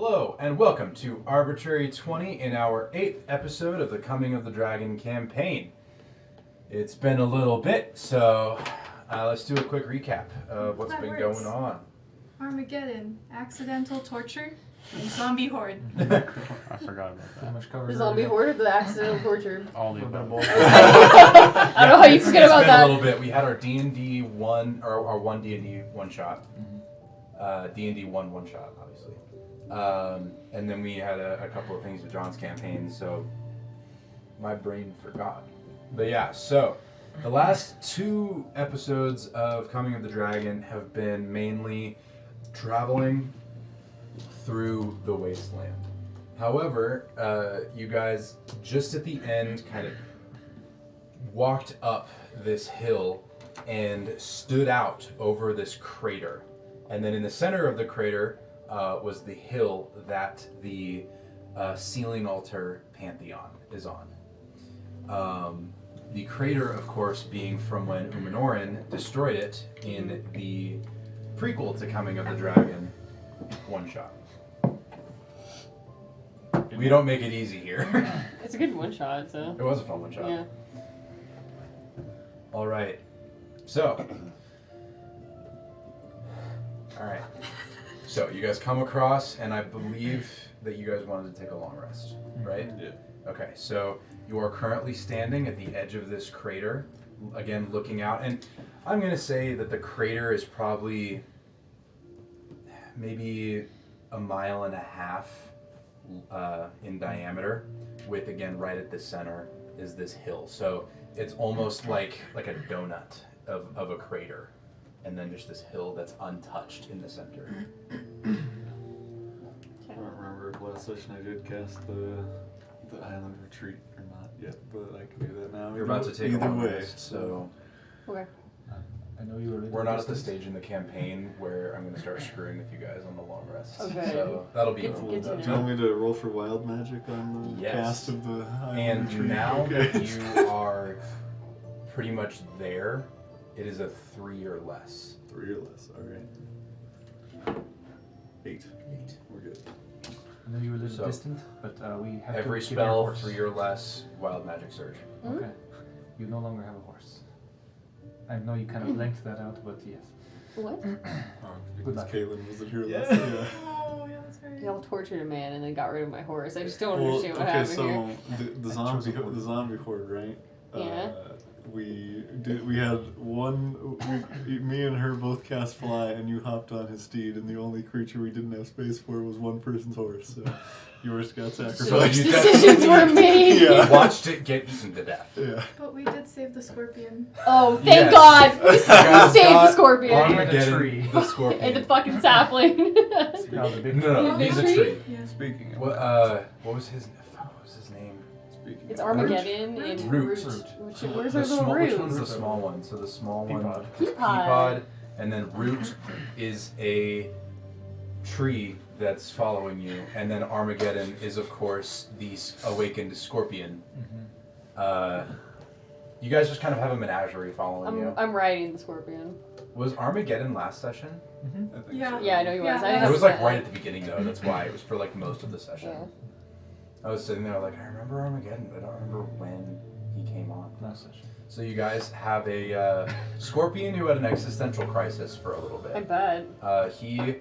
Hello, and welcome to Arbitrary 20 in our 8th episode of the Coming of the Dragon campaign. It's been a little bit, so let's do a quick recap of what's been going on. Armageddon, accidental torture, and zombie horde. I forgot about that. The zombie horde or the accidental torture? All the above. I don't know how you forget about It's been that. a little bit. We had our D&D one, or our one D&D one shot. D&D one shot, obviously. And then we had a couple of things with John's campaign, so my brain forgot. But yeah, so the last 2 episodes of Coming of the Dragon have been mainly traveling through the wasteland. However, you guys just at the end kind of walked up this hill and stood out over this crater. And then in the center of the crater was the hill that the Ceiling Altar Pantheon is on. The crater, of course, being from when Umenorin destroyed it in the prequel to Coming of the Dragon one shot. We don't make it easy here. It's a good one shot, so. It was a fun one shot. Yeah. All right. So. All right. So you guys come across, and I believe that you guys wanted to take a long rest, right? Yeah. Okay. So you are currently standing at the edge of this crater, again looking out, and I'm gonna say that the crater is probably maybe 1.5 miles in diameter, with again right at the center is this hill. So it's almost like a donut of a crater, and then just this hill that's untouched in the center. I don't remember if last session I did cast the island retreat or not yet, but I can do that now. You're about to take a either long way. rest, so Okay. I know you were. we're not at the stage in the campaign where I'm going to start screwing with you guys on the long rest. Okay. So that'll be Good cool. to Do you want me to roll for wild magic on the Yes. cast of the island And retreat? now Okay. that you are pretty much there, it is a 3 or less. 3 or less, alright. 8. We're good. I know you were a little So, distant, but we have Every to give spell, you a horse. 3 or less, wild magic surge. Okay. You no longer have a horse. I know you kind of blanked that out, but yes. What? Oh, Good because luck. Caitlin was here Yeah. last yeah. Oh, yeah, that's right. Y'all tortured a man and then got rid of my horse. I just don't Well, understand what okay, happened so here. the I chose zombie a horse. the zombie horde, right? Yeah. We had one. Me and her both cast fly, and you hopped on his steed, and the only creature we didn't have space for was one person's horse. So yours got sacrificed. So you Decisions were made. Yeah. watched it get eaten to death. Yeah. But we did save the scorpion. Oh, thank Yes. God! We Guys saved the got scorpion. Armageddon, tree. the scorpion. And the fucking sapling. Now the big No, Big he's a tree? tree. Yeah. Speaking of What was his name? speaking It's of Armageddon Root. and Root. Where's The our little small, which root? one's the small one? So the small one Peapod. is Peapod. Peapod, and then Root is a tree that's following you, and then Armageddon is, of course, the awakened scorpion. You guys just kind of have a menagerie following you. I'm riding the scorpion. Was Armageddon last session? I think Yeah. so. Yeah, I know he was. Yeah, I that It have was like that. right at the beginning though. That's why it was for like most of the session. Yeah. I was sitting there like I remember Armageddon, but I don't remember when he came on. last session. So you guys have a scorpion who had an existential crisis for a little I bit. bet. He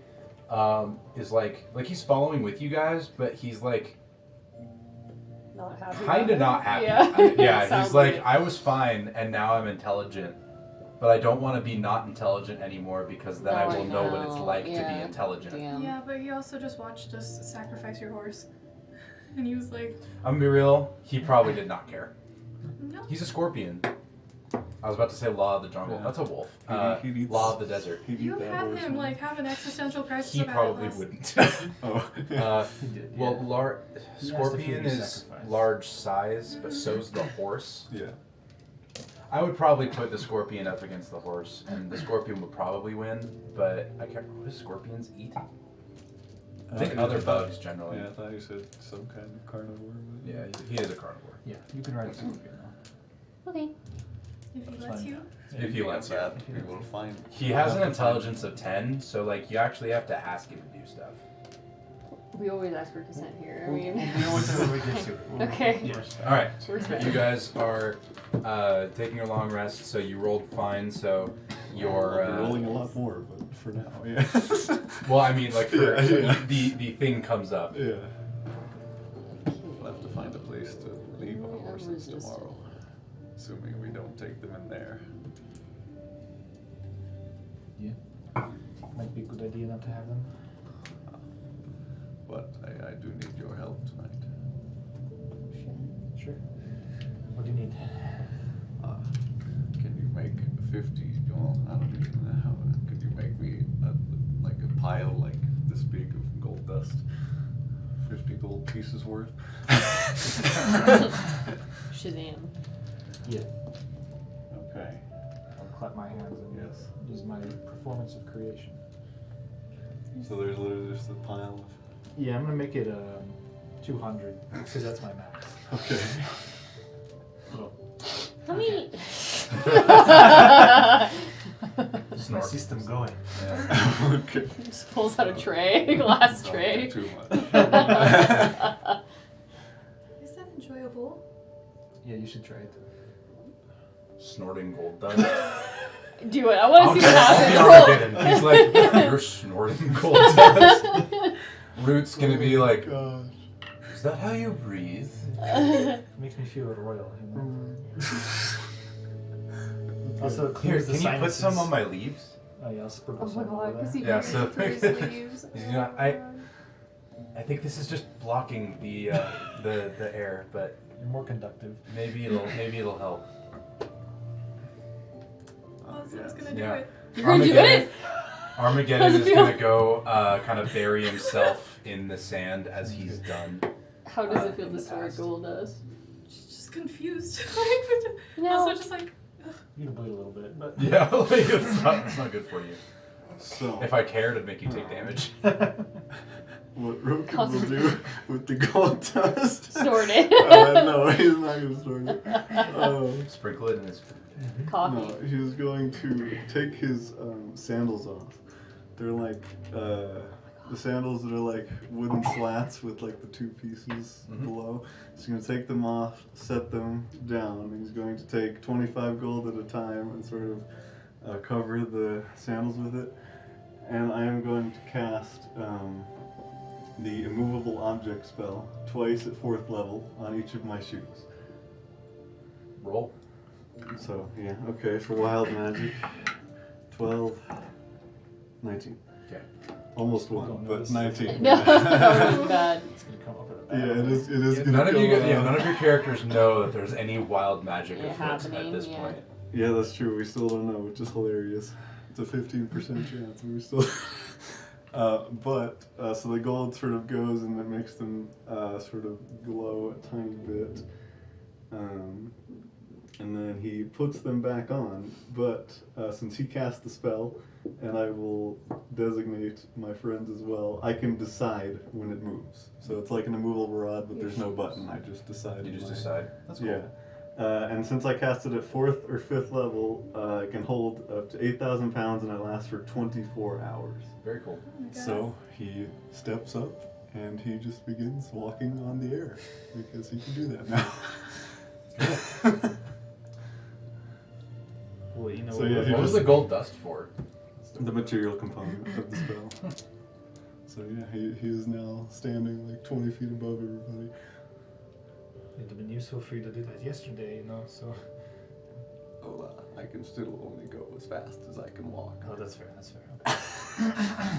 is like he's following with you guys, but he's like Not happy. kind about of not it. happy. Yeah. Yeah, he's Sounds like it. I was fine and now I'm intelligent, but I don't want to be not intelligent anymore because then I Oh, will know what it's know. like to be Yeah. intelligent. Damn. Yeah, but he also just watched us sacrifice your horse. And he was like, I'm gonna be real, he probably did not care. no. He's a scorpion. I was about to say law of the jungle. Yeah. That's a wolf. He eats- Law of the desert. He'd You eat that had horse, him man. like have an existential crisis He about probably it last- wouldn't. Oh. Uh, He did. well, yeah. scorpion be is sacrificed. large size, but so's the horse. Yeah. I would probably put the scorpion up against the horse, and the scorpion would probably win. But I can't. What do scorpions eat? I think other bugs generally. Yeah, I thought you said some kind of carnivore. But Yeah, he is a carnivore. Yeah, you can ride a scorpion now. Okay. If he That's lets fine. you. If he lets you. that, we will find. He has an intelligence of 10, so like you actually have to ask him to do stuff. We always ask for consent here. I We mean, do whatever we get to. Okay. Yes. All right. Respect. You guys are taking a long rest, so you rolled fine. So you're We're rolling a lot more, but for now, yeah. well, I mean, like for, Yeah, so yeah. the thing comes up. Yeah. We'll have to find a place to leave our horses Resistant. tomorrow, assuming we don't take them in there. Yeah. Might be a good idea not to have them. But I do need your help tonight. Sure. What do you need? Can you make 50? Well, I don't even know how. Could you make me like a pile like this big of gold dust? 50 gold pieces worth. Shazam. Yeah. Okay. I'll clap my hands and Yes. use my performance of creation. So there's literally just a pile of. Yeah, I'm gonna make it 200 because that's my max. Okay. So, How many? it's my system going. Yeah. Okay. Just pulls out a tray, glass Don't tray. do too much. Is that enjoyable? Yeah, you should try it. Snorting gold dust. Do it. I want to see what I'll be happens. Roll. Armageddon. He's like, you're snorting gold dust. Root's gonna be like, Gosh. is that how you breathe? It makes me feel royal. You know? Also, it Here, clears the can you put sinuses. some on my leaves? Oh yeah, I'll sprinkle Oh my some over god, because there. he Yeah, brings so- it through his sleeves. You know, I think this is just blocking the air, but You're more conductive. maybe it'll help. Someone's gonna do Yeah. it. You're gonna do Armageddon- it? Armageddon How's it is feel? gonna go kind of bury himself in the sand as he's done. How does it feel in to the snort past. gold dust? Just confused. No. Also just like, You can bleed a little bit, but Yeah, like it's not good for you. So, If I cared, it'd make you take damage. what Roken will Causes- do with the gold dust? Snort it. No, he's not going to snort it. Sprinkle it in his food. Coffee. No, he was going to take his sandals off. They're like the sandals that are like wooden slats with like the two pieces Mhm. below. So he's going to take them off, set them down, and he's going to take 25 gold at a time and sort of cover the sandals with it. And I am going to cast the immovable object spell twice at 4th level on each of my shoes. Roll. So, yeah, okay, for wild magic. 12, 19. Okay. Almost Don't one, know but this. 19. No, that was bad. it's gonna come up at a Yeah, bad it is Yeah, gonna none of go you, out. none of your characters know that there's any wild magic Yeah, afoot at happening, this yeah. point. Yeah, that's true, we still don't know, which is hilarious. It's a 15% chance, we still... so the gold sort of goes and it makes them sort of glow a tiny bit. And then he puts them back on, but since he cast the spell, and I will designate my friends as well, I can decide when it moves. So it's like an immovable rod, but there's no button, I just decide. You just when I- decide. That's cool. Yeah. And since I cast it at 4th or 5th level, it can hold up to 8,000 pounds and it lasts for 24 hours. Very cool. oh my god. So he steps up and he just begins walking on the air because he can do that now. Well, you know So, yeah, he What was just- the gold dust for? The material component of the spell. So yeah, he is now standing like 20 feet above everybody. It would have been useful for you to do that yesterday, you know, so... Oh, I can still only go as fast as I can walk. Oh, that's fair, that's fair. Okay.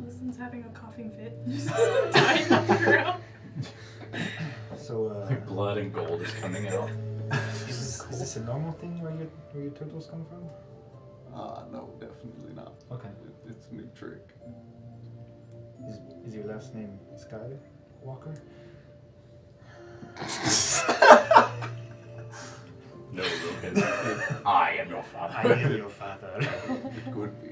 Listen's having a coughing fit. Just dying on the ground. So, Like blood and gold is coming out. is this a normal thing where your turtles come from? No, definitely not. Okay. It's a new trick. Is your last name Skywalker? No, Logan. I am your father. I am your father. It could be.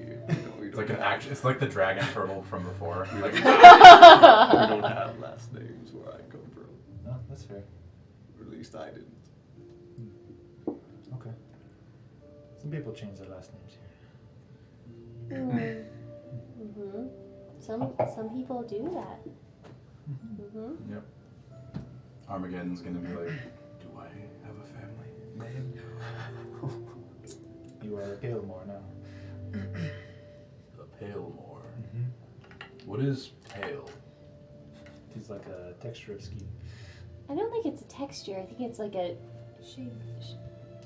We It's like an action. It's like the dragon turtle from before. Like, We don't have last names where I come from. No, that's fair. Or at least I didn't. Okay. Some people change their last names here. Mm-hmm. Some people do that. Mm-hmm. Yep. Armageddon's gonna be like, do I have a family name? You are a Palemore now. The Palemore. Mm-hmm. What is pale? It's like a texture of skin. I don't think it's a texture. I think it's like a Shade.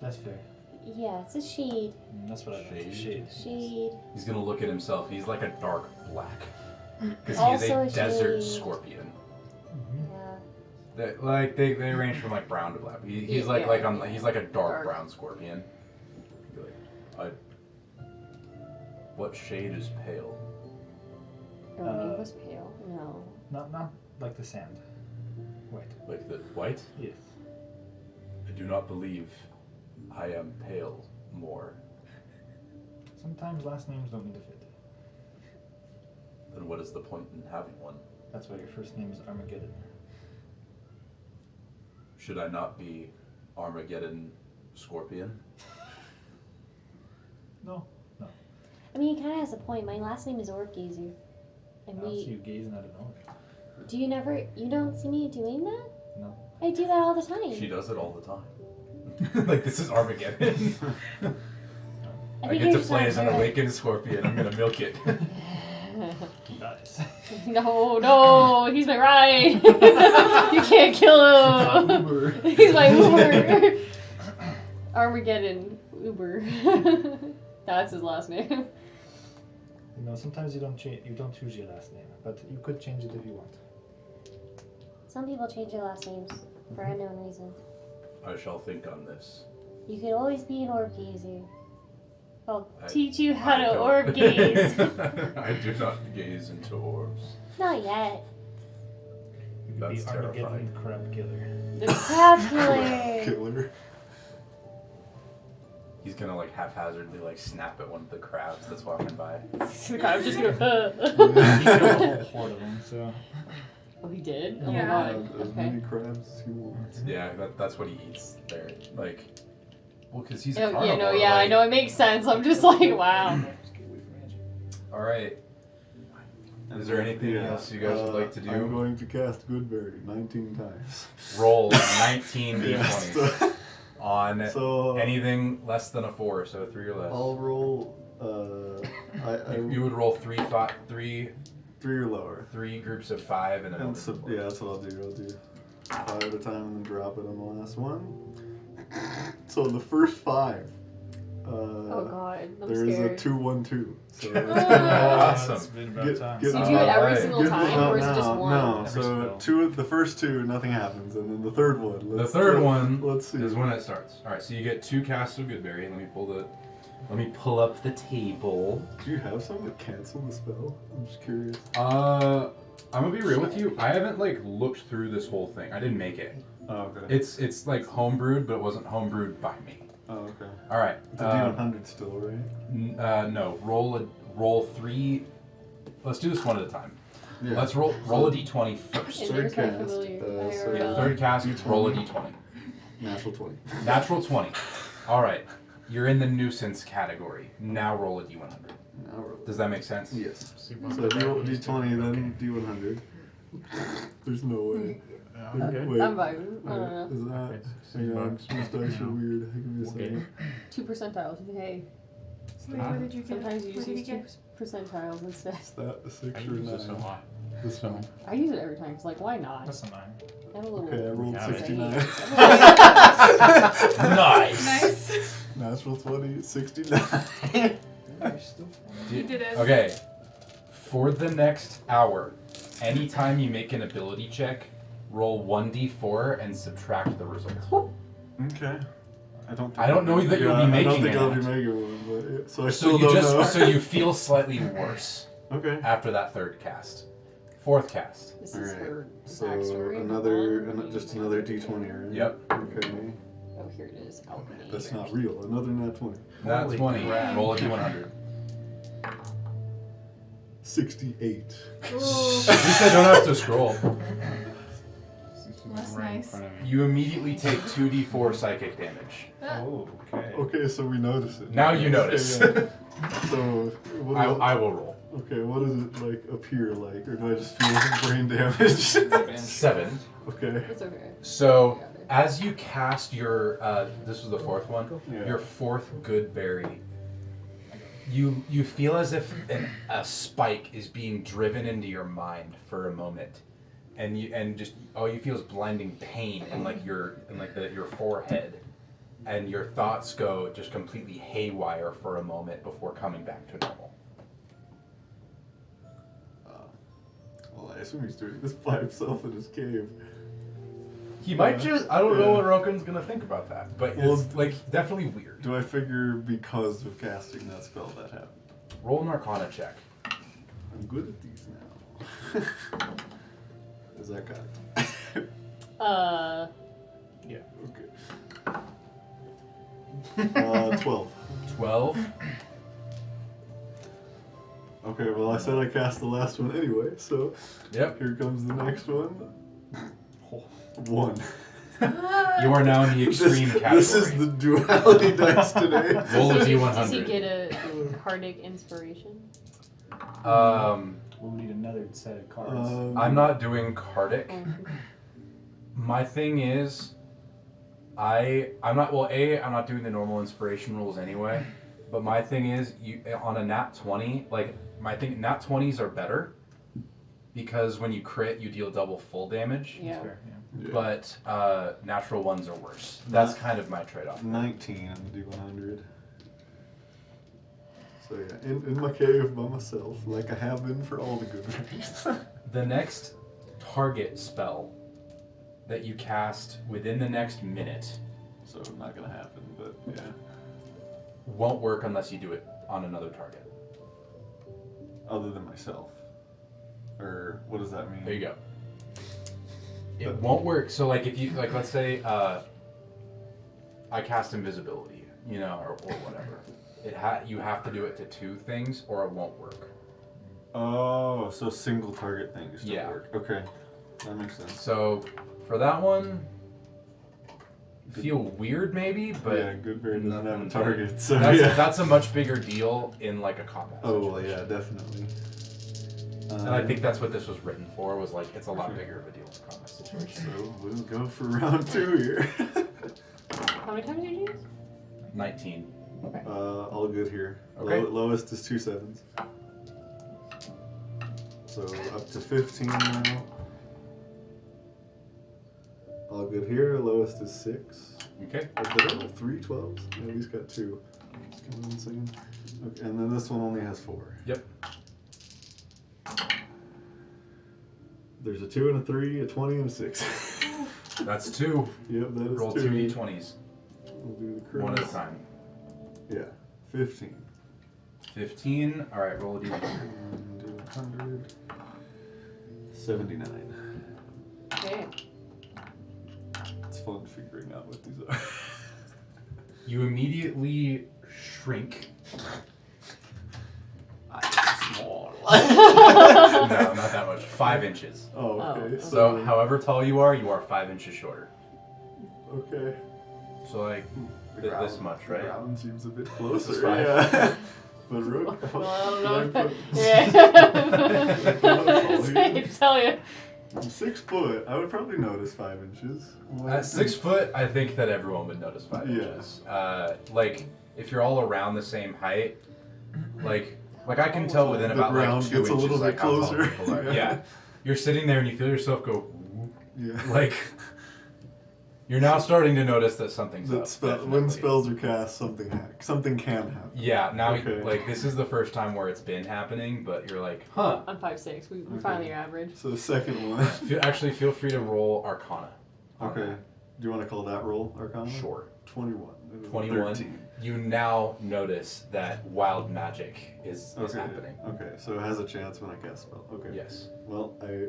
That's fair. yeah, it's a shade. That's what I like. Shade. Shade. He's gonna look at himself. He's like a dark black. Because he is Also a a desert shade. scorpion. Yeah. They range from like brown to black. He's like Yeah. he's like a dark Dark. brown scorpion. Be like, what shade is pale? Oh, it was pale. No. Not like the sand. White. Like the white? Yes. I do not believe I am pale more. Sometimes last names don't need to fit. Then what is the point in having one? That's why your first name is Armageddon. Should I not be Armageddon Scorpion? No. I mean, he kind of has a point. My last name is Orgazer. And I don't see you gazing at an orc. you don't see me doing that? No. I do that all the time. She does it all the time. Like, this is Armageddon. I think get you're to just play not as an sure. awakened scorpion. I'm gonna milk it. He dies. No, he's my ride. You can't kill him. He's my Uber. Armageddon Uber. That's his last name. You know, sometimes you don't choose your last name, but you could change it if you want. Some people change their last names for unknown reasons. I shall think on this. You could always be an orgazer. I'll I- teach you how I to don't- orb gaze. I do not gaze into orbs. Not yet. You could That's be Armageddon terrifying. Crab Killer. The crab killer. Killer. He's gonna like haphazardly like snap at one of the crabs that's walking by. The crab's just gonna. He killed a whole horde of them, so. Oh, he did? Oh Yeah. my god. As Okay. many crabs as he wants. Yeah, that's what he eats there. Like, well, because he's a Oh, carnivore. yeah, no, yeah, I like- know it makes sense. I'm just like, wow. Just get away from Angie. All right. Is there anything else you guys would like to do? I'm going to cast Goodberry 19 times. Roll 19 d20s Yes. on So anything less than a 4, so 3 or less. I'll roll. You would roll three 3 or lower. groups of 5 and And another. so, yeah, that's what I'll do. I'll do 5 at a time and then drop it on the last one. So the first 5. Oh god, I'm There is a scared. 2-1-2. So it's Awesome. It's been about Get- time. get- So you do it every Alright. single time, or is it just one? No, Every so spell. the first 2, nothing happens, and then the third one. The third one Let's see. is when it starts. All right, so you get 2 casts of Goodberry. Let me pull up the table. Do you have some to cancel the spell? I'm just curious. I'm gonna be real with you. I haven't like looked through this whole thing. I didn't make it. Oh, okay. It's like homebrewed, but it wasn't homebrewed by me. Oh, okay. All right. It's a D100 still, right? No. Roll 3. Let's do this one at a time. Yeah. Let's roll a d20 first. And Third there's my cast, familiar so- Yeah, IRL. third cast, D20. roll a d20. Natural 20. Natural 20. All right. You're in the nuisance category. Now roll a d100. Now roll. Does that make sense? Yes. So So D20, then D100. There's no way. Okay. Wait. I'm vibing. I don't know. Is that? It's Hang on, $6. this dice are weird. Give me a Okay. second. 2 percentiles. Hey, Wait, what did you get? sometimes you What just did use you 2 get? percentiles instead. Is that a 6 I or a use this a 9? lot. This one. I use it every time. It's like, why not? That's a 9. I'm a little. Okay, I rolled Yeah, 69. Nice. Nice. Natural 20, 69. You did it. Okay. For the next hour, anytime you make an ability check, roll 1d4 and subtract the result. Okay. I don't know that you'll be I don't making think it. I'll be making one, but so I So still you don't just know. so you feel slightly worse Okay. after that third cast. Fourth cast. This is Alright, her So backstory. just another D20, right? Yep. Okay. Oh, here it is. Alchemy. That's not real. Another nat 20. That's Holy 20. crap. Roll a d100. 68. Ooh. You said don't have to scroll. That's Right in nice. front of me. You immediately take 2d4 psychic damage. Oh, okay. Okay, so we notice it. Now you notice. Okay, yeah. So what I will roll. Okay, what does it like appear like, or do I just feel brain damage? 7. Okay. It's okay. So as you cast your, this was the 4th one, Yeah. your 4th good berry, you feel as if a spike is being driven into your mind for a moment, and just all you feel is blinding pain in like your forehead, and your thoughts go just completely haywire for a moment before coming back to normal. Well, I assume he's doing this by himself in his cave. He might just, I don't know what Roken's gonna think about that, but Well, it's like definitely weird. Do I figure because of casting that spell that happened? Roll an Arcana check. I'm good at these now. Is that got? Yeah. Okay. 12. 12. Okay, well I said I cast the last one anyway, so Yep. here comes the next one. 1. You are now in the extreme category. This is the duality dice today. Roll a Does he D100. get a Cardic inspiration? We'll need another set of cards. I'm not doing Cardic. Oh. My thing is, I'm not doing the normal inspiration rules anyway. But my thing is, you on a nat 20, like I think nat 20s are better because when you crit, you deal double full damage. Yeah. Fair, yeah. Yeah. But natural ones are worse. That's kind of my trade-off. 19 on the D100. So yeah, in my cave by myself, like I have been for all the good things. The next target spell that you cast within the next minute So not gonna happen, but yeah. won't work unless you do it on another target. Other than myself. Or what does that mean? There you go. It won't work. So like if you like, let's say I cast invisibility, or whatever. You have to do it to 2 things or it won't work. Oh, so single target things don't Yeah. work. Okay, that makes sense. So for that one, feel weird maybe, but yeah, Goodberry doesn't have a nothing- target, so that's, yeah. that's a much bigger deal in like a combat Oh well, situation. yeah, definitely. And I think that's what this was written for, was like, it's a lot bigger of a deal in a combat situation. So we'll go for round 2 here. How many times did you use? 19. Okay. All good here. Okay. Lowest is 2 7s. So up to 15 now. All good here. Lowest is 6. Okay. Oh, did I roll 3 12s? No, he's got 2. Just give me 1 second. Okay, and then this one only has 4. Yep. There's a 2 and a 3, a 20 and a 6. That's 2. Yep, that is Roll 2. 2 d20s. We'll do the One at a cross. time. Yeah, 15. 15. Alright, roll a d100. And do 100. 79. Okay. It's fun figuring out what these are. You immediately shrink. I'm small. No, not that much. 5 inches. Oh, okay. Oh. So, however tall you are 5 inches shorter. Okay. So, like, this much, The right? ground seems a bit closer. is 5. Yeah. But Rook, Well, I don't know. Can I Yeah. Tell you. I'm 6 foot. I would probably notice 5 inches. At 6 foot, I think that everyone would notice 5 Yeah. inches. Like, if you're all around the same height, like I can tell within The about ground like 2 gets a inches, little like bit how tall closer. people are. Yeah. Yeah, you're sitting there and you feel yourself go, whoop. Yeah. Like, you're now starting to notice that something's up. When definitely. spells are cast, something can happen. Yeah, now Okay. like this is the first time where it's been happening, but you're like, huh. I'm 5'6". We Okay. finally are average. So the second one. Actually, feel free to roll Arcana. on Okay. Do you want to call that roll Arcana? that. Sure. 21. It was 21. 13. You now notice that wild magic is Okay. happening. Okay, so it has a chance when I cast spell. Okay. Yes. Well, I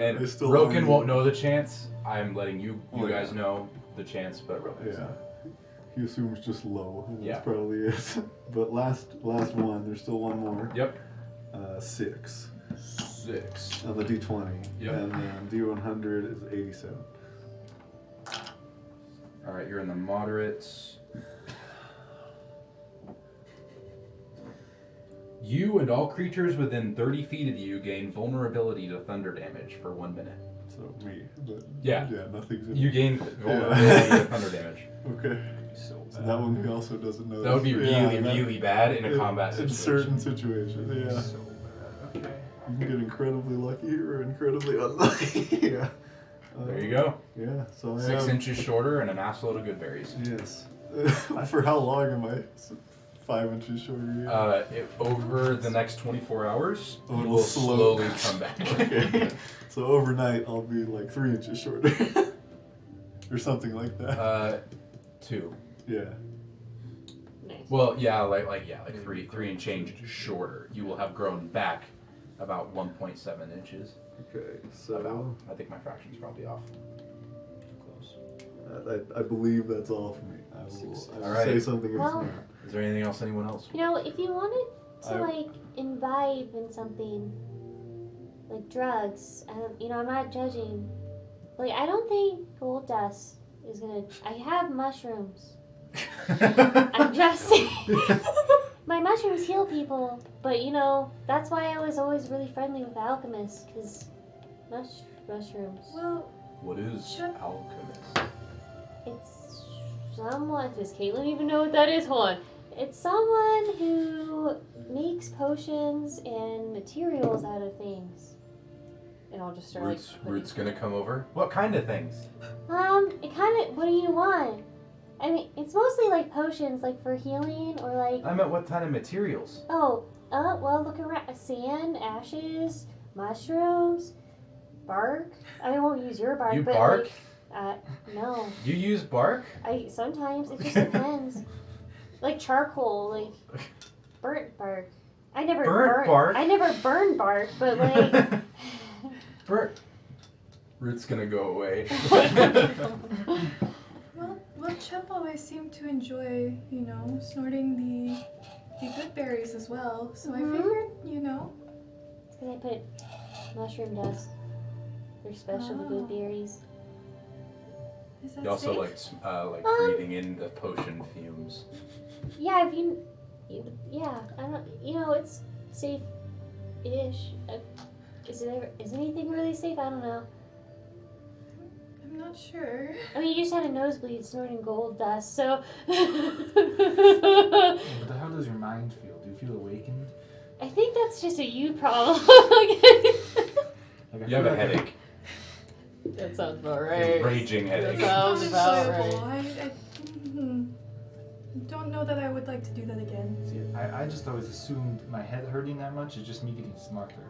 And still Roken won't know the chance. I'm letting you Oh, guys yeah. know the chance, but Roken doesn't. Yeah. He assumes just low. And Yeah. That's probably it. But last one, there's still one more. Yep. 6 6. on the D20. Yep. And then D100 is 87. All right, you're in the moderates. You and all creatures within 30 feet of you gain vulnerability to thunder damage for 1 minute. So me. But Yeah. Yeah, nothing's in You gain vulnerability to thunder damage. Okay. So So that one he also doesn't know. That would be really, really bad in a combat In situation. certain situations, yeah. So bad. Okay. You can get incredibly lucky or incredibly unlucky. Yeah. There you go. Yeah, so I 6 have, inches shorter and an assload of good berries. Yes. For how long am I? 5 inches shorter? Yeah. Over the next 24 hours, Oh, you it'll will slow- slowly come back. Okay. So overnight, I'll be like 3 inches shorter. Or something like that. 2. Yeah. Nice. Well, yeah, like three and change shorter. You will have grown back about 1.7 inches. Okay, so About. I think my fraction's probably off. Close. I believe that's all for me. I will Alright. say something if it's Well- not. Is there anything else anyone else? You know, if you wanted to I- like imbibe in something like drugs, I'm not judging. Like, I don't think gold dust is gonna. I have mushrooms. I'm just saying. My mushrooms heal people, but that's why I was always really friendly with alchemists, because mushrooms. Well, What is Shut- alchemist? It's someone. Does Caitlin even know what that is? Hold on. It's someone who makes potions and materials out of things. And I'll just start like. Root's gonna come over. What kind of things? It kind of. What do you want? I mean, it's mostly like potions, like for healing, or like. I meant what kind of materials? Well, look around. Sand, ashes, mushrooms, bark. I won't use your bark, You but bark? no. You use bark? Sometimes it just depends. Like charcoal, like burnt bark. I never Burnt bark? I never burn bark, but like. Burnt. Root's gonna go away. well, Chump always seemed to enjoy, snorting the good berries as well. So I figured, It's because I put mushroom dust. They're special to good Oh. berries. is that You also safe? like breathing in the potion fumes. Yeah, I don't. It's safe-ish. Is anything really safe? I don't know. I'm not sure. I mean, you just had a nosebleed snorting gold dust, so. Yeah, but how does your mind feel? Do you feel awakened? I think that's just a you problem. Like, I You have feel a like headache. That sounds about A right. raging That headache. sounds about Enjoyable. right. I don't know that I would like to do that again. See, I just always assumed my head hurting that much is just me getting smarter.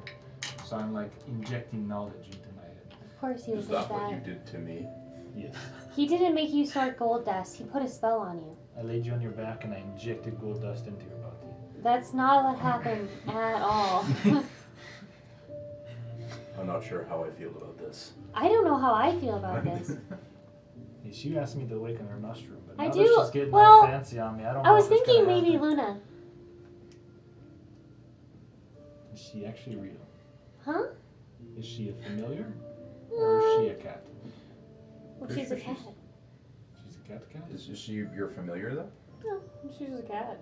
So I'm like injecting knowledge into my head. Of course he Is was like that what you that. did to me? Yes. He didn't make you snort gold dust. He put a spell on you. I laid you on your back and I injected gold dust into your body. That's not what happened at all. I'm not sure how I feel about this. I don't know how I feel about this. Yeah, she asked me to awaken her mushroom, but I now do- that she's getting well, all fancy on me, I don't know I was if it's thinking gonna maybe happen. Luna. Is she actually real? Huh? Is she a familiar? Or is she a cat? Well, Pretty she's a sure cat. She's a cat? Is she your familiar though? No, she's just a cat.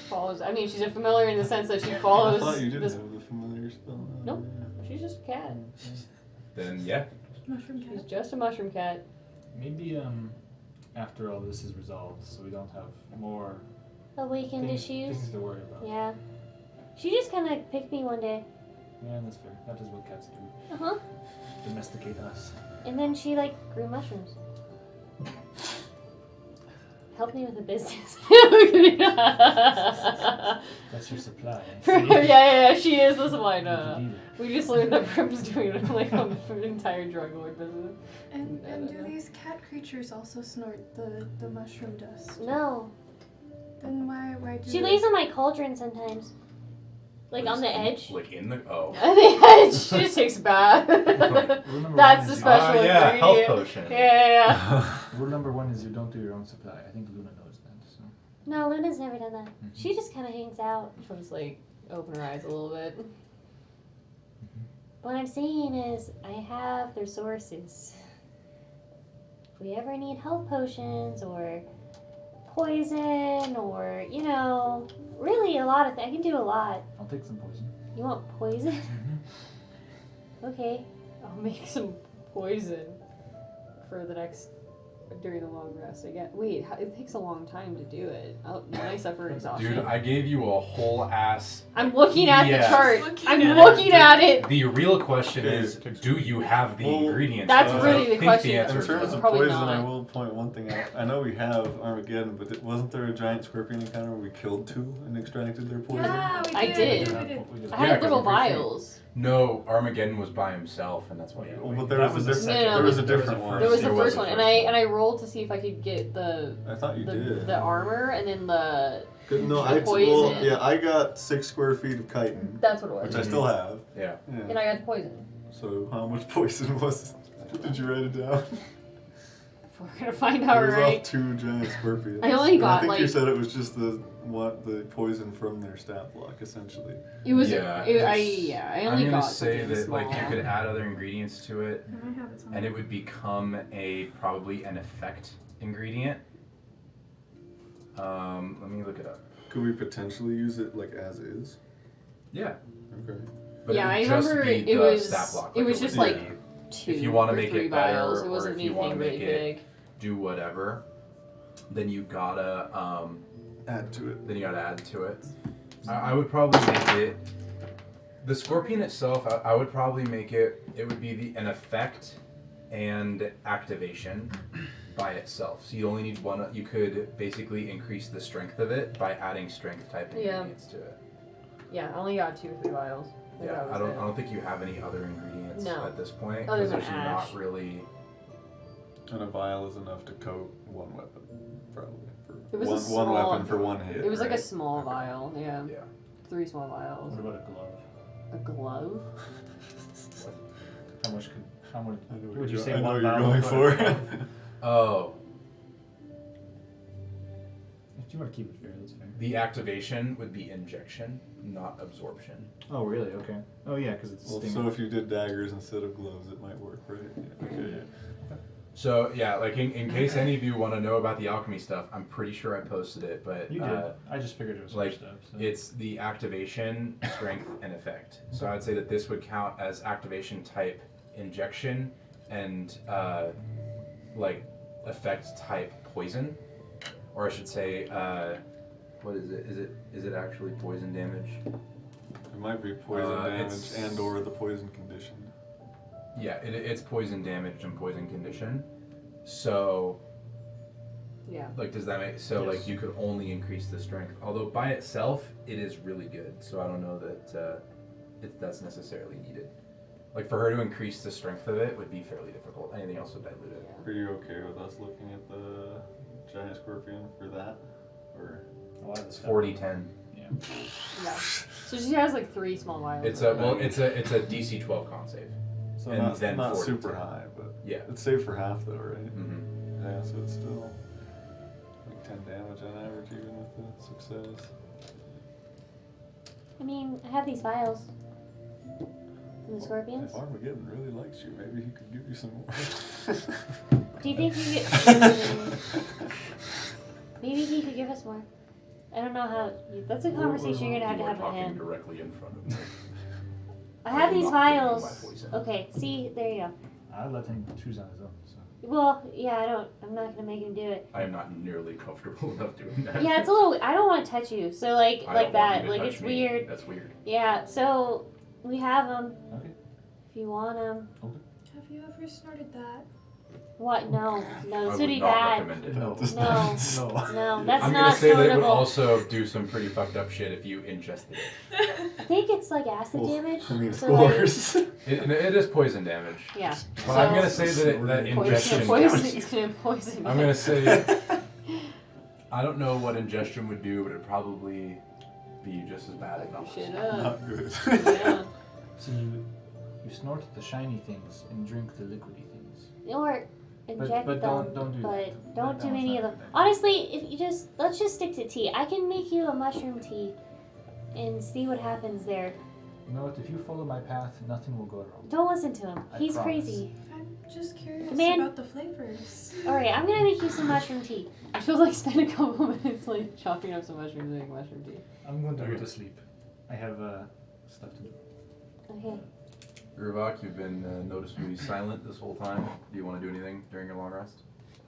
Follows. I mean, she's a familiar in the sense that she follows. I thought you didn't this. have the familiar spell. Nope. She's just a cat. Then yeah. Mushroom She's cat. just a mushroom cat. Maybe after all this is resolved, so we don't have more Awakened issues. things to worry about. Yeah. She just kind of picked me one day. Yeah, that's fair. That is what cats do. Uh huh. Domesticate us. And then she grew mushrooms. Helped me with the business. That's your supply. yeah, she is. That's why You're the not. dealer. We just learned that Prim's doing an entire drug lord business. And do these cat creatures also snort the mushroom dust? No. Then why do She they? lays on my cauldron sometimes. Like on the edge. Like in the oh. At the edge, she just takes a bath. Rule number That's one the is special yeah, health ingredient. potion. Yeah. Rule number one is you don't do your own supply. I think Luna knows that. So. No, Luna's never done that. She just kind of hangs out. She'll just open her eyes a little bit. What I'm saying is, I have their sources. If we ever need health potions or poison or, you know, really a lot of things. I can do a lot. I'll take some poison. You want poison? Okay. I'll make some poison for the next during the long rest again. Wait, it takes a long time to do it. I suffer exhaustion. Dude, I gave you a whole ass. I'm looking at Yeah. the chart. Looking I'm at looking at it. The real question Okay, is, do you have the well, ingredients? That's Because really I the think question. The In answer is terms no. of Probably poison, not. I will point one thing out. I know we have Armageddon, but wasn't there a giant scorpion encounter where we killed 2 and extracted their poison? Yeah, we I did. did. We did. I had Yeah, little 'cause I'm pretty sure- vials. No, Armageddon was by himself, and that's why you. Well, but there That was, was a the different. second. There was a There was different a one. There was the There was first a one, first and I rolled to see if I could get the I thought you did. the armor and then the. Good, no, the well, poison. yeah, I got 6 square feet of chitin, That's what it which was. I still have. Yeah. And Yeah. I got the poison. So how much poison was it? Did you write it down? We're gonna find It out, was right? off 2 giant scorpions. I only And got, I think you like- said it was just the poison from their stat block, essentially. It was. Yeah, I I'm only gonna got say something that small. like you could add other ingredients to it, I might have it somewhere. and it would become probably an effect ingredient. Let me look it up. Could we potentially use it like as is? Yeah. Okay. But Yeah, it would I just remember be it the was- stat block. it was would just, be- like, 2 if you wanna or make 3 it better, vials. It or wasn't if you wanna anything really make it- big. do whatever, then you gotta Add to it. add to it. I would probably make it the scorpion itself. I would probably make it. It would be an effect and activation by itself. So you only need one. You could basically increase the strength of it by adding strength type Yeah. ingredients to it. Yeah, I only got 2 or 3 vials. Like, Yeah, that was I don't. it. I don't think you have any other ingredients No. at this point. Other 'Cause than there's ash. not really. And a vial is enough to coat one weapon, probably. For It was a one small- weapon for one hit. It was like a right? small vial. Yeah, Yeah. 3 small vials. What about a glove? A glove? How much? I know Would what you you're say I know one what vial you're for a going glove? for. Oh, If you want to keep it fair, that's fair. the activation would be injection, not absorption. Oh, really? Okay. Oh, yeah, because it's Well, stinging. so if you did daggers instead of gloves, it might work, right? Yeah. Okay, yeah. So yeah, like in case any of you want to know about the alchemy stuff, I'm pretty sure I posted it, but You did. I just figured it was like, first up. So. it's the activation, strength, and effect. So I'd say that this would count as activation type injection and like effect type poison, or I should say, what is it? Is it actually poison damage? It might be poison damage it's- and or the poison condition. Yeah, it's poison damage and poison condition. So Yeah. like, does that make so? Yes. Like, you could only increase the strength, although by itself it is really good. So I don't know that that's necessarily needed. Like, for her to increase the strength of it would be fairly difficult. Anything else would dilute it. Are you okay with us looking at the giant scorpion for that? Or A lot of It's stuff. 40-10. Yeah. Yeah. So she has like 3 small vials. It's a it's a DC 12 con save. so And not, then not 40 super to- high, but Yeah. it's safe for half though, right? Mm-hmm. Yeah, so it's still like 10 damage on average even with the success. I mean, I have these vials from the scorpions. If Armageddon really likes you, maybe he could give you some more. Do you think you could? Maybe he could give us more. I don't know how. That's a conversation you're gonna have to have with talking him. directly in front of me. I have these I'm not giving you vials. my poison. Okay, see, there you go. I let him choose on his own. So. Well, yeah, I'm not gonna make him do it. I am not nearly comfortable enough doing that. Yeah, it's a little. I don't want to touch you. So like I like don't want that. you to Like touch it's me. weird. That's weird. Yeah. So we have them. Okay. If you want them. Have you ever snorted that? What? No. No. I This would would be not bad. recommend it. No. Just No. not- No, that's I'm not gonna say that it would snortable. also do some pretty fucked up shit if you ingested it. I think it's like acid Well, damage. I mean, of so like, course. It is poison damage. yeah. But I'm gonna say that Poison, ingestion. it's gonna poison I'm you. gonna say I don't know what ingestion would do, but it'd probably be just as bad, if not worse. Shit up. Not good. Yeah. So you snort the shiny things and drink the liquidy things. Or inject but them. don't do that. but don't That do one's any not of them. good. Honestly, if you let's just stick to tea. I can make you a mushroom tea, and see what happens there. You know what? If you follow my path, nothing will go wrong. Don't listen to him. I He's promise. crazy. Just curious Man. about the flavors. Alright, I'm gonna make you some mushroom tea. I should like spend a couple minutes like chopping up some mushrooms and making mushroom tea. I'm going to go to sleep. I have stuff to do. Okay. Rubak, you've been noticeably silent this whole time. Do you want to do anything during your long rest?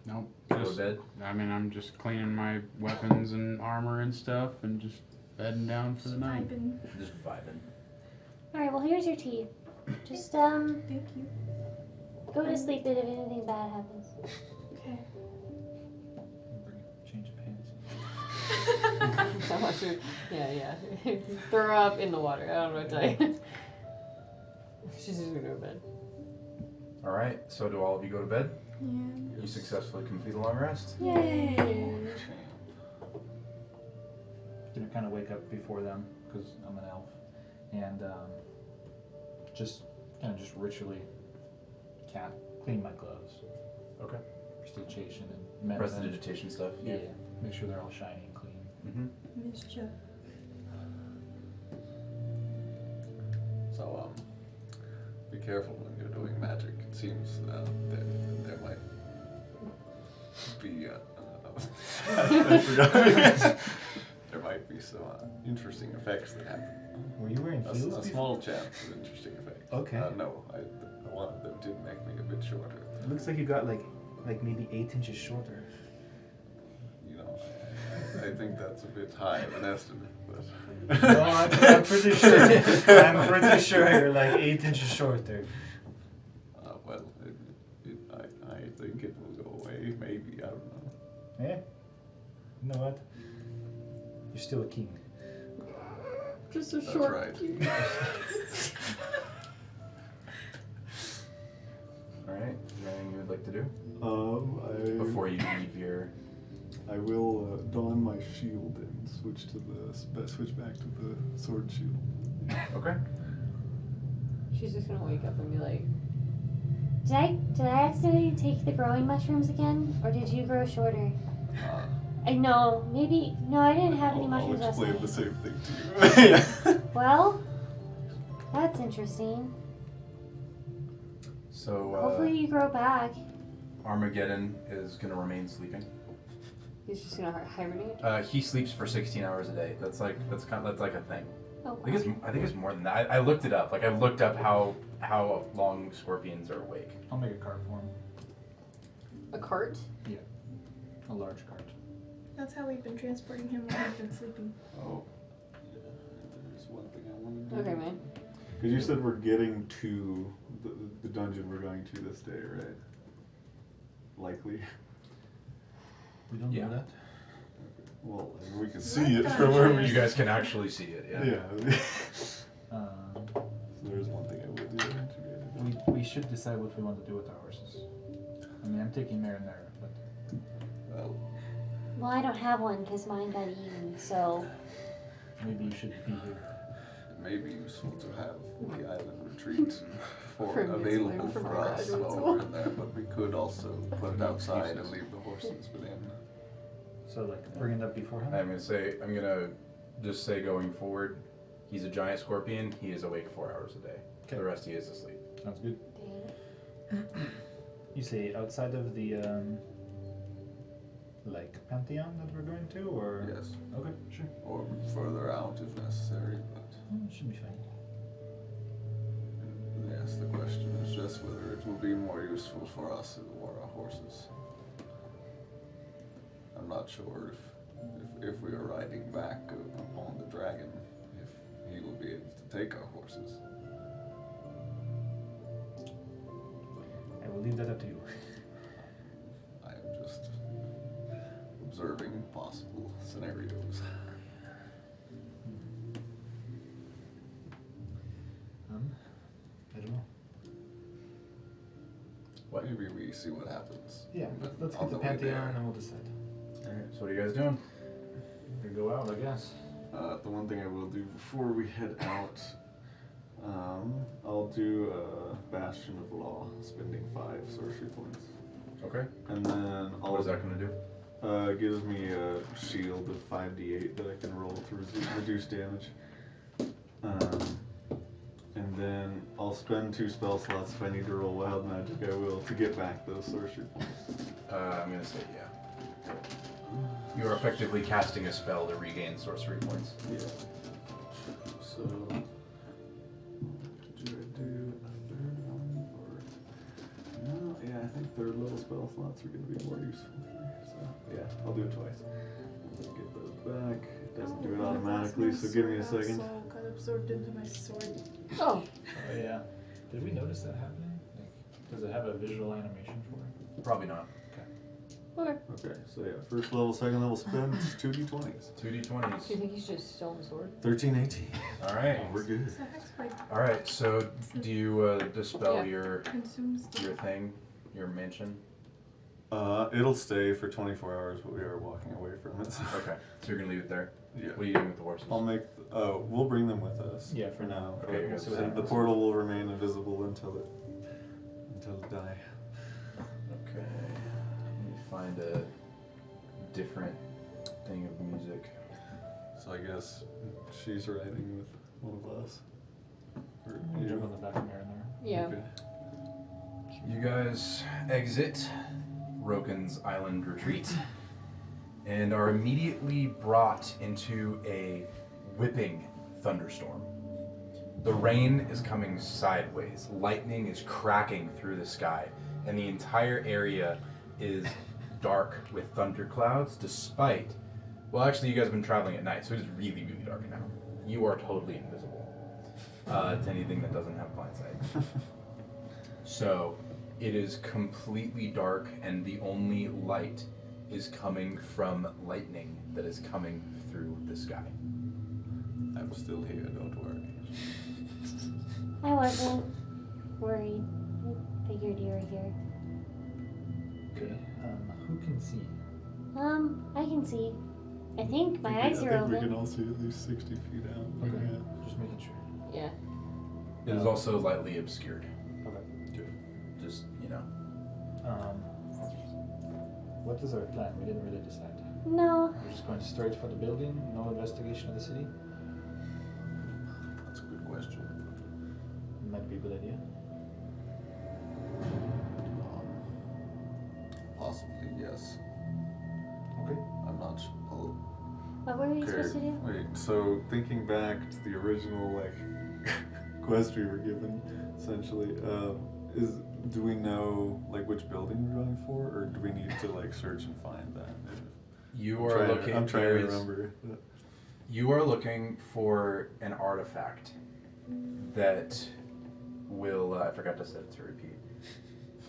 Nope. Go to Just, bed? I mean, I'm just cleaning my weapons and armor and stuff and just bedding down for the night. Vibing. Just vibing. Alright, well here's your tea. Just Thank you. go to sleep if anything bad happens. Okay. Bring a change of pants. That mushroom. Yeah. Throw her up in the water. I don't know what to tell you. She's just gonna go to bed. All right. So do all of you go to bed? Yeah. You successfully complete a long rest. Yay! Gonna kind of wake up before them because I'm an elf, and just kind of just ritually clean my gloves. Okay. Prestidigitation and medicine. Prestidigitation stuff. Yeah. Make sure they're all shiny and clean. Mm-hmm. Mischief. So, be careful when you're doing magic. It seems there might be I forgot. There might be some interesting effects that happen. Were you wearing A heels? small chance of interesting effects. Okay. No, one of them did make me a bit shorter. It looks like you got like maybe 8 inches shorter. You know, I think that's a bit high of an estimate, but. No, I'm pretty sure. I'm pretty sure you're like 8 inches shorter. Well, I think it will go away. Maybe, I don't know. Yeah. You know what? You're still a king. Just a That's short. right. All right. Is there anything you would like to do before you leave your? I will don my shield and switch back to the sword shield. Okay. She's just gonna wake up and be like, Did I accidentally take the growing mushrooms again? Or did you grow shorter? I know, maybe. No, I didn't have any mushrooms last night. the same thing to you. Well, that's interesting. So Hopefully you grow back. Armageddon is gonna remain sleeping. he's just gonna hibernate. He sleeps for 16 hours a day. That's like a thing. Oh, I think it's more than that. I looked it up. Like I've looked up how long scorpions are awake. I'll make a cart for him. A cart? A large cart. That's how we've been transporting him while he's been sleeping. Oh. Yeah, there's one thing I wanted to do. Okay, man. Because you said we're getting to the dungeon we're going to this day, right? Likely. We don't Yeah. know that. Well, we can see What it from where dungeon? we. You guys can actually see it. Yeah. Yeah. Um, So there's one thing I would do. we should decide what we want to do with our horses. I mean, I'm taking Mare and there, but Well, Well, I don't have one because mine got eaten, so. maybe you should be here. it may be useful to have the island retreat From available from for our us graduate while school. we're in there, but we could also put it outside and leave the horses within. So like bring it up beforehand. I'm gonna just say going forward, he's a giant scorpion. He is awake 4 hours a day. Okay. The rest he is asleep. Sounds good. Dang. You say outside of the like pantheon that we're going to, or Yes, okay, sure. or further out if necessary, but It should be fine. yes, the question is just whether it will be more useful for us or our horses. I'm not sure if we are riding back upon the dragon, if he will be able to take our horses. I will leave that up to you. I am just observing possible scenarios. I don't know. What? Maybe we see what happens. Yeah, let's on get the way pantheon there. and we'll decide. All right. So what are you guys doing? We go out, I guess. The one thing I will do before we head out, I'll do a Bastion of Law, spending 5 sorcery points. Okay. And then I'll. What is that gonna do? It gives me a shield of 5d8 that I can roll to reduce damage. And then I'll spend 2 spell slots if I need to roll wild magic. I will to get back those sorcery points. I'm gonna say yeah. You are effectively casting a spell to regain sorcery points. Yeah. So, do I do a third one or? No, yeah, I think third level spell slots are going to be more useful here. So, yeah, I'll do it twice. Get those back. It doesn't do it automatically, so give me a second. So got absorbed into my sword. Oh, Oh yeah. Did we notice that happening? Like, does it have a visual animation for it? Probably not. okay. Okay, so yeah, first level, second level spin, 2d20s. 2d20s. Do you think he's just stolen the sword? 13, 18. All right. We're good. It's a hexblade. All right. So do you dispel Yeah. your Consumes the thing, your mansion? It'll stay for 24 hours, but we are walking away from it. So. Okay. So you're gonna leave it there. Yeah. What are you doing with the horses? I'll make. We'll bring them with us. Yeah, for now. Okay, you're So gonna And the portal will remain invisible until it die. Okay. Let me find a different thing of music. So I guess she's riding with one of us. Or You jump you. on the back of there and there. Yeah. Okay. You guys exit Roken's island retreat and are immediately brought into a whipping thunderstorm. The rain is coming sideways, lightning is cracking through the sky, and the entire area is dark with thunderclouds despite, well actually you guys have been traveling at night, so it is really, really dark now. You are totally invisible to anything that doesn't have blind sight. So it is completely dark and the only light is coming from lightning that is coming through the sky. I'm still here, don't worry. I wasn't worried. I figured you were here. Okay. Who can see? I can see. I think my eyes are I think we can open. all see at least 60 feet out. Okay. Yeah. Just making sure. Yeah. It is also lightly obscured. Okay. Just, you know. What is our plan? We didn't really decide. No. We're just going straight for the building. No investigation of the city. That's a good question. Might be a good idea. Possibly, yes. Okay. I'm not sure. What were we supposed to do? Wait, so thinking back to the original, like, quest we were given, essentially, do we know, like, which building we're going for, or do we need to, like, search and find that? You are looking. I'm trying there to is- remember. You are looking for an artifact that will. I forgot to set it to repeat.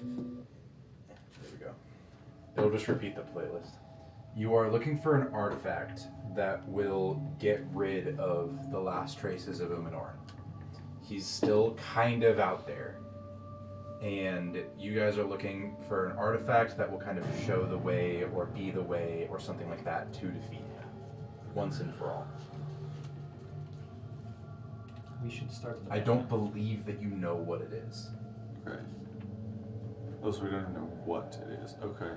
There we go. It'll just repeat the playlist. You are looking for an artifact that will get rid of the last traces of Umenorin. He's still kind of out there. And you guys are looking for an artifact that will kind of show the way or be the way or something like that to defeat him once and for all. We should start. In the I back. don't believe that you know what it is. Okay. Oh, so we don't even know what it is. Okay.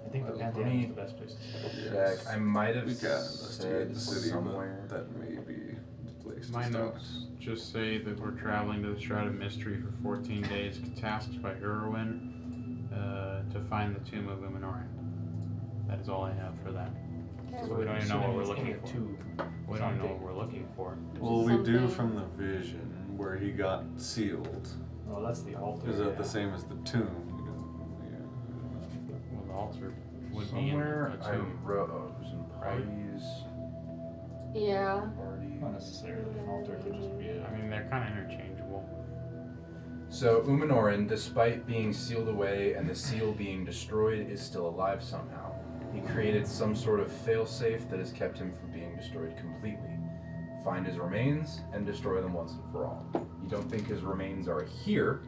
I think the Well, Pantheon let me- is the best place to start. Yes. I might have We can investigate said the city, somewhere. but that may be the place My to start. notes just say that we're traveling to the Shroud of Mystery for 14 days, tasked by Irwin to find the Tomb of Umenorin. That is all I have for that. So we don't even know what we're looking for. We don't know what we're looking for. Well, we do Something. from the vision where he got sealed. Well, that's the altar. Is that yeah. the same as the tomb? Well, the altar would Somewhere be I in a tomb. wrote some Right. parties. Yeah. Parties. Not necessarily. An altar could just be a. I mean, they're kind of interchangeable. So Umenorin, despite being sealed away and the seal being destroyed, is still alive somehow. He created some sort of failsafe that has kept him from being destroyed completely. Find his remains and destroy them once and for all. You don't think his remains are here,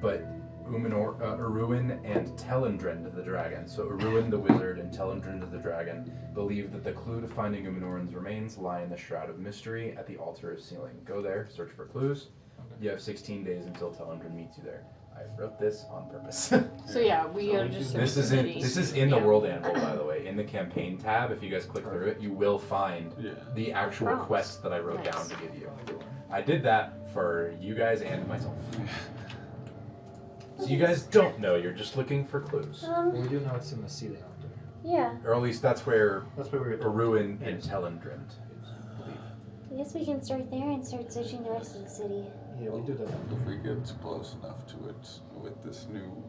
but Uruin and Telendrind the dragon, so Uruin the wizard and Telendrind the dragon, believe that the clue to finding Umenorin's remains lie in the Shroud of Mystery at the Altar of Sealing. Go there, search for clues. You have 16 days until Telendrind meets you there. I wrote this on purpose. So yeah, we So are we just do- This searching is the in city. this is in the Yeah. world anvil, by the way. In the campaign tab, if you guys click through it, you will find Yeah. the actual Prompts. quest that I wrote Nice. down to give you. I did that for you guys and myself. So you guys don't know, you're just looking for clues. Well, we do know it's in the ceiling out there. Yeah. Or at least that's where That's where we were told. Ruin and Yes. Tellan dreamt, I believe. I guess we can start there and start searching the rest of the city. Yeah, we do that. If we get close enough to it with this new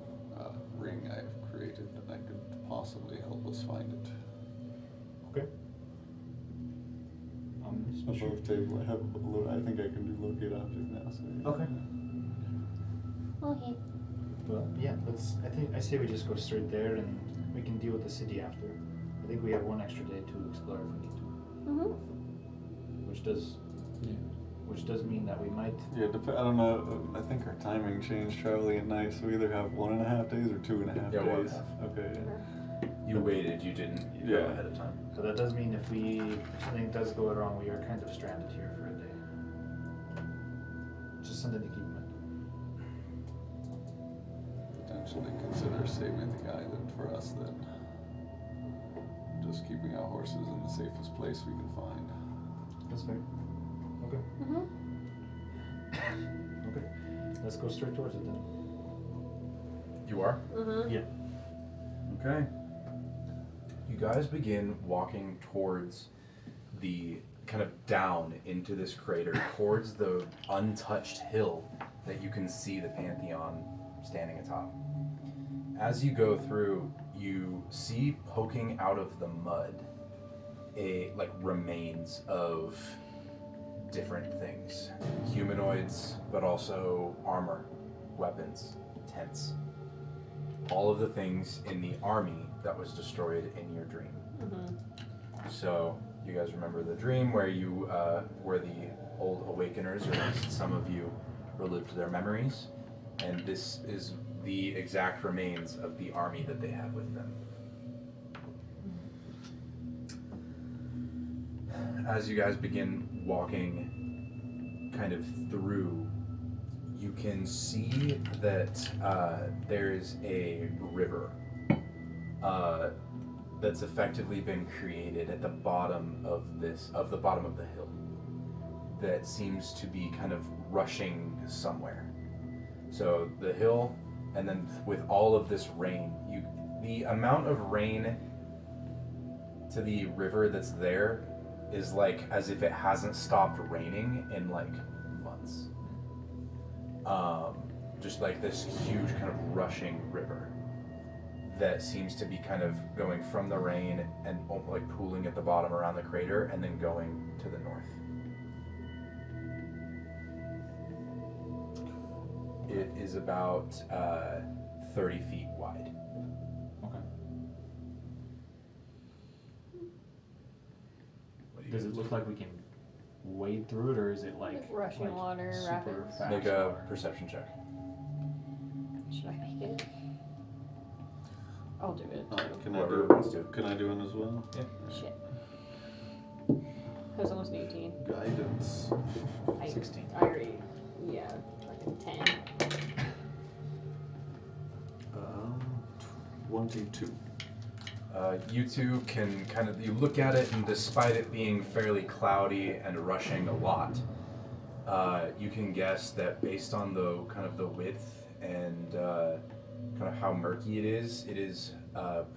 ring I've created, then I could possibly help us find it. Okay. Sure. Above table, I think I can do locate object now. So yeah. Okay. Okay. Well, yeah. I say we just go straight there, and we can deal with the city after. I think we have one extra day to explore if we need to, Mhm. which does mean that we might. Yeah, I don't know. I think our timing changed traveling at night, so we either have 1.5 days or 2.5 Yeah, days. 1.5. Okay. You waited, you didn't go Yeah. ahead of time. So that does mean if something does go wrong, we are kind of stranded here for a day. Just something to keep in mind. Potentially consider saving the island for us then. Just keeping our horses in the safest place we can find. That's fair. Okay. Mhm. Okay. Let's go straight towards it then. You are? Mhm. Yeah. Okay. You guys begin walking towards the kind of down into this crater, towards the untouched hill that you can see the Pantheon standing atop. As you go through, you see poking out of the mud remains of different things. Humanoids, but also armor, weapons, tents. All of the things in the army that was destroyed in your dream. Mhm. So you guys remember the dream where you were the old awakeners, or at least some of you relived their memories, and this is the exact remains of the army that they had with them. As you guys begin walking kind of through, you can see that there's a river that's effectively been created at the bottom of the bottom of the hill that seems to be kind of rushing somewhere. So the hill, and then with all of this rain, the amount of rain to the river that's there is like as if it hasn't stopped raining in like months. Just like this huge kind of rushing river that seems to be kind of going from the rain and like pooling at the bottom around the crater and then going to the north. It is about 30 feet wide. Okay. What do you Does it guys look like we can wade through it, or is it like Rushing water, super rapids? fast make a water? perception check? Should I make it? I'll do it. Can I Whoever do wants to. Can I do one as well? Shit. That was almost an 18. Guidance. 16. I already, yeah, fucking 10. 22. You two can you look at it, and despite it being fairly cloudy and rushing a lot, you can guess that based on the kind of the width and kind of how murky it is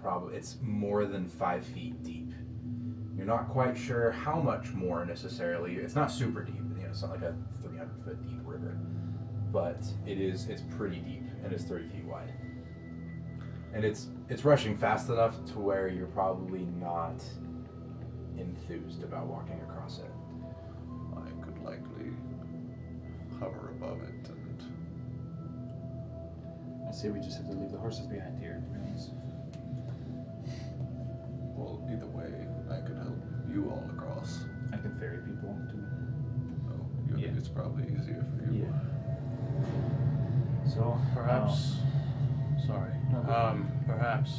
probably it's more than 5 feet deep. You're not quite sure how much more necessarily. It's not super deep. It's not like a 300-foot deep river, but it's pretty deep, and it's 30 feet wide. And it's rushing fast enough to where you're probably not enthused about walking across it. I could likely hover above it and I say we just have to leave the horses behind here. To be honest. well, either way, I could help you all across. I can ferry people too. Yeah. It's probably easier for you. So Perhaps. Sorry. No, go ahead. Perhaps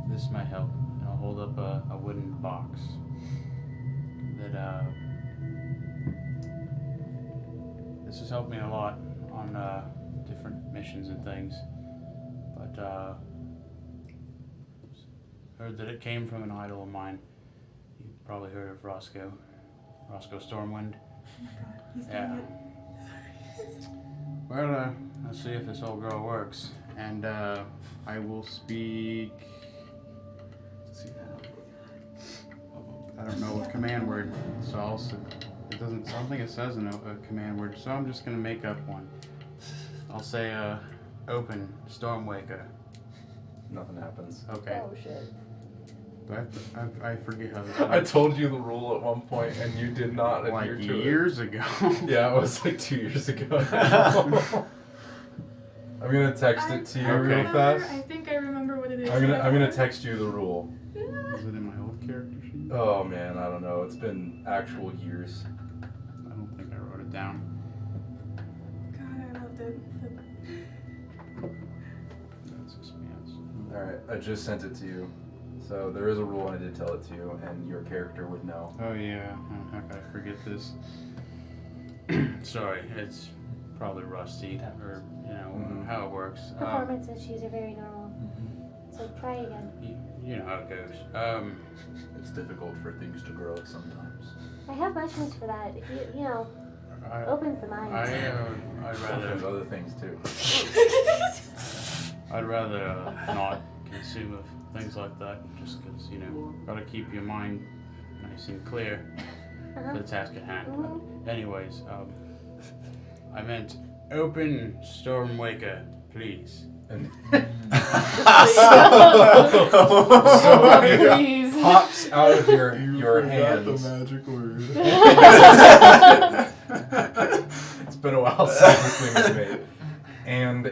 this might help. And I'll hold up a wooden box that this has helped me a lot on different missions and things. But heard that it came from an idol of mine. You probably heard of Roscoe Stormwind. Oh my god, he's Yeah. doing it. Well, let's see if this old girl works. And I will speak. I don't know what command word, so it doesn't. I don't think it says a command word, so I'm just gonna make up one. I'll say open Stormwaker. Nothing happens. Okay. Oh shit. But I forget how this I told you the rule at one point, and you did not like adhere to years ago. it. Yeah, it was like 2 years ago. I'm gonna text it to you real fast. I think I remember what it is. I'm gonna text you the rule. Is it in my old character sheet? Oh man, I don't know. It's been actual years. I don't think I wrote it down. God, I loved it. That's expanse. All right, I just sent it to you. So there is a rule, and I did tell it to you, and your character would know. Oh yeah, how could I forget this? Sorry, it's probably rusty, or how it works. Performance issues are very normal. So try again. You know how it goes. It's difficult for things to grow sometimes. I have mushrooms for that. If you opens the mind. I'd There's rather other things too. I'd rather not consume of things like that, just because gotta keep your mind nice and clear for the task at hand. But anyways, I meant open Stormwaker, please. And Oh, please. pops out of your Forgot hands. the magic word. It's been a while since this thing was made. And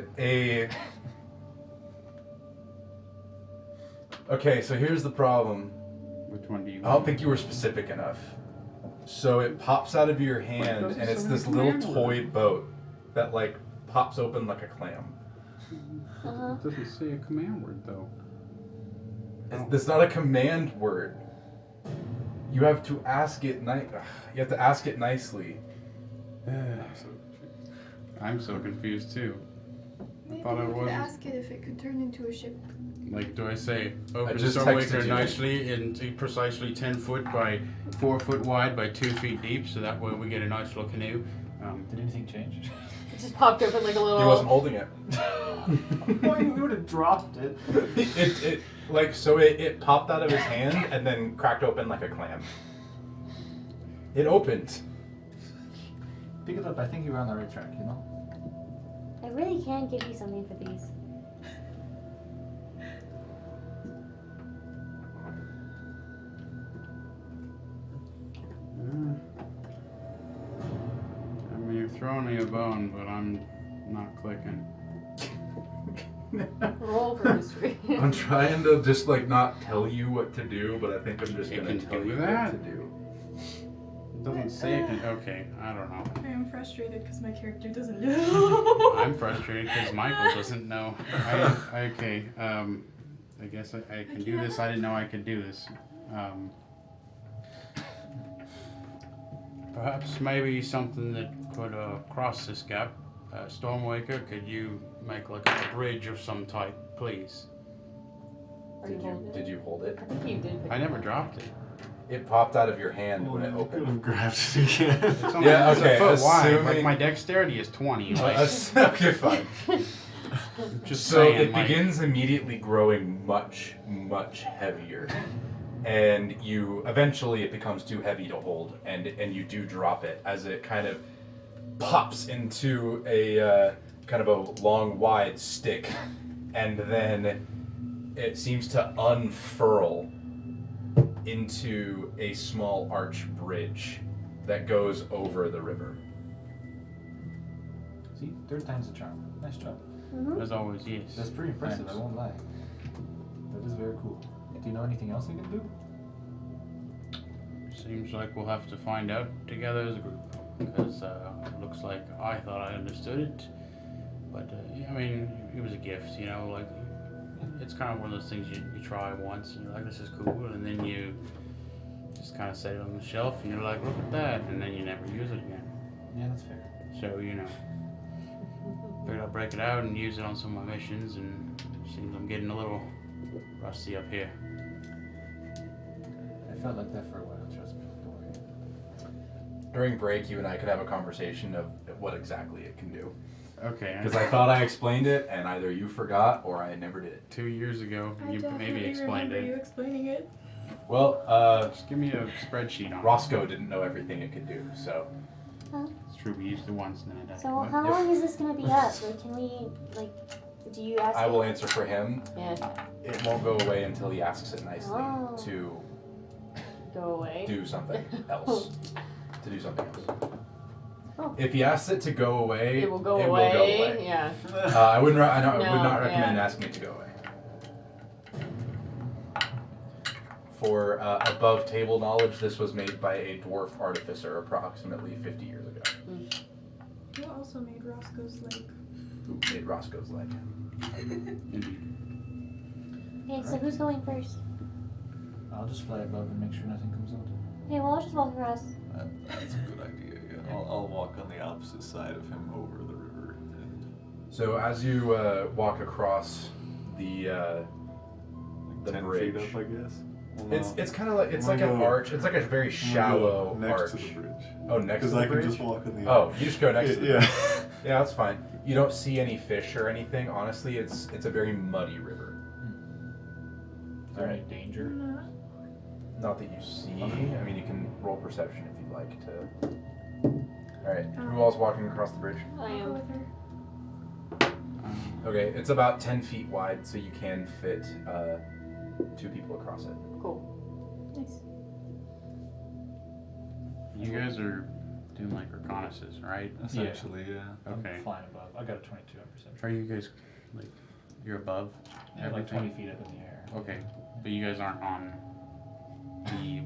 Okay, so here's the problem. Which one do you I don't think you were specific enough. So it pops out of your hand, and it's this little toy boat that like pops open like a clam. It doesn't say a command word though. It's not a command word. You have to ask it You have to ask it nicely. I'm so confused too. Maybe thought I you could was- ask it if it could turn into a ship. Like, do I say open just texted Stormwaker you. nicely and precisely 10 foot by 4 foot wide by 2 feet deep, so that way we get a nice little canoe. Did anything change? It just popped open like a little. He wasn't holding it. Well, you would have dropped it. It popped out of his hand and then cracked open like a clam. It opened. Pick it up. I think you're on the right track. You know. I really can give you something for these. I mean, you're throwing me a bone, but I'm not clicking. Roll for mystery. I'm trying to just like not tell you what to do, but I think I'm just It gonna can tell do you that? what to do. It doesn't say it can. Okay, I don't know. I am frustrated because my character doesn't know. I'm frustrated because Michael doesn't know. Okay, I guess I can do this. I didn't know I could do this. Perhaps maybe something that could cross this gap. Stormwaker, could you make like a bridge of some type, please? Are you holding it? Did you hold it? I think you did. I never dropped it. It popped out of your hand when it I could opened. have grabbed it again. It's only Yeah, it's okay, a foot wide. Like assuming- my dexterity is 20. Like, Okay, fine. just So saying, it like, begins immediately growing much, much heavier. And eventually it becomes too heavy to hold, and you do drop it as it kind of pops into a kind of a long, wide stick, and then it seems to unfurl into a small arch bridge that goes over the river. See, third time's the charm. Nice job. as always, yes. That's pretty impressive. Thanks. I won't lie. That is very cool. Do you know anything else you can do? Seems like we'll have to find out together as a group. Because it looks like I thought I understood it. But, yeah, I mean, it was a gift, you know, like, it's kind of one of those things you try once and you're like, this is cool, and then you just kind of set it on the shelf and you're like, look at that, and then you never use it again. Yeah, that's fair. So, you know, figured I'll break it out and use it on some of my missions, and seems I'm getting a little rusty up here. I felt like that for a while, trust me. Don't worry. During break, you and I could have a conversation of what exactly it can do. Okay. Because I thought I explained it, and either you forgot or I never did. 2 years ago, I you maybe definitely explained remember you it. explaining it. Well, Just give me a spreadsheet on it. Roscoe didn't know everything it could do, so. It's true, we used it once and then it died. So how long is this gonna be up? Like, can we, like, do you ask I him? will answer for him. Yeah. It won't go away until he asks it nicely Oh. to Go away. do something else. To do something else. Oh. If he asks it to go away, It will go it away. will go away. Yeah. I would not No, recommend yeah. asking it to go away. For above table knowledge, this was made by a dwarf artificer approximately 50 years ago. You also made Roscoe's leg. Who made Roscoe's leg? Okay, so who's going first? I'll just fly above and make sure nothing comes out. Okay, well, I'll just walk across. That's a good idea. Yeah. I'll walk on the opposite side of him over the river. And So as you walk across the 10 bridge, feet up, I guess. Well, no. it's kind of like it's I'm like gonna an go- arch. It's like a very I'm gonna shallow go next arch. to the bridge. Oh, next to Because the I can bridge. just walk on the Oh, you just go next to the yeah. bridge. Yeah, that's fine. You don't see any fish or anything. Honestly, it's a very muddy river. Is there any danger? Not. Not that you see. I mean, you can roll perception if you'd like to. All right. Who all's walking across the bridge? I I'll go am. with her. Okay, it's about 10 feet wide, so you can fit 2 people across it. Cool. Nice. You guys are doing like reconnaissance, right? Essentially, yeah. Okay. I'm flying above. I got a 22 on perception. Are you guys like you're above Yeah, like everything? 20 feet up in the air. Okay, but you guys aren't on the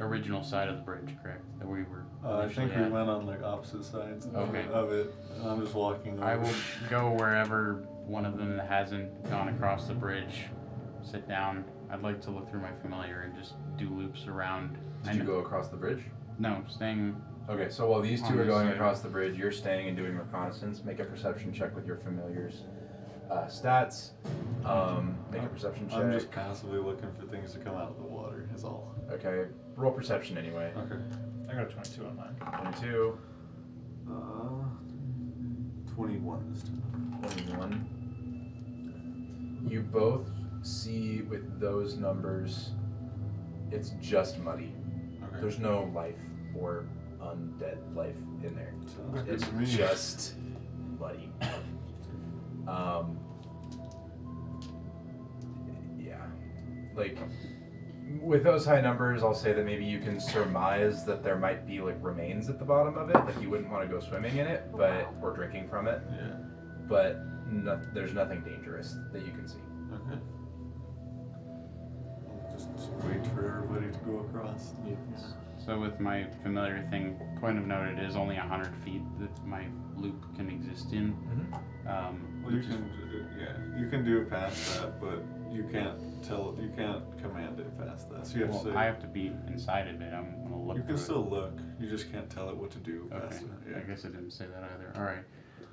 original side of the bridge, correct? That we were. I initially think we at? went on like opposite sides Okay. of it. And I'm just walking over. I will go wherever one of them that hasn't gone across the bridge. Sit down. I'd like to look through my familiar and just do loops around. Did you go across the bridge? No, staying. Okay, so while these two On are this going side. across the bridge, you're staying and doing reconnaissance. Make a perception check with your familiars. Stats. Make a perception check. I'm just passively looking for things to come out of the water, is all. Okay, roll perception anyway. Okay. I got a 22 on mine. 22, 21 this time. 21. You both see with those numbers, it's just muddy. Okay. There's no life or undead life in there. Sounds good It's to me. just muddy. Yeah. Like, with those high numbers, I'll say that maybe you can surmise that there might be like remains at the bottom of it. Like you wouldn't want to go swimming in it, but or drinking from it. Yeah. But there's nothing dangerous that you can see. Okay. I'll just wait for everybody to go across. Yes. So with my familiar thing, point of note, it is only 100 feet that my loop can exist in. Well, you can, you can do it past that, but you can't command it past that. So you have Well, to say, I have to be inside of it. I'm gonna look. you can through still look. You just can't tell it what to do it. past Okay. it. I guess I didn't say that either. All right.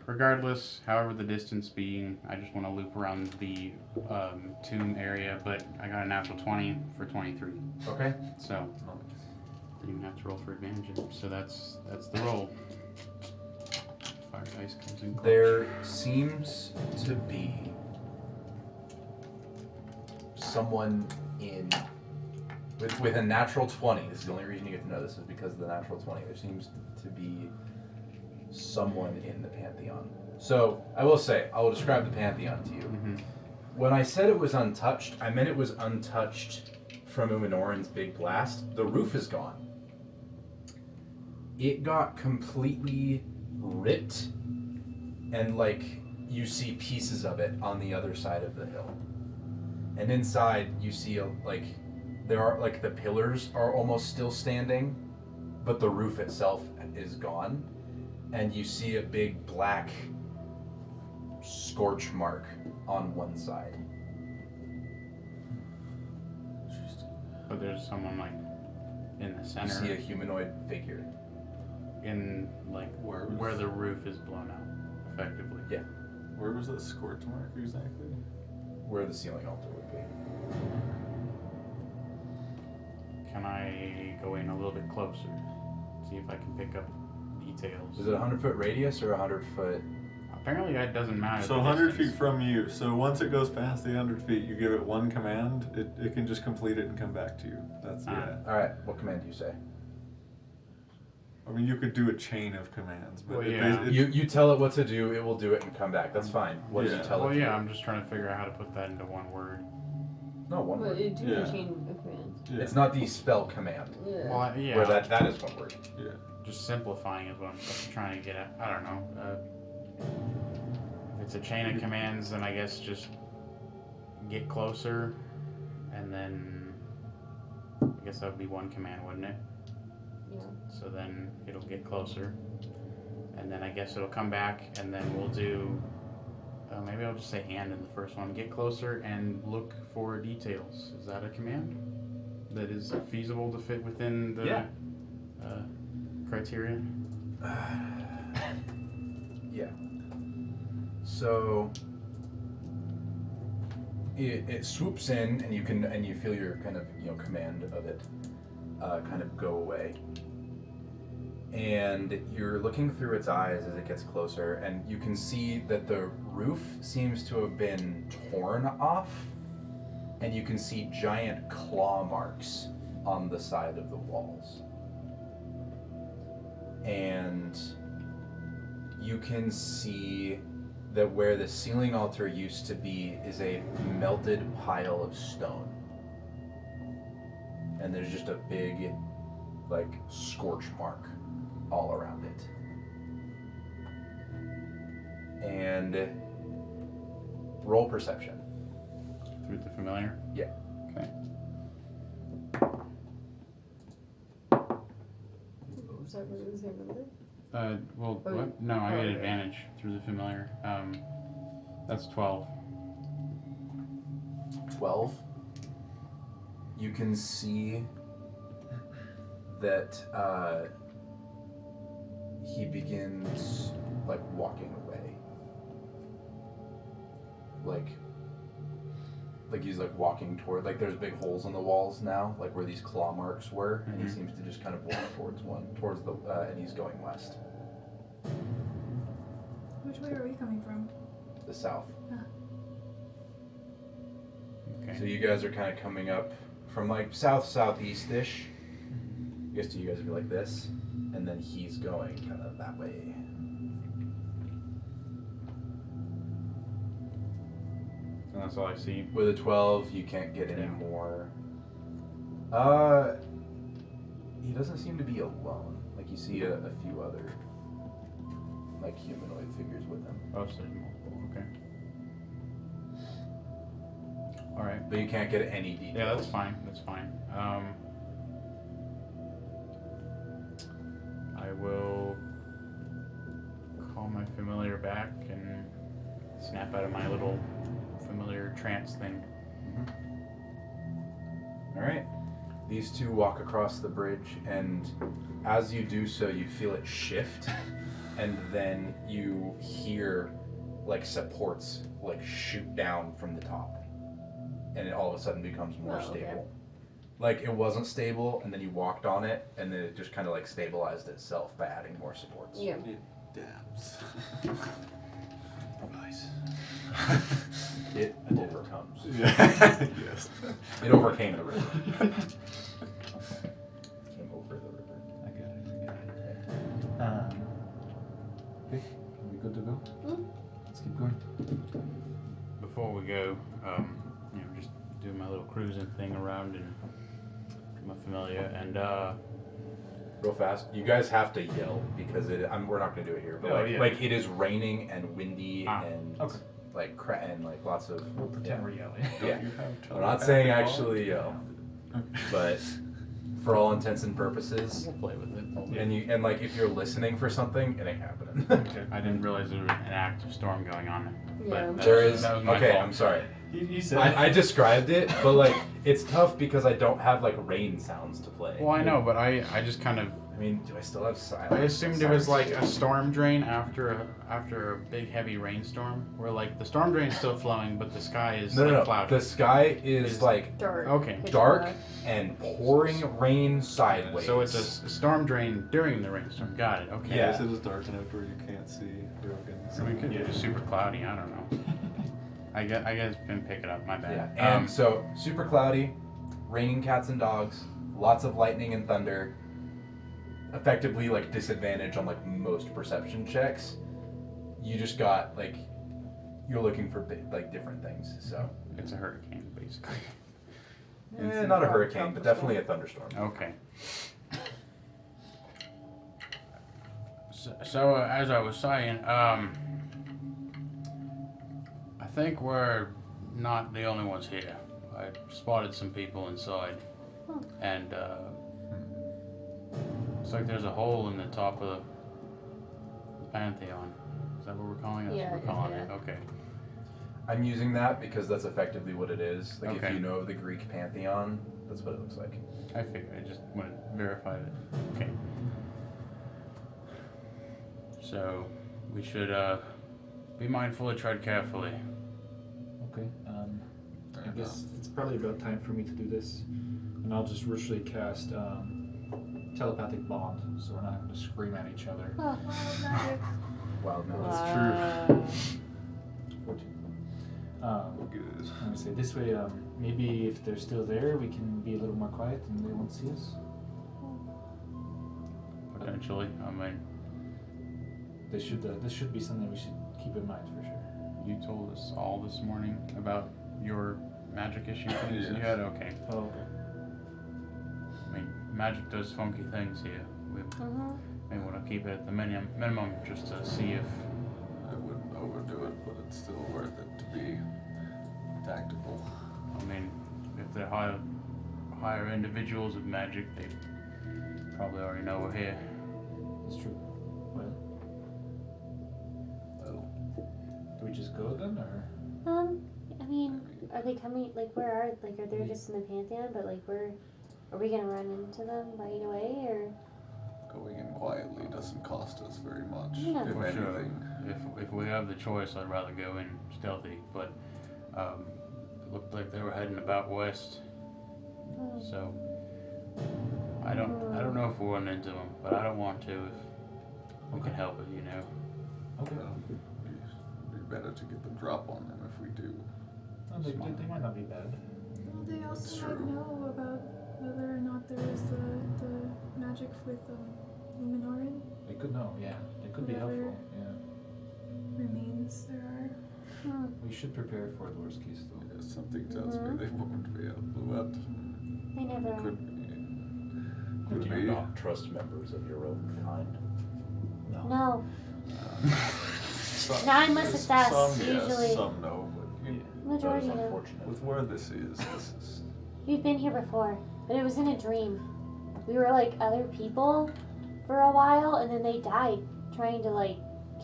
Regardless, however the distance being, I just want to loop around the tomb area, but I got a natural 20 for 23. Okay. So didn't even have to roll for advantage. So that's the roll. Fire dice comes in clutch. There seems to be someone in with a natural 20. This is the only reason you get to know this is because of the natural 20. There seems to be someone in the Pantheon. So I will say, I will describe the Pantheon to you. Mhm. When I said it was untouched, I meant it was untouched from Umenorin's big blast. The roof is gone. It got completely ripped, and like you see pieces of it on the other side of the hill. And inside you see there are like the pillars are almost still standing, but the roof itself is gone. And you see a big black scorch mark on one side. But there's someone like in the You center, see a humanoid figure. in like Where where the roof is blown out effectively. Yeah. Where was that scorch mark exactly? Where the ceiling altar would be. Can I go in a little bit closer? See if I can pick up details. Is it a 100-foot radius or a 100-foot? Apparently it doesn't matter. So the 100 distance. feet from you. So once it goes past the 100 feet, you give it one command. It can just complete it and come back to you. That's yeah. All right. What command do you say? I mean, you could do a chain of commands, but Well, it yeah. You tell it what to do. It will do it and come back. That's fine. What did Yeah. you tell Well, it? to yeah, do? I'm just trying to figure out how to put that into one word. No, one But word. it do Yeah. a chain of commands. yeah. It's not the spell command. Yeah. Well, yeah. Where that is one word. yeah. Just simplifying is what I'm trying to get at. I don't know. If it's a chain of commands, then I guess just get closer, and then I guess that would be one command, wouldn't it? Yeah. So then it'll get closer, and then I guess it'll come back, and then we'll do. Maybe I'll just say "and" in the first one. Get closer and look for details. Is that a command that is feasible to fit within the Yeah. criteria? Yeah. So it swoops in, and you feel your kind of command of it kind of go away, and you're looking through its eyes as it gets closer, and you can see that the roof seems to have been torn off, and you can see giant claw marks on the side of the walls. And you can see that where the ceiling altar used to be is a melted pile of stone. And there's just a big, like, scorch mark all around it. And roll perception. With the familiar? Yeah. Okay. Was that really the same number? Well, Oh, what? No, I oh, get yeah. advantage through the familiar. That's 12. 12. You can see that he begins like walking away. Like he's like walking toward, like there's big holes in the walls now, like where these claw marks were, and he Mhm. seems to just kind of walk towards the, and he's going west, Which way are we coming from? the south. Okay. So you guys are kind of coming up from like southeast-ish. I guess you guys would be like this, and then he's going kind of that way. And that's all I see. With a 12, you can't get any Yeah. more. He doesn't seem to be alone. Like you see a few other like humanoid figures with him, Oh, so there's multiple. Okay. All right. but you can't get any details. Yeah, that's fine. That's fine. I will call my familiar back and snap out of my little familiar trance thing. All right. These two walk across the bridge, and as you do so, you feel it shift, and then you hear like supports like shoot down from the top, and it all of a sudden becomes more Oh, okay. stable. Like it wasn't stable, and then you walked on it, and then it just kind of like stabilized itself by adding more supports. Yeah. It dabs. Nice. It overcomes. Yeah. Yes. It overcame the river. Came over the river. I get it. Okay, are we good to go? Let's keep going. Before we go, just do my little cruising thing around and my familiar, and Real fast. You guys have to yell because we're not going to do it here, but Oh, yeah. like it is raining and windy and okay. like and like lots of. We'll pretend we're yelling. Yeah. You have I'm not saying telepathic actually yell, but for all intents and purposes, we'll play with it. and like if you're listening for something, it ain't happening. Okay. I didn't realize there was an active storm going on. Yeah. But There is. that was my Okay, fault. I'm sorry. He said. I described it, but like it's tough because I don't have like rain sounds to play. Well, I know, but I just kind of I mean, do I still have silence? I assumed it was like a storm drain after a big heavy rainstorm, where like the storm drain is still flowing, but the sky is No. cloudy. The sky is like Dark. Okay. Pitch dark black. and pouring rain sideways. So it's a storm drain during the rainstorm. Got it. Okay. Yeah. Yes, it is dark enough where you can't see Rogan. So We could do super cloudy. I don't know. I guess been pick it up. My bad. Yeah. And so super cloudy, raining cats and dogs, lots of lightning and thunder. Effectively like disadvantage on like most perception checks. You just got like you're looking for like different things. So It's a hurricane, basically. not a hurricane, but definitely a thunderstorm. Okay. So as I was saying, I think we're not the only ones here. I spotted some people inside, and it's like there's a hole in the top of the Pantheon. Is that what we're calling it? That's Yeah, what we're calling it. yeah. Okay. I'm using that because that's effectively what it is. Like Okay. if you know the Greek pantheon, that's what it looks like. I figured. I just wanted to verify it. Okay. So we should be mindful and tread carefully. Okay. I guess it's probably about time for me to do this, and I'll just ritually cast telepathic bond, so we're not having to scream at each other. Wild magic. Wow, no, Wow. 14. Good. Let me say this way. Maybe if they're still there, we can be a little more quiet and they won't see us. Potentially. I mean, This should be something we should keep in mind for sure. you told us all this morning about your magic issue things you Yes. had. Okay. Oh, okay. I mean, magic does funky things here. We may want to keep it at the minimum just to see if. I wouldn't overdo it, but it's still worth it to be tactical. I mean, if they're higher individuals of magic, they probably already know we're here. That's true. Well, Well, do we just go then, or? I mean, are they coming? Like, where are they just in the Pantheon? But like, are we gonna run into them right away, or? going in quietly doesn't cost us very much, Yeah. if For sure. anything. If we have the choice, I'd rather go in stealthy. But it looked like they were heading about west, so I don't know if we'll run into them, but I don't want to if we can help it, you know. Okay. Well, it'd be better to get the drop on them if we do. Well, they might not be bad. Well, they also That's might true. know about whether or not there is the magic with Umenorin They could know, yeah. They could be Whatever. helpful, yeah. remains there are. We should prepare for the worst case, though. Yes, something tells me they won't be able to let. They never. Could be. Would Could you be. not trust members of your own kind? No. Some, Not unless it's us, some, usually. Yes, some no, but you, That Majority is know. unfortunate. with where this is We've been here before, but it was in a dream. We were like other people for a while, and then they died trying to like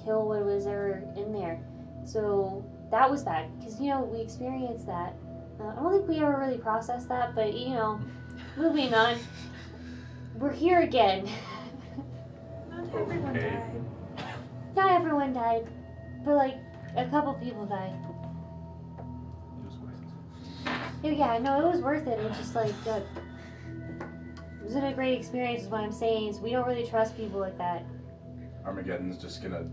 kill what was ever in there. So that was bad because we experienced that. I don't think we ever really processed that, but moving on. We're here again. Not everyone Okay. died. Not everyone died, but like a couple people died. It was worth it. Yeah, no, it was worth it. It's just like it wasn't a great experience, is what I'm saying. So we don't really trust people like that. Armageddon's just gonna.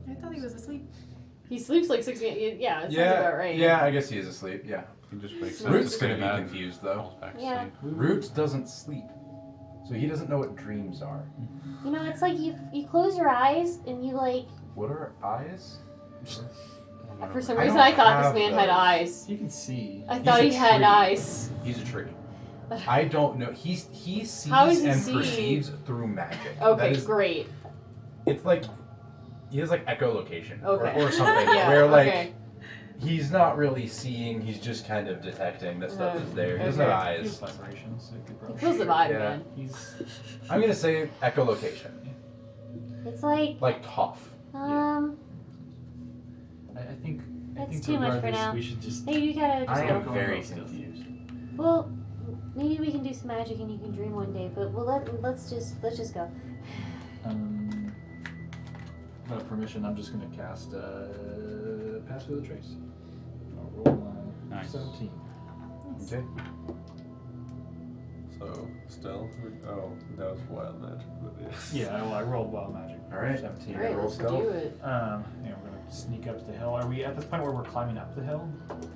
I thought he was asleep. He sleeps like 6 a.m. Yeah, that sounds about right. Yeah, I guess he is asleep. Yeah. He just wakes So up. Root's to gonna be that, confused though. falls back to Yeah. sleep. Root doesn't sleep, so he doesn't know what dreams are. It's like you close your eyes and you like. What are eyes? For some I reason, don't I thought this have man had those. eyes. You can see. I He's thought a he had tree. eyes. He's a tree. I don't know. He sees How is he and seeing? perceives through magic. That Okay, is, great. it's like he has like echolocation Okay. or something Yeah, where like okay. he's not really seeing. He's just kind of detecting that stuff is there. He doesn't have Okay. Feels eyes. vibrations. So it could He probably feels the vibe, Yeah. man. He's I'm gonna say echolocation, It's like like tough. I think That's think too much for regardless, now. we should just Hey, you gotta just I go. am very Still. confused. Well, Maybe we can do some magic and you can dream one day. But let's just go. Without permission, I'm just gonna cast Pass Without a Trace. I'll roll my Nice. 17. Okay. So, stealth? Oh, that was wild magic. But yeah. Yeah, I rolled Wild Magic. All right. 17. Alright, roll let's stealth. do it. Yeah, we're gonna sneak up the hill. Are we at this point where we're climbing up the hill?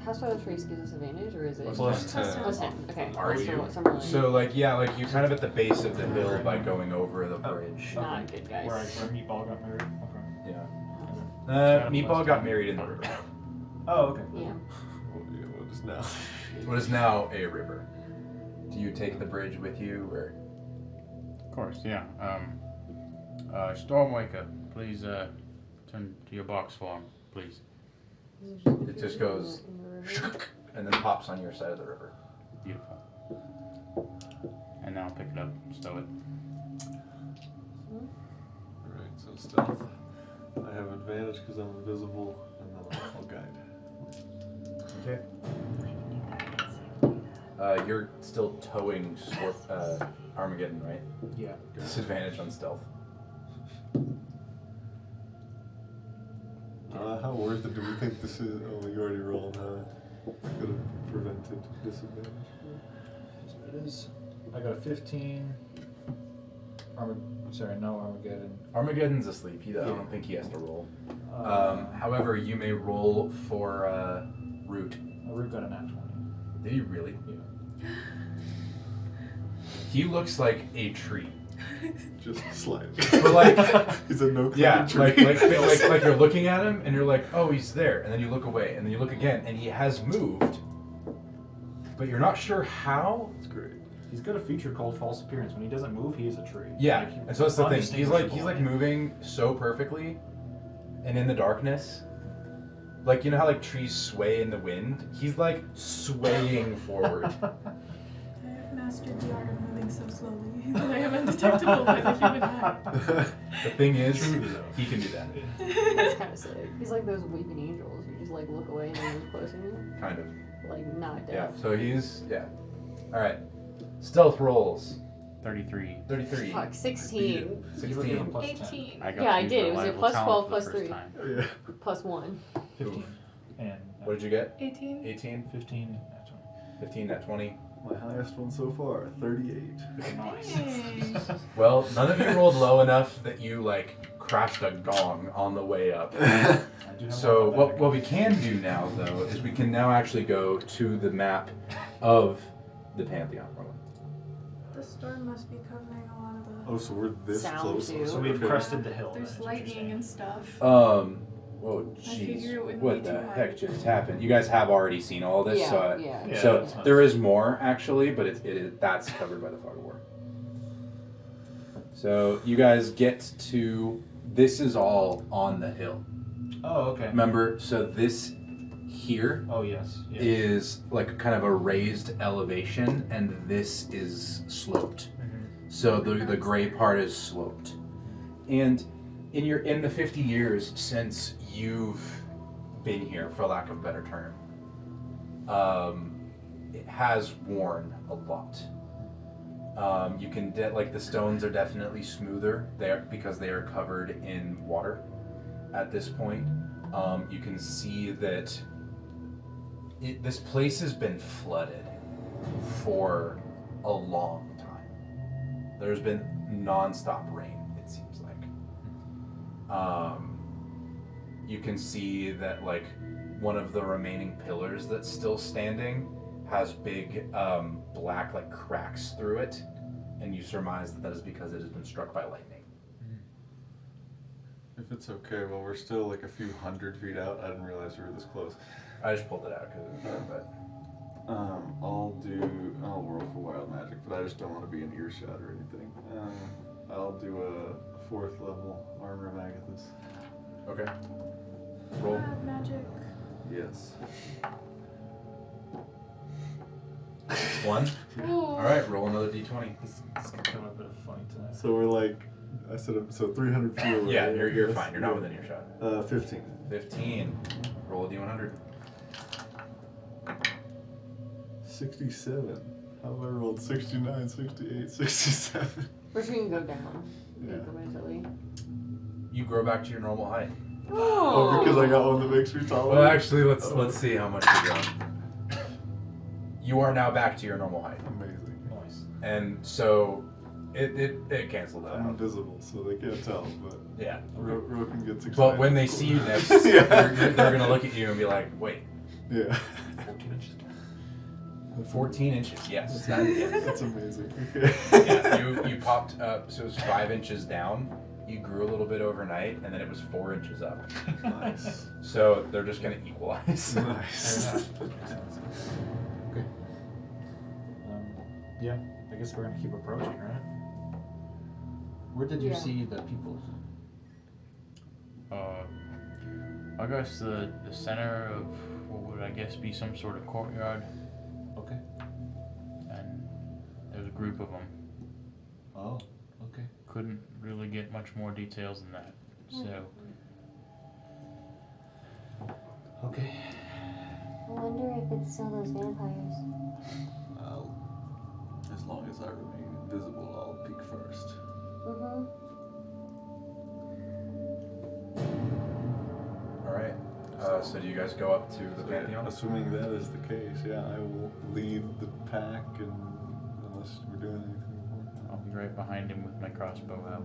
House Wild Trace gives us advantage, or is it? Plus Plus 10. Plus 10. Okay. Are so, you? So, I'm really So like you're kind of at the base of the hill by going over the bridge. not good, guys. Where Meatball got married? Okay. Yeah. Meatball got married in the river. Oh, okay. Yeah. What is now? What is now a river. Do you take the bridge with you, or? Of course, yeah. Stormwaker, please turn to your box form, please. It just goes and then pops on your side of the river. Beautiful. And now pick it up, stow it. Alright, so stealth. I have advantage because I'm invisible, and then I'll guide. Okay. You're still towing Armageddon, right? Yeah. Disadvantage on stealth. How worth it do we think this is? Oh, you already rolled. Could have prevented disadvantage. So it is. I got a 15. No Armageddon. Armageddon's asleep. I don't think he has to roll. However, you may roll for Root. Root got a nat 20. Did he really? Yeah. He looks like a tree. Just slide. But like, He's a no yeah, tree. like you're looking at him and you're like, oh, he's there, and then you look away, and then you look again, and he has moved, but you're not sure how. It's great. He's got a feature called false appearance. When he doesn't move, he is a tree. Yeah, Like, and so that's the thing. He's like undistinguishable. moving so perfectly, and in the darkness, like you know how like trees sway in the wind. He's like swaying forward. I have mastered the art of moving so slowly that I am undetectable by the human eye. The thing is, he can do that. That's kind of sick. He's like those weeping angels. You just like look away and then he's close to you. Kind of. Like not Yeah. deaf. So he's All right. Stealth rolls. 33. 33. Fuck, 16. 16. Plus 10. 18. I got Yeah, to I use did. my It was a reliable plus talent 12 for the plus first 3. time. Yeah. Plus 1. 15. And What did you get? 18. 18. 15. Nat 15 at 20. My highest one so far, 38. 20. Nice. Dang. Well, none of you rolled low enough that you like crashed a gong on the way up. I do have So one of what we can do now though is we can now actually go to the map of the Pantheon. The storm must be covering a lot of the. Oh, so we're this Sound close. too. So we've Okay. crested the hill. There's then, is what you're lightning saying. and stuff. Whoa, figure jeez, it wouldn't what be the too hard. heck just happened? You guys have already seen all this, Yeah, so yeah. Yeah, so that's nice. there is more actually, but it is that's covered by the fog of war. So you guys get to this is all on the hill. Oh, okay. Remember, so this here Oh, yes. Yes. is like kind of a raised elevation, and this is sloped. Mhm. So the gray part is sloped. And in the 50 years since you've been here, for lack of a better term, it has worn a lot. You can like the stones are definitely smoother there because they are covered in water at this point. You can see that this place has been flooded for a long time. There's been non-stop rain, it seems like. You can see that like one of the remaining pillars that's still standing has big black like cracks through it, and you surmise that is because it has been struck by lightning. If it's okay, well, we're still like a few hundred feet out. I didn't realize we were this close. I just pulled it out because it was hard, but I'll roll for wild magic, but I just don't want to be in earshot or anything. I'll do a 4th level armor of Agathis. okay. Roll. Magic. Yes. 1. All right, roll another d20. This is gonna come a bit of funny tonight. So we're like, I said, so 300 feet away. Yeah, you're fine. You're not within earshot. 15. 15. Roll a d100. 67. I rolled 69, 68, 67. We're just gonna go down Yeah. incrementally. You grow back to your normal height. Oh, because I got one that makes me taller? Well, actually, let's see how much you grow. You are now back to your normal height, Amazing. Nice. and so it canceled that I'm out. invisible, so they can't tell, but Yeah. Roken gets excited. But when they see you next, Yeah. they're gonna look at you and be like, "Wait, Yeah. 14 inches. 14 inches? Yes, That's amazing. Okay. Yeah, you popped up, so it was 5 inches down. You grew a little bit overnight, and then it was 4 inches up. Nice. So they're just gonna equalize. Nice. Makes sense. Okay. Yeah, I guess we're gonna keep approaching, right? Where did you Yeah. see the people? I guess the center of what would I guess be some sort of courtyard, Okay. and there's a group of them. Oh, okay. Couldn't really get much more details than that. So Okay. I wonder if it's still those vampires. As long as I remain invisible, I'll peek first. Mm-hmm. All right. So do you guys go up to the So, yeah, Pantheon? assuming that is the case, yeah, I will lead the pack, and unless we're doing anything more. I'll be right behind him with my crossbow out.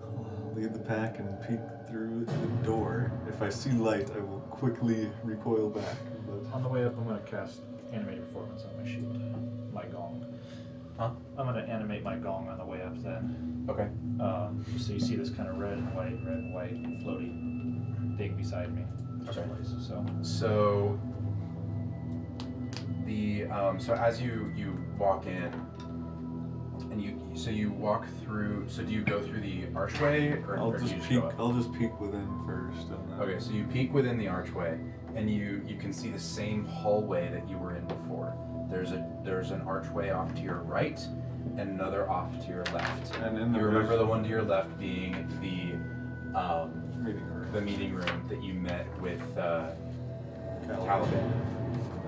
I'll lead the pack and peek through the door. If I see light, I will quickly recoil back. But On the way up, I'm gonna cast animate performance on my shield, my gong. Huh? I'm gonna animate my gong on the way up then. Okay. Just so you see this kind of red and white floaty thing beside me. Okay. So So the so as you walk in, and you walk through. So do you go through the archway, or I'll do you just peek. go up? I'll just peek within first. And then Okay, so you peek within the archway, and you can see the same hallway that you were in before. There's an archway off to your right, and another off to your left. And in the You remember res- the one to your left being the meeting room. the meeting room that you met with Caliban. Caliban.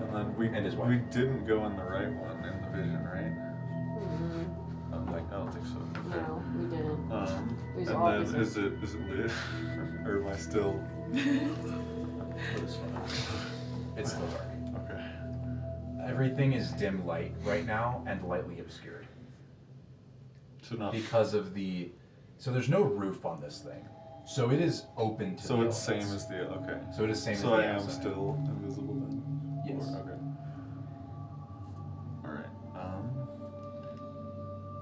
And then we And his wife. we didn't go in the right one in the vision, right? Mm-hmm. I don't think so. Okay. No, we didn't. There's And always then is it lit, or am I still? It's still dark. Okay. Everything is dim light right now and lightly obscured So not. because of the. So there's no roof on this thing, so it is open to. So the it's same elements. as the okay. So it is same So as I the am outside. still invisible then. Yes. Or- okay. All right.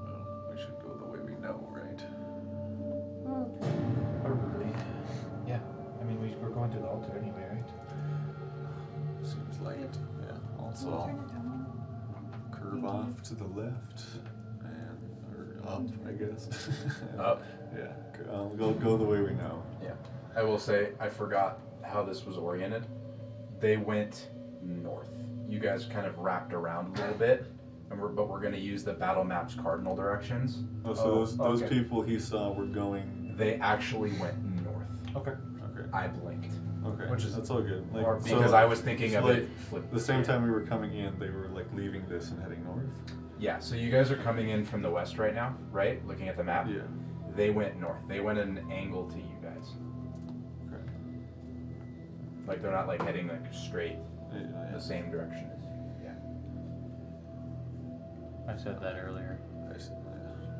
Well, we should go the way we know, right? probably. Yeah. I mean, we're going to the altar anyway, right? Seems like it. Yeah. Also, I'll curve off to the left or up, I guess. Up. Yeah. I'll go the way we know. Yeah. I will say I forgot how this was oriented. They went north. You guys kind of wrapped around a little bit, but we're going to use the battle map's cardinal directions. Oh, so those okay. people he saw were going. They actually went north. Okay. Okay. I blinked Okay. Which is- that's all good. Like, or- because I was thinking so of like it flipped. the same time we were coming in, they were like leaving this and heading north. Yeah. So you guys are coming in from the west right now, right? Looking at the map. Yeah. They went north. They went at an angle to you guys. Okay. Like they're not like heading like straight Yeah. the same direction as you. Yeah. I said that earlier. I see,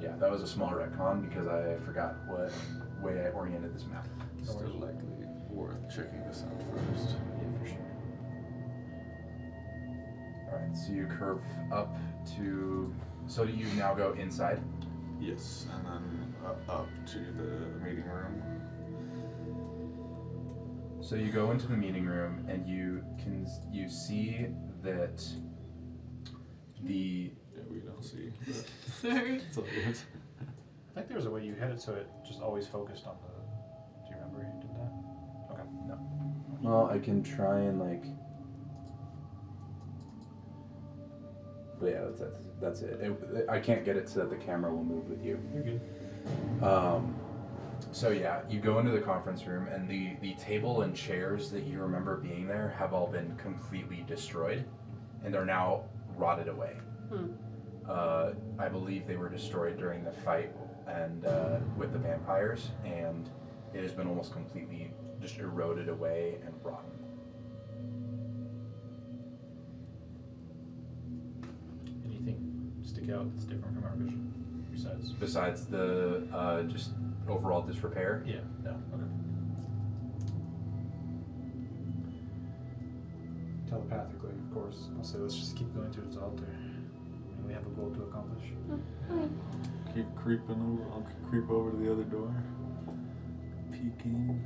Yeah. That was a small retcon because I forgot what way I oriented this map. Still likely worth checking this out first. Yeah, for sure. All right. So you curve up to. So you now go inside. Yes, and then up to the meeting room. So you go into the meeting room and you see that the Yeah, we don't see. But Sorry. it's all good. I think there was a way you had it so it just always focused on the. Do you remember you did that? Okay. No. well I can try and like. But yeah, that's it. I can't get it so that the camera will move with you. You're good. So yeah, you go into the conference room and the table and chairs that you remember being there have all been completely destroyed, and they're now rotted away. I believe they were destroyed during the fight and with the vampires, and it has been almost completely just eroded away and rotten. Anything stick out that's different from our vision? Besides the just overall disrepair? Yeah. No. Okay. Telepathically, of course. I'll say let's just keep going to its altar. We have a goal to accomplish. Keep creeping over. I'll creep over to the other door. Peeking.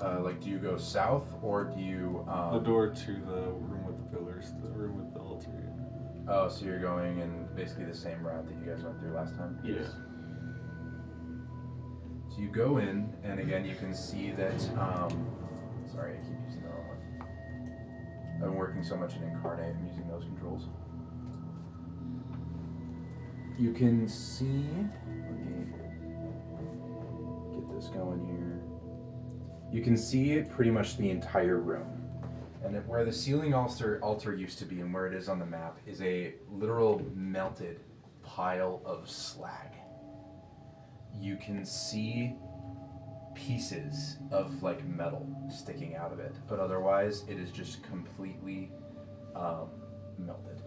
Like, do you go south or do you? The door to the room with the pillars. The room with the altar. Yeah. Oh, so you're going in basically the same route that you guys went through last time? Yes. So you go in, and again, you can see that. Sorry, I keep using the wrong one. I've been working so much in Incarnate, I'm using those controls. You can see. Let me get this going here. You can see pretty much the entire room. And where the ceiling altar used to be and where it is on the map is a literal melted pile of slag. You can see pieces of like metal sticking out of it, but otherwise it is just completely melted.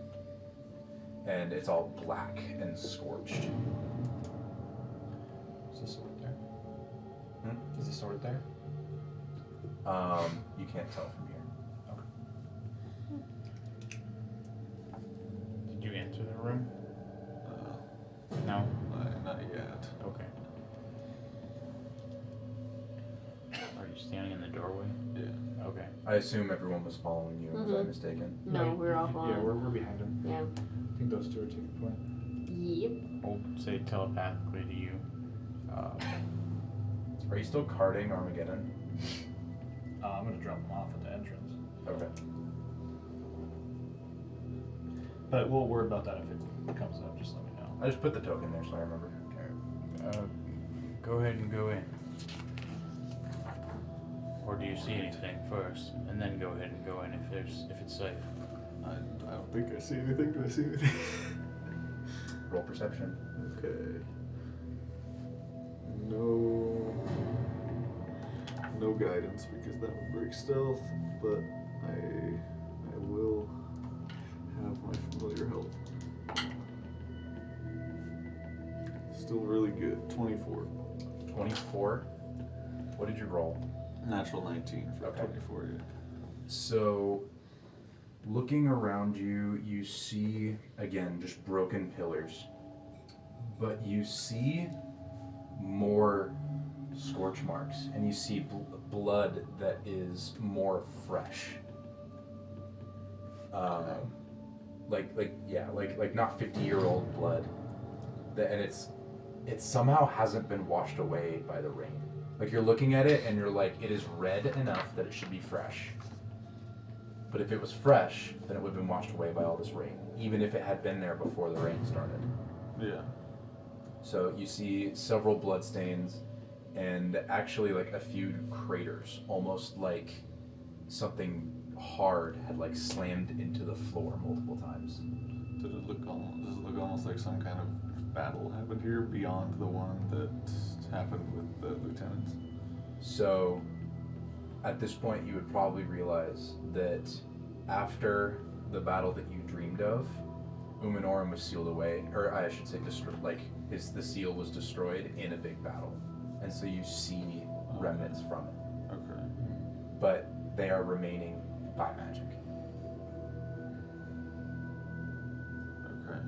And it's all black and scorched. Is the sword there? Hmm? Is the sword there? You can't tell from here. Did you enter the room? No? Not yet. Okay. Are you standing in the doorway? Yeah. Okay. I assume everyone was following you. Was I mistaken? No, we're all on. Yeah, we're behind him. Yeah. I think those two are taking point. Yep. I'll say telepathically to you. Are you still carting Armageddon? I'm gonna drop them off at the entrance. Okay. But we'll worry about that if it comes up. Just let me know. I just put the token there so I remember. Go ahead and go in. Or do you see anything first, and then go ahead and go in if it's safe? I don't think I see anything. Do I see anything? Roll perception. Okay. No guidance because that would break stealth, but I will have my familiar help. Still really good. 24. 24. What did you roll? Natural 19 for Okay. 24, yeah. So, looking around you, you see, again, just broken pillars. But you see more scorch marks, and you see blood that is more fresh. Like not 50-year-old blood. And it somehow hasn't been washed away by the rain. Like, you're looking at it and you're like, it is red enough that it should be fresh. But if it was fresh, then it would have been washed away by all this rain, even if it had been there before the rain started. Yeah. So you see several blood stains and actually like a few craters, almost like something hard had like slammed into the floor multiple times. Does it look almost like some kind of battle happened here beyond the one that happened with the lieutenants? So at this point you would probably realize that after the battle that you dreamed of, Umenorin was sealed away, or I should say destroyed, like the seal was destroyed in a big battle. And so you see remnants from it. Okay. But they are remaining by magic. Okay.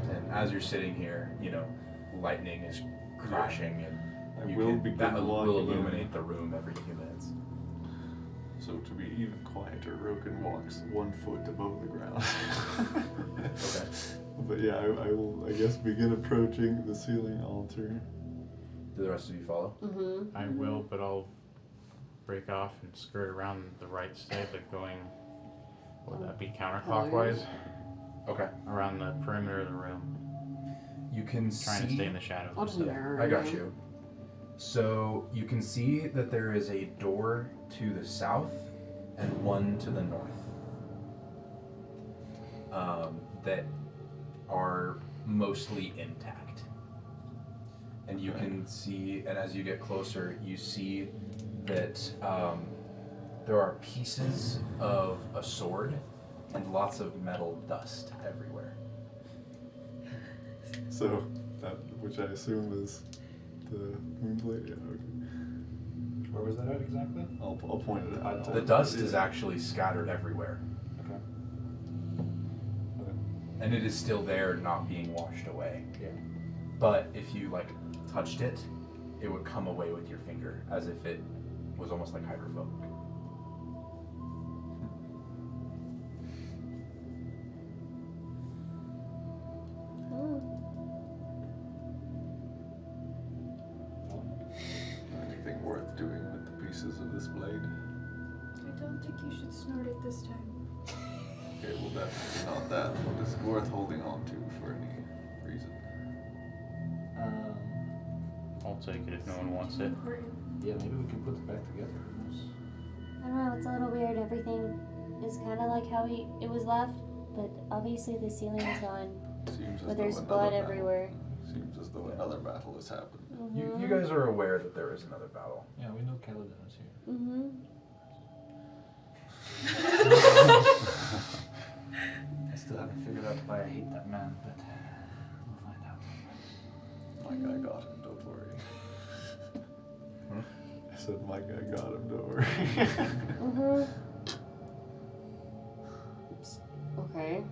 And as you're sitting here, lightning is crashing, and that will illuminate the room every few minutes. So to be even quieter, Roken walks 1 foot above the ground. Okay. But yeah, I will, I guess, begin approaching the ceiling altar. Do the rest of you follow? Mm-hmm. I will, but I'll break off and skirt around the right side, like going, would that be counterclockwise? Okay. Around the perimeter of the room. You can Trying to stay in the shadows. I'll just and stuff. mirror. I got you. So you can see that there is a door to the south and one to the north. that are mostly intact. And you can see, and as you get closer, you see that there are pieces of a sword and lots of metal dust everywhere. So, that, which I assume is the moonblade? Yeah, okay. Where was that at exactly? I'll point it out. The dust is actually scattered everywhere, Okay. and it is still there, not being washed away. Yeah. But if you like touched it, it would come away with your finger, as if it was almost like hydrophobic. Anything worth doing with the pieces of this blade? I don't think you should snort it this time. Okay, well definitely not that. What is worth holding on to for any reason? I'll take it if no one wants it. Important. Yeah, maybe we can put it back together. Who knows? I don't know, it's a little weird. Everything is kind of like how it was left, but obviously the ceiling is gone. Seems as But though there's another blood battle- everywhere. Seems as though another battle has happened. You guys are aware that there is another battle. Yeah, we know Kaladin is here. Mm-hmm. I still haven't figured out why I hate that man, but we'll find out. My guy got him, don't worry. I said, my guy got him, don't worry. Mm-hmm. Okay.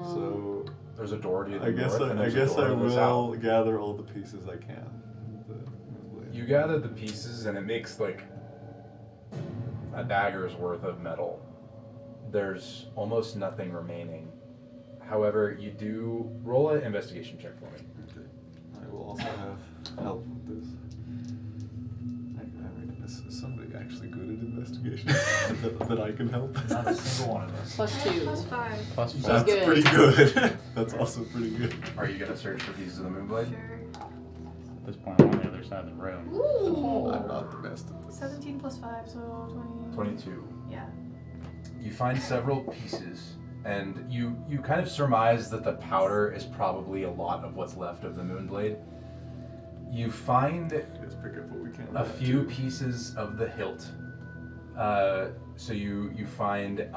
So, There's a door to the I guess north, and I there's a guess door I to the will south. gather all the pieces I can. of the moonblade. You gather the pieces, and it makes like a dagger's worth of metal. There's almost nothing remaining. However, you do roll an investigation check for me. Okay. I will also have help with this. I mean, is somebody actually good at investigation that I can help? Not a single one of us. +2. Plus 5. Plus She's four. That's good. pretty good. That's also pretty good. Are you gonna search for pieces of the moonblade? Sure. At this point, I'm on the other side of the room. I'm not the best at this. 17 plus 5, so 20. 22. Yeah. You find several pieces, and you kind of surmise that the powder is probably a lot of what's left of the moonblade. You find Just pick up what we can. a few pieces of the hilt. So you find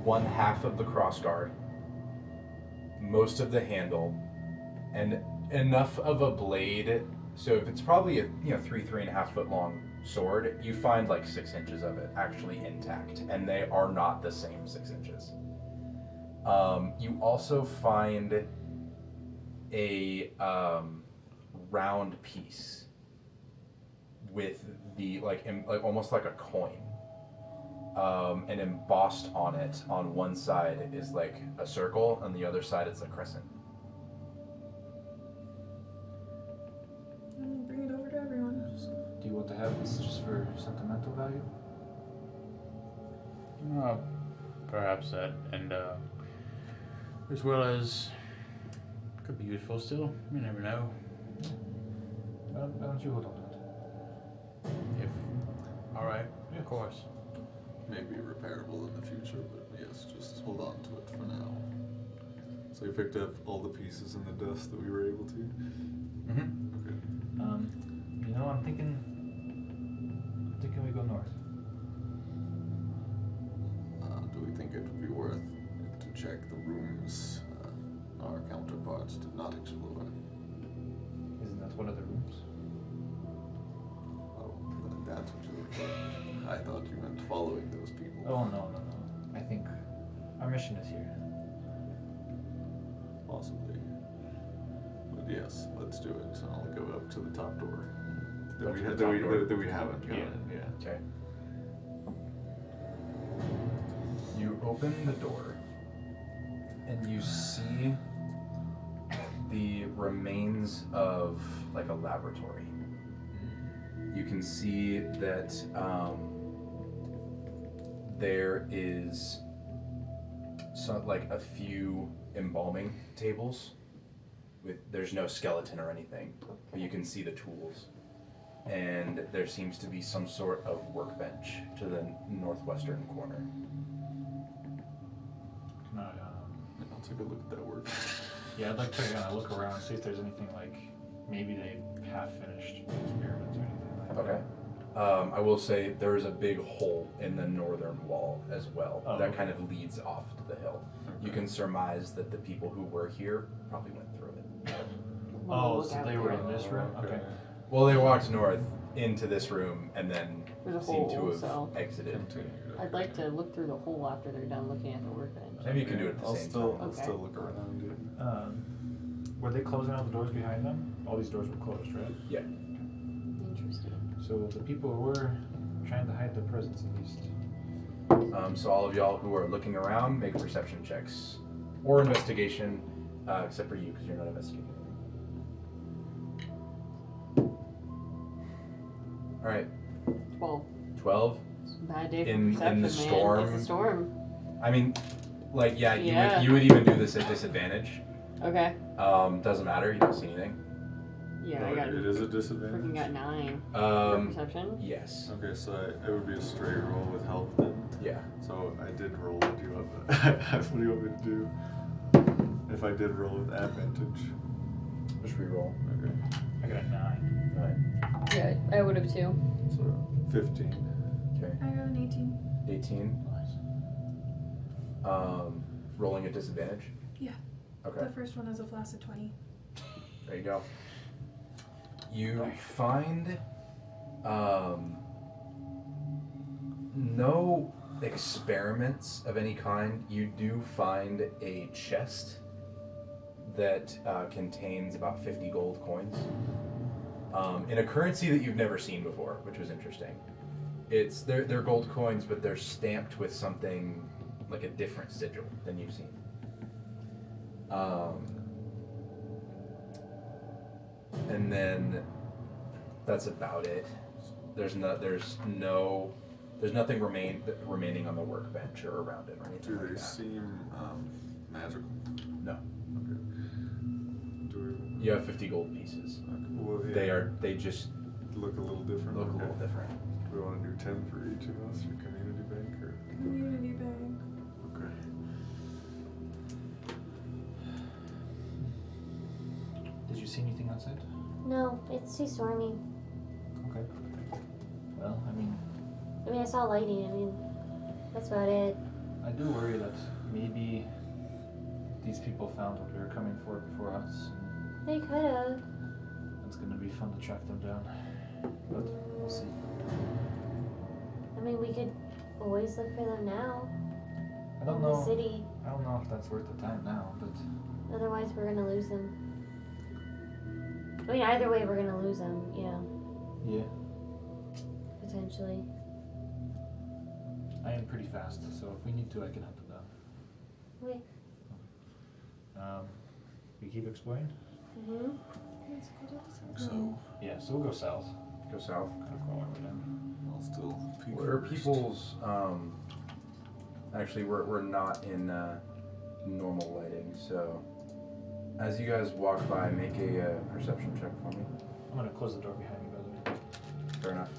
one half of the crossguard, most of the handle, and enough of a blade. So if it's probably a 3.5 foot long sword, you find like 6 inches of it actually intact, and they are not the same 6 inches. You also find a round piece with the like almost like a coin, and embossed on it on one side is like a circle, on the other side it's a crescent. Bring it over to everyone. Do you want to have this just for sentimental value? Perhaps that, and as well as could be useful still. You never know. Why don't you hold on to it? If all right, of course. Maybe repairable in the future, but yes, just hold on to it for now. So you picked up all the pieces in the dust that we were able to? Mm-hmm. Okay. I'm thinking we go north. Do we think it would be worth it to check the rooms our counterparts did not explore? Isn't that one of the rooms? Oh, that's what you were referring to. I thought you meant following those people. Oh, no. I think our mission is here. Possibly. But yes, let's do it. I'll go up to the top door. That we haven't gone in, yeah. Okay. You open the door, and you see the remains of like a laboratory. You can see that there is like a few embalming tables. There's no skeleton or anything, but you can see the tools. And there seems to be some sort of workbench to the northwestern corner. Can I take a look at that work. Yeah, I'd like to kind of look around and see if there's anything like maybe they have finished experiments or anything like that. Okay. I will say there is a big hole in the northern wall as well Oh, that okay. kind of leads off to the hill. You Okay. can surmise that the people who were here probably went through it. Oh, Look so out they were there. in this room? Okay. Well, they walked north into this room and then There's a seem to hole, have so exited. Continue. I'd like to look through the hole after they're done looking at the workbench. Maybe you can do it at the I'll same still, time. I'll Okay. still look around. Dude. Were they closing all the doors behind them? All these doors were closed, right? Yeah. Interesting. So the people were trying to hide their presence at least. So all of y'all who are looking around, make perception checks or investigation, except for you because you're not investigating. All right, 12. 12. It's a bad day for In the perception, man. storm? It's a storm. I mean, like yeah, Yeah. you would even do this at disadvantage. Okay. Doesn't matter. You don't see anything. Yeah, I No, got it is a freaking disadvantage. got 9 for Um, perception. yes. Okay, so it would be a straight roll with health then. Yeah. So I did roll. What do you want? What do you want me to do? If I did roll with advantage. Just reroll. Okay. I got a 9. All right. Yeah, I would have too. So 15. Okay. I got an 18. 18. Nice. Rolling at disadvantage. Yeah. Okay. The first one is a flaccid 20. There you go. You find no experiments of any kind. You do find a chest that contains about 50 gold coins in a currency that you've never seen before, which was interesting. They're gold coins, but they're stamped with something like a different sigil than you've seen. And then that's about it. There's nothing remaining on the workbench or around it or anything Do like they that. seem magical? No. Okay. Do You have 50 gold pieces. well, yeah, They just look a little different. look a Okay. little different. Do we want to do 10 for each of us for community bank or? Community bank. Okay. Did you see anything outside? No, it's too stormy. Okay. Well, I mean, I saw lighting. That's about it. I do worry that maybe these people found what we were coming for before us. And They could have. it's gonna be fun to track them down. But we'll see. We could always look for them now I don't in know. the city. I don't know if that's worth the time now, but Otherwise, we're gonna lose them. Either way, we're gonna lose them. yeah, Potentially. I am pretty fast, so if we need to, I can hunt them Okay. down. We keep exploring. Mhm. Let's go to the south. So Yeah, so we'll go south. Go south. Kind of crawl our way down. I'll still peek Where first. people's actually we're not in normal lighting, so as you guys walk by, make a perception check for me. I'm gonna close the door behind me, by the way. Fair enough.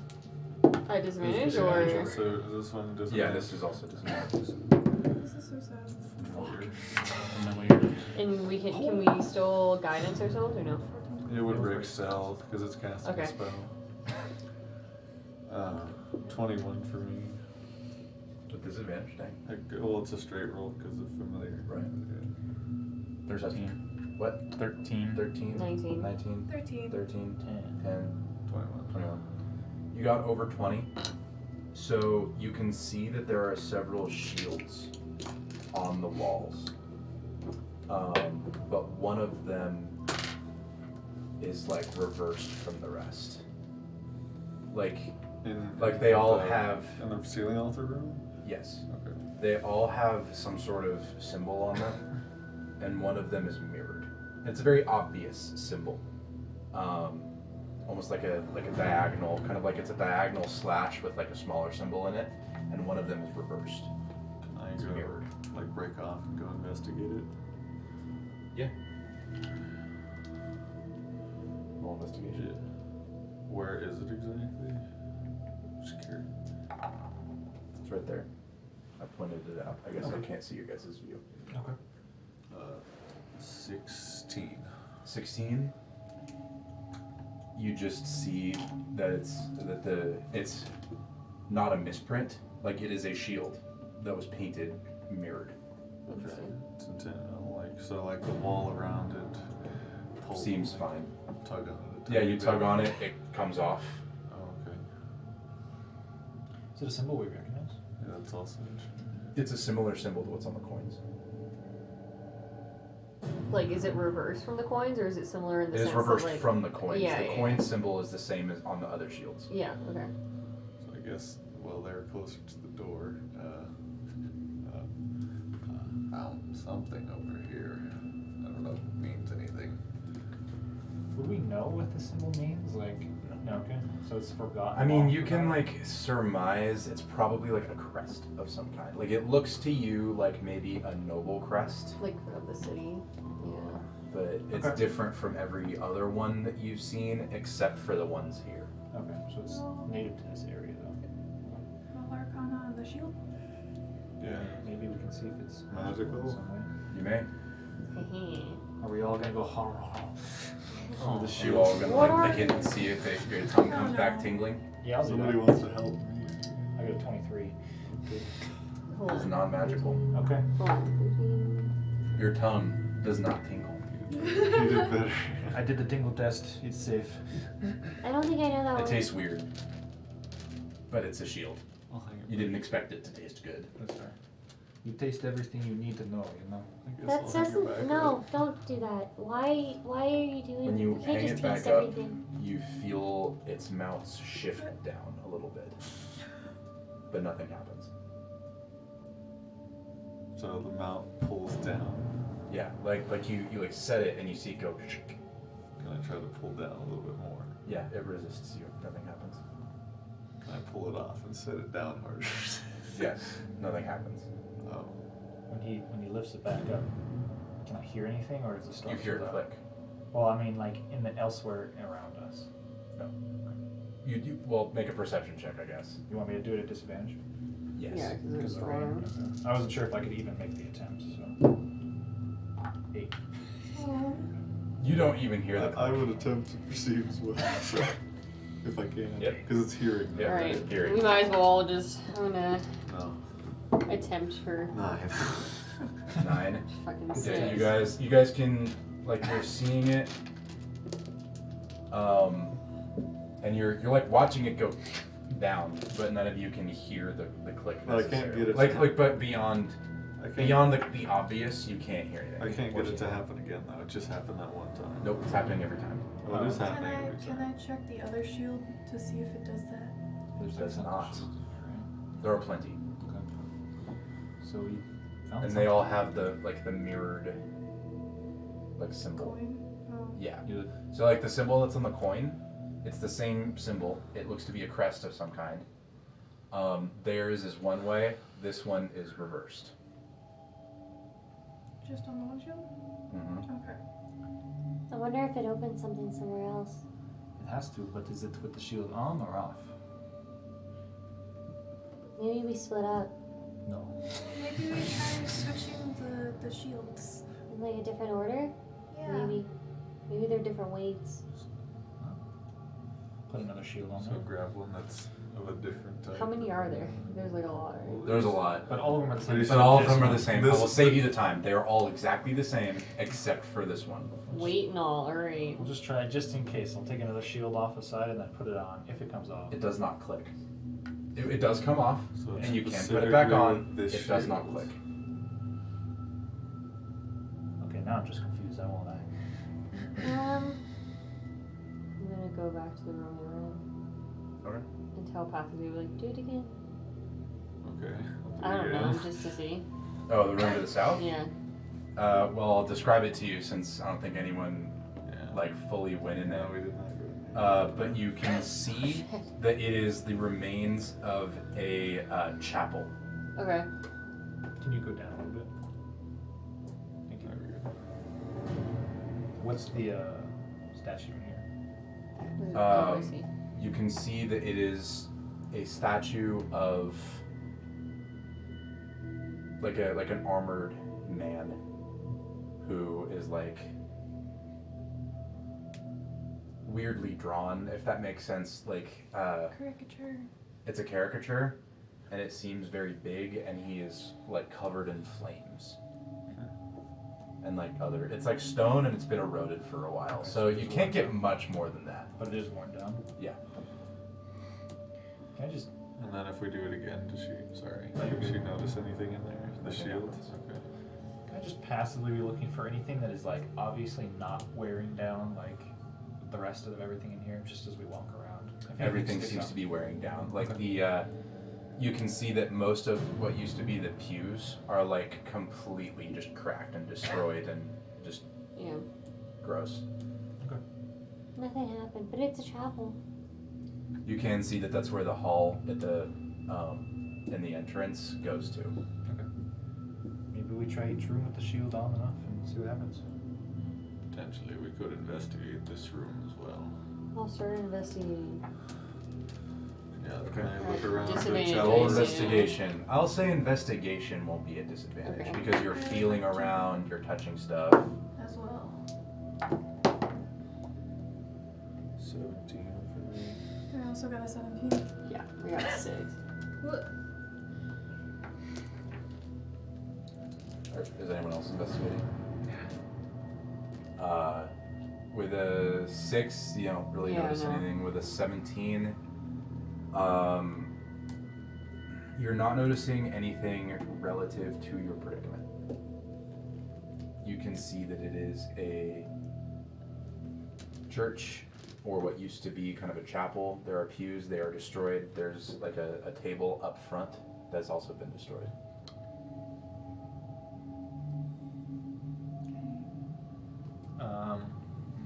At disadvantage Disadvantage or? also, is this one disadvantage? Yeah, this is also disadvantage. This is so sad. And we can we still guidance ourselves or no? It would break stealth because it's casting Okay. a spell. 21 for me. With disadvantage, dang. Well, it's a straight roll because of familiar. Right. Yeah. 13. What? 13. 13? 19. 19? 13. 13? 10. 10? 21. 21. You got over 20. So you can see that there are several shields on the walls. But one of them is like reversed from the rest. Like they all have, In the ceiling altar room? yes, Okay. they all have some sort of symbol on them, and one of them is mirrored. It's a very obvious symbol. Almost like a diagonal, kind of like it's a diagonal slash with like a smaller symbol in it, and one of them is reversed. Can I It's go, mirrored. like, break off and go investigate it? Yeah. Roll investigation. Where is it exactly? Just curious. It's right there. I pointed it out. I guess I can't see your guys' view. Okay. 16. 16. You just see that it's not a misprint. Like it is a shield that was painted mirrored. Interesting. It's intent, like the wall around it. Pull, Seems fine. Tug on it. Yeah, you tug on it, it comes off. Oh, okay. Is it a symbol we recognize? Yeah, that's also interesting. It's a similar symbol to what's on the coins. Like, is it reversed from the coins, or is it similar in the It is sense reversed that, like, from the coins. Yeah, the yeah, coin symbol is the same as on the other shields. Yeah. Okay. So I guess while they're closer to the door, found something over here. I don't know if it means anything. Would we know what the symbol means? Like, no, okay. So it's forgotten. I mean, long you can forgotten? like surmise it's probably like a crest of some kind. Like it looks to you like maybe a noble crest, Like of the city. Yeah. but it's Okay. different from every other one that you've seen except for the ones here. Okay, so it's native to this area though. Roll Arcana on the shield. Yeah. Maybe we can see if it's Magical? in some way. You may. Are we all gonna go ha ha ha? Oh. The You shield. all gonna What like are lick it and see if your tongue comes Oh, back no. tingling. Yeah, I'll do Somebody that. wants to help me. I got a 23. Hold It's on. non-magical. Okay. Hold on. Your tongue does not tingle. You did better. I did the tingle test. It's safe. I don't think I know that It one. tastes weird, but it's a shield. I'll hang it You back. didn't expect it to taste good. That's fair. You taste everything you need to know, you know? I guess That I'll hang it doesn't. back No, up. don't do that. Why are you doing? When you you can't hang just it back taste up, everything. you feel its mouth shift down a little bit, but nothing happens. So the mount pulls down. Yeah, like you like set it and you see it go. Can I try to pull down a little bit more? Yeah, it resists you. Nothing happens. Can I pull it off and set it down harder? Yes, nothing happens. Oh. When he lifts it back up, can I hear anything, or is the storm You hear so it loud? click. Well, I mean, like in the elsewhere around us. You well make a perception check, I guess. You want me to do it at disadvantage? Yes. Yeah, because Because it's of the rain. storm. Okay. I wasn't sure if I could even make the attempt, so. 8. You don't even hear the. I would attempt to perceive as well, so, if I can, Yep. because it's hearing. Yeah, All right. hear We it. might as well just. I'm gonna No. attempt her 9. 9. fucking Yeah, six. you guys can like you're seeing it, and you're like watching it go down, but none of you can hear the click. But I can't necessarily. get it to But beyond I can't, the obvious, you can't hear anything. I can't get it to happen again though. It just happened that one time. Nope, it's happening every time. Oh, it is Can happening every I time. check the other shield to see if it does that? There's Does like not. something, right? There are plenty, Okay. So we found and they all something. have the mirrored symbol. Coin? Oh. Yeah. You- So like the symbol that's on the coin, it's the same symbol. It looks to be a crest of some kind. Theirs is one way. This one is reversed. Just on the one shield? Mm-hmm. Okay. I wonder if it opens something somewhere else. It has to, but is it with the shield on or off? Maybe we split up No. Maybe we try switching the shields. in like a different order. Yeah. Maybe they're different weights. Put another shield on So there. grab one that's of a different type. How many are there? There's like a lot, right? There's a lot. But all of them are the same. Pretty But all of This them are one. the same. This- I will save you the time. They are all exactly the same except for this one. Weight and all, alright. We'll just try, just in case. I'll take another shield off the side and then put it on if it comes off. It does not click. It does come off, So it's and you can put it back specifically on. with It this does not shield. click. Okay, now I'm just confused. I won't I? I'm gonna go back to the room we were in. Okay. And telepathically be like, do it again. Okay. I don't Yeah. know, just to see. Oh, the room to the south? Yeah. Well, I'll describe it to you since I don't think anyone Yeah. like fully went in there. No, we did not go in there. But you can see that it is the remains of a chapel. Okay. Can you go down a little bit? Thank you. There we go. What's the statue in here? Oh, I Um, see. You can see that it is a statue of like an armored man. who is like weirdly drawn, if that makes sense. Like Caricature. it's a caricature, and it seems very big, and he is like covered in flames. And like it's like stone, and it's been eroded for a while, Okay, so you can't get much more than that. But it is worn down. Yeah. Can I just? And then if we do it again, does she notice anything in there? The Nothing shield? happens. Okay. Can I just passively be looking for anything that is like obviously not wearing down like the rest of everything in here, just as we walk around? If Everything seems to be wearing down. Like you can see that most of what used to be the pews are like completely just cracked and destroyed and just Yeah. gross. Nothing happened, but it's a chapel. You can see that that's where the hall at the in the entrance goes to. Okay. Maybe we try each room with the shield on and off and see what happens. Potentially, we could investigate this room as well. I'll start investigating. Yeah, Okay. can I look around the Disadvantage. Roll chapel? investigation. I'll say investigation won't be a disadvantage Okay. because you're feeling around, you're touching stuff. As well. 17 for me. I also got a 17. Yeah, we got a 6. What? Is anyone else investigating? With a 6, you don't really Yeah, notice no. anything. With a 17, you're not noticing anything relative to your predicament. You can see that it is a church, or what used to be kind of a chapel. There are pews, they are destroyed. There's like a table up front that's also been destroyed.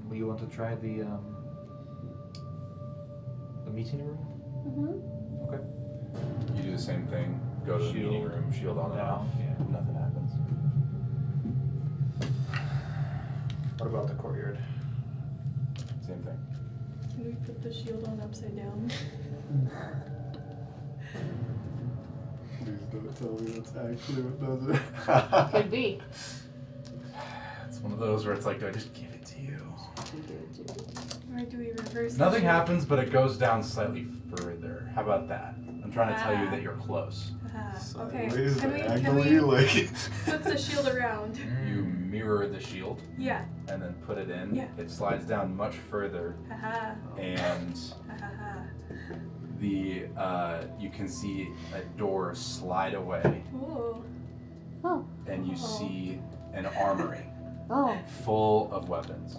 We want to try the meeting room. Mm-hmm. Okay. You do the same thing. Go to the meeting Shield room, shield on and off. Yeah. Nothing happens. What about the courtyard? Same thing. Can we put the shield on upside down? Please don't tell me that's actually what does it. Could be. It's one of those where it's like, do I just give it to you? Could give it to you. Or do we reverse the Nothing shield? happens, but it goes down slightly further. How about that? I'm trying to tell you Ah. that you're close. Ah, okay. Sideways, Can diagonally, we like. flip the shield around? You mirror the shield Yeah. and then put it in. Yeah. It slides down much further, Haha. and Haha. you can see a door slide away, Ooh. Oh. and you Oh. see an armory Oh. full of weapons.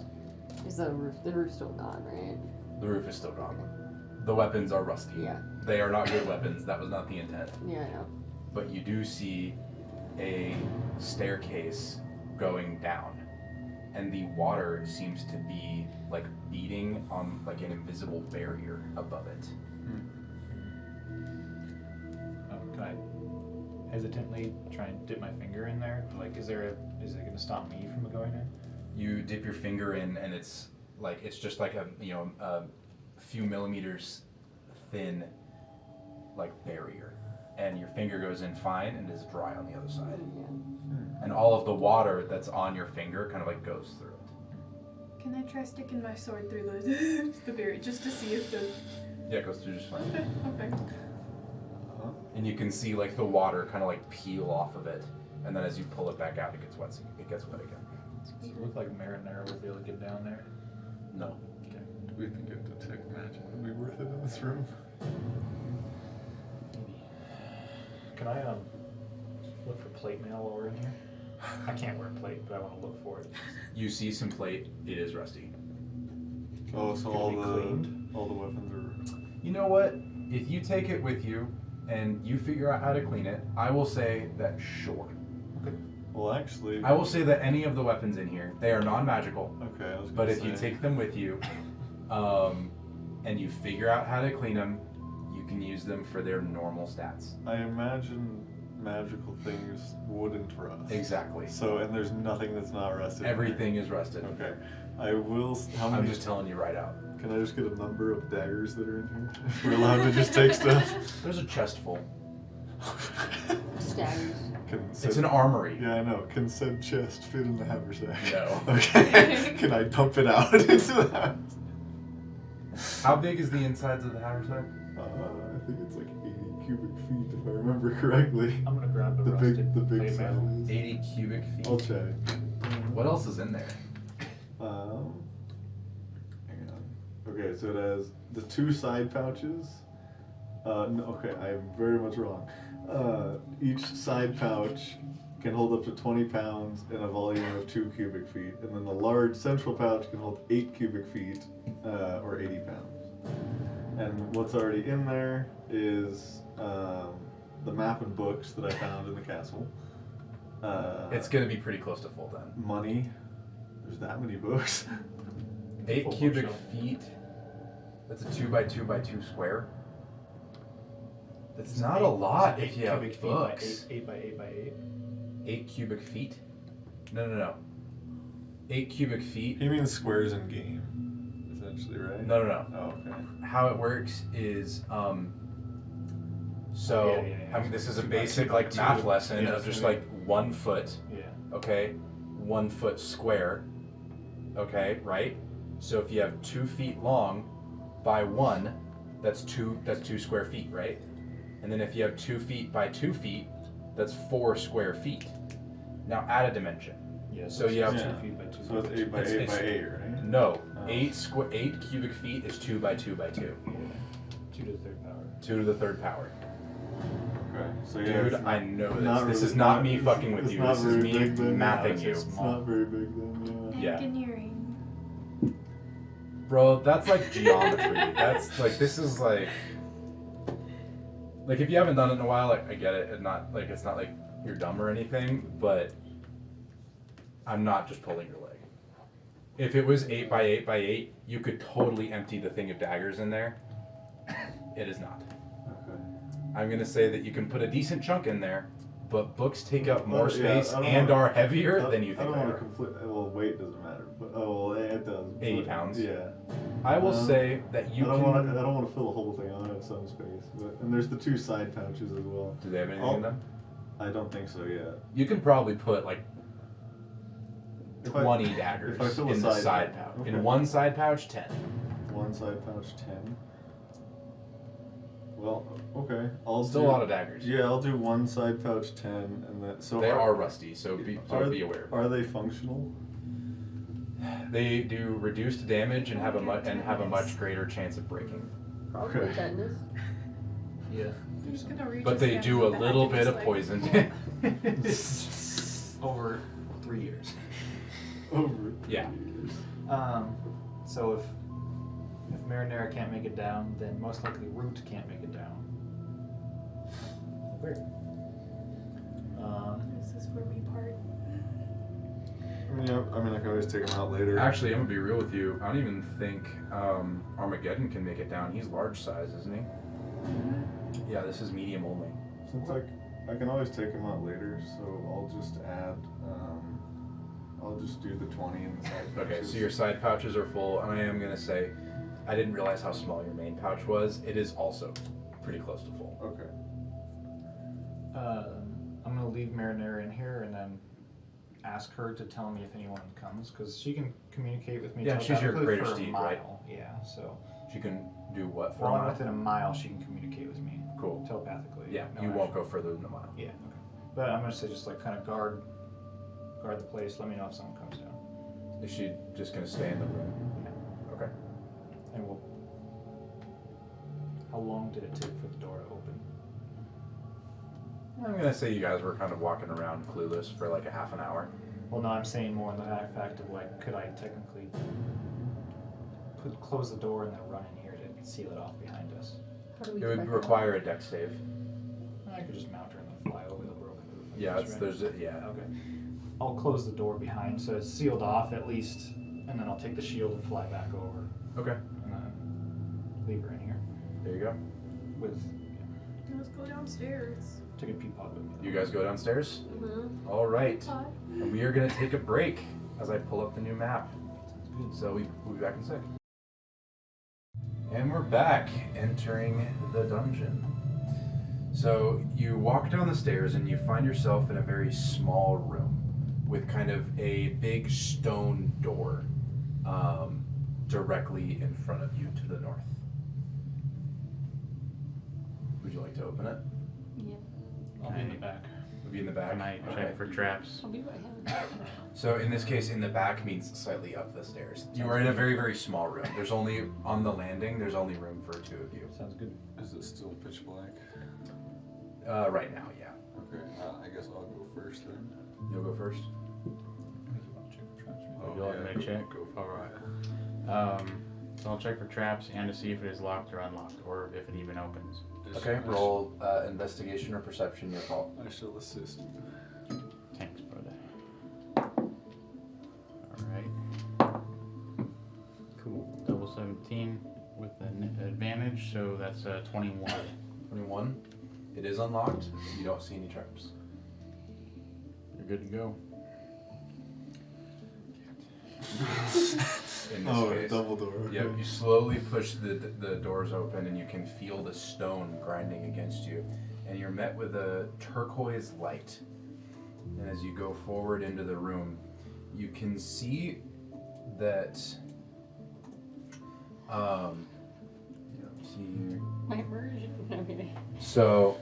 Is the roof's still gone, right? The roof is still gone. The weapons are rusty. Yeah. They are not good weapons. That was not the intent. Yeah, I know. But you do see a staircase going down, and the water seems to be like beating on like an invisible barrier above it. Can I hesitantly try and dip my finger in there? Like, is it going to stop me from going in? You dip your finger in, and it's just like a few millimeters thin, like barrier, and your finger goes in fine and is dry on the other side, Yeah. and all of the water that's on your finger kind of like goes through it. Can I try sticking my sword through the the berry just to see if the? Yeah, it goes through just fine. Okay. And you can see like the water kind of like peel off of it, and then as you pull it back out, it gets wet. It gets wet again. Does it look like marinara would be able to get down there? No. Do we think a detect magic would be worth it in this room? Maybe. Can I look for plate mail while we're in here? I can't wear plate, but I want to look for it. You see some plate. It is rusty. Oh, so Could it be all cleaned? the weapons You know what? If you take it with you and you figure out how to clean it, I will say that sure. are. Well, actually. I will say that any of the weapons in here, they are non-magical. Okay, I was gonna But if say. you take them with you, and you figure out how to clean them, you can use them for their normal stats. I imagine magical things wouldn't rust. Exactly. So, and there's nothing that's not rusted. in Everything is rusted. there. Okay. I will. How many? I'm just telling you right out. Can I just get a number of daggers that are in here? If we're allowed to just take stuff. There's a chest full. Staggers. It's an armory. Yeah, I know. Can said chest fit in the haversack? No. Okay. Can I dump it out into the house? How big is the insides of the haversack? I think it's like 80 cubic feet, if I remember correctly. I'm gonna grab the The big plate side mail. is. 80 cubic feet. I'll check. What else is in there? Hang on. Okay, so it has the 2 side pouches. No, okay, I'm very much wrong. Each side pouch can hold up to 20 pounds and a volume of 2 cubic feet. And then the large central pouch can hold 8 cubic feet, or 80 pounds. And what's already in there is the map and books that I found in the castle. It's gonna be pretty close to full then. Money. There's that many books. 8 Full cubic bookshelf. feet. That's a 2 by 2 by 2 square. That's not a lot if you have books. 8 by 8 by 8. 8 cubic feet? No. 8 cubic feet. He means squares in game, essentially, right? No. Oh, okay. How it works is, Yeah. I mean, this is a 2 by basic 2 by like math 2. lesson Yeah, of just so like 1 foot, Yeah. okay? 1 foot square, okay, right? So if you have 2 feet long by 1, that's 2 square feet, right? And then if you have 2 feet by 2 feet, that's 4 square feet. Now add a dimension. Yeah. So you have 2 Yeah. feet by 2 So it's feet. 8 by 8 It's- by 8, right? No, Oh. 8 cubic feet is 2 by 2 by 2. Yeah. 2 to the 3rd power. 2 to the 3rd power. Okay. So yeah, Dude, it's I know this. not This really- is not me it's- fucking with it's you. not This is very me big then, mathing yeah, you. it's It's not very big then, Yeah. Engineering. Bro, that's like geometry. That's like, this is like if you haven't done it in a while, like, I get it. It's not like you're dumb or anything, but I'm not just pulling your leg. If it was 8 by 8 by 8, you could totally empty the thing of daggers in there. It is not. Okay. I'm gonna say that you can put a decent chunk in there, but books take up more Yeah, space I don't and wanna- are heavier than you I think don't they want are. to complete. Well, weight doesn't matter, but it does. 80 but, pounds. Yeah. I will Um, say that you I don't can. want to. I don't want to fill the whole thing. I want to have some space. And there's the 2 side pouches as well. Do they have anything I'll- in them? I don't think so yet. You can probably put like If I- 20 daggers if I fill a in the side side pouch, pouch. okay. In one side pouch, 10. One side pouch 10. Well, okay. I'll Still do, a lot of daggers. Yeah, I'll do one side pouch 10, and then so They are rusty, so be aware. Are they functional? They do reduced damage and have a much greater chance of breaking. Probably Okay. tetanus. Yeah. I'm just gonna reach But his they hand do a in the back little and bit just, of like, poison. Over 3 years. Over. Yeah. So if Marinara can't make it down, then most likely Root can't make it down. Weird. This is where we part. I mean, yeah, I can always take them out later. Actually, I'm gonna be real with you. I don't even think Armageddon can make it down. He's large size, isn't he? Yeah, this is medium only. Since I can always take them out later, so I'll just add. I'll just do the 20 in the side. Okay, pouches. so your side pouches are full, and I am gonna say, I didn't realize how small your main pouch was. It is also pretty close to full. Okay. I'm gonna leave Marinara in here and then ask her to tell me if anyone comes, because she can communicate with me. Yeah, she's your telepathically greater for a steed, mile. right? Yeah, so She can do what for while a I'm mile? within a mile, she can communicate with me Cool. telepathically. Yeah, No you won't action. go further than a mile. Yeah, okay. But I'm gonna say just like kind of guard the place. Let me know if someone comes down, Is she just gonna stay in the room? Okay. and we'll. How long did it take for the door to open? I'm gonna say you guys were kind of walking around clueless for like a half an hour. Well, no, I'm saying more in the fact of like, could I technically close the door and then run in here to seal it off behind us? How do we It would check require a deck save. I could just mount her and then fly over the broken roof. I Yeah, guess, it's, right? there's a, yeah. Okay. I'll close the door behind, so it's sealed off at least, and then I'll take the shield and fly back over, Okay. and then leave her in here There you go. with Let's go downstairs. take a peapod with me. You guys go downstairs. Mm-hmm. All right. Pod. And we are gonna take a break as I pull up the new map. So we'll be back in a sec. And we're back entering the dungeon. So you walk down the stairs and you find yourself in a very small room with kind of a big stone door directly in front of you to the north. Would you like to open it? Yeah. I'll be in the back. Would be in the back. Can I check for traps? I'll be by him. So in this case, in the back means slightly up the stairs. You are in a very, very small room. There's only, on the landing, there's only room for 2 of you. Sounds good. Is it still pitch black? Right now, yeah. Okay, I guess I'll go first then. You'll go first? Would you like me to check? Go for Alright. So I'll check for traps and to see if it is locked or unlocked, or if it even opens. Okay, roll investigation or perception, your call. I shall assist. Thanks, brother. Alright. Cool. Double 17 with an advantage, so that's 21. 21. It is unlocked. You don't see any traps. You're good to go. In this Oh, case. double door. Okay. Yep, you slowly push the doors open and you can feel the stone grinding against you. And you're met with a turquoise light. And as you go forward into the room, you can see that, see here. My immersion. Okay. So,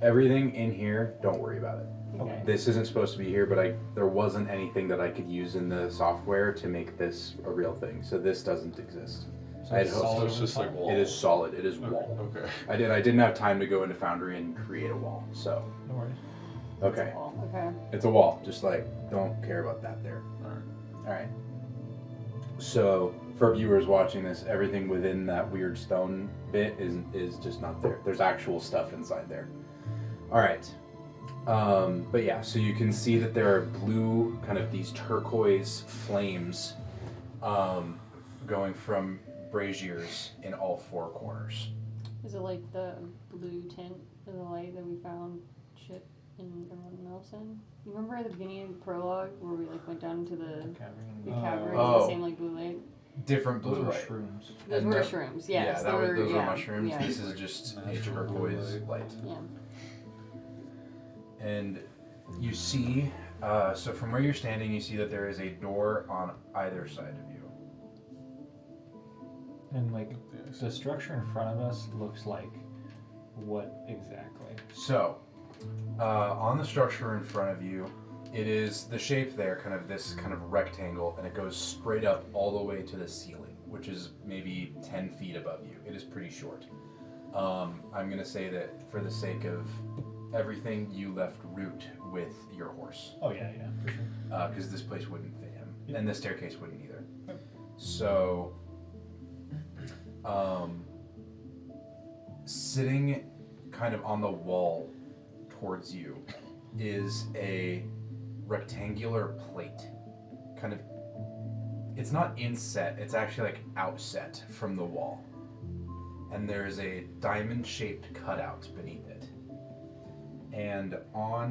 everything in here, don't worry about it. Okay. This isn't supposed to be here, but there wasn't anything that I could use in the software to make this a real thing. So this doesn't exist. I had hoped So it's just like wall. it is solid. It is wall. Okay. I didn't have time to go into Foundry and create a wall. So No worries. okay, Okay. it's a wall. Just like don't care about that there. Alright. All right. So for viewers watching this, everything within that weird stone bit is just not there. There's actual stuff inside there. All right. But yeah, so you can see that there are blue, kind of these turquoise flames going from braziers in all 4 corners. Is it like the blue tint of the light that we found shit in everyone else in? You remember at the beginning of the prologue where we like went down into the Cavern. cavern, Oh. the same like blue light? Different blue Those were light. shrooms. Those And were that- shrooms, Yeah, yes. those were yeah, mushrooms. Yeah. This is just a Natural turquoise blue light. Yeah. And you see, so from where you're standing, you see that there is a door on either side of you. And like the structure in front of us looks like what exactly? So, on the structure in front of you, it is the shape there, kind of this kind of rectangle, and it goes straight up all the way to the ceiling, which is maybe 10 feet above you. It is pretty short. I'm going to say that for the sake of everything, you left Root with your horse, Oh yeah, for sure. because this place wouldn't fit him, Yep. and the staircase wouldn't either. Yep. So, sitting kind of on the wall towards you is a rectangular plate. Kind of, it's not inset, it's actually like outset from the wall. And there's a diamond-shaped cutout beneath it. And on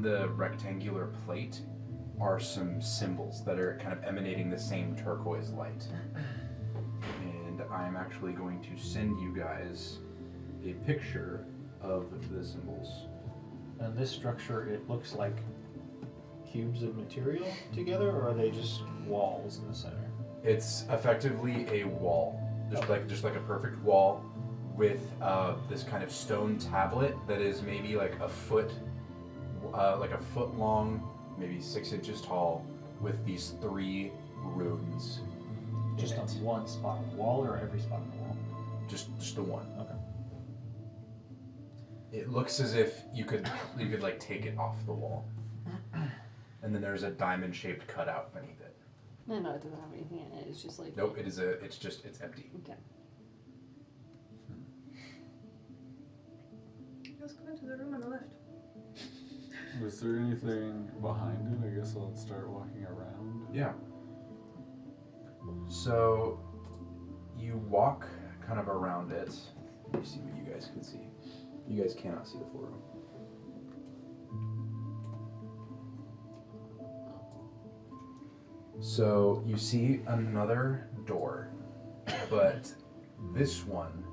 the rectangular plate are some symbols that are kind of emanating the same turquoise light. And I'm actually going to send you guys a picture of the symbols. And this structure, it looks like cubes of material together, or are they just walls in the center? It's effectively a wall, just like a perfect wall with this kind of stone tablet that is maybe like a foot long, maybe 6 inches tall, with these 3 runes. Just in on it. one spot on the wall, or every spot on the wall? Just the one. Okay. It looks as if you could like take it off the wall, and then there's a diamond-shaped cutout beneath it. No, it doesn't have anything in it. It's just like. Nope, it's empty. Okay. Let's go into the room on the left. Was there anything behind it? I guess I'll start walking around. Yeah. So you walk kind of around it. Let me see what you guys can see. You guys cannot see the full room. So you see another door, but this one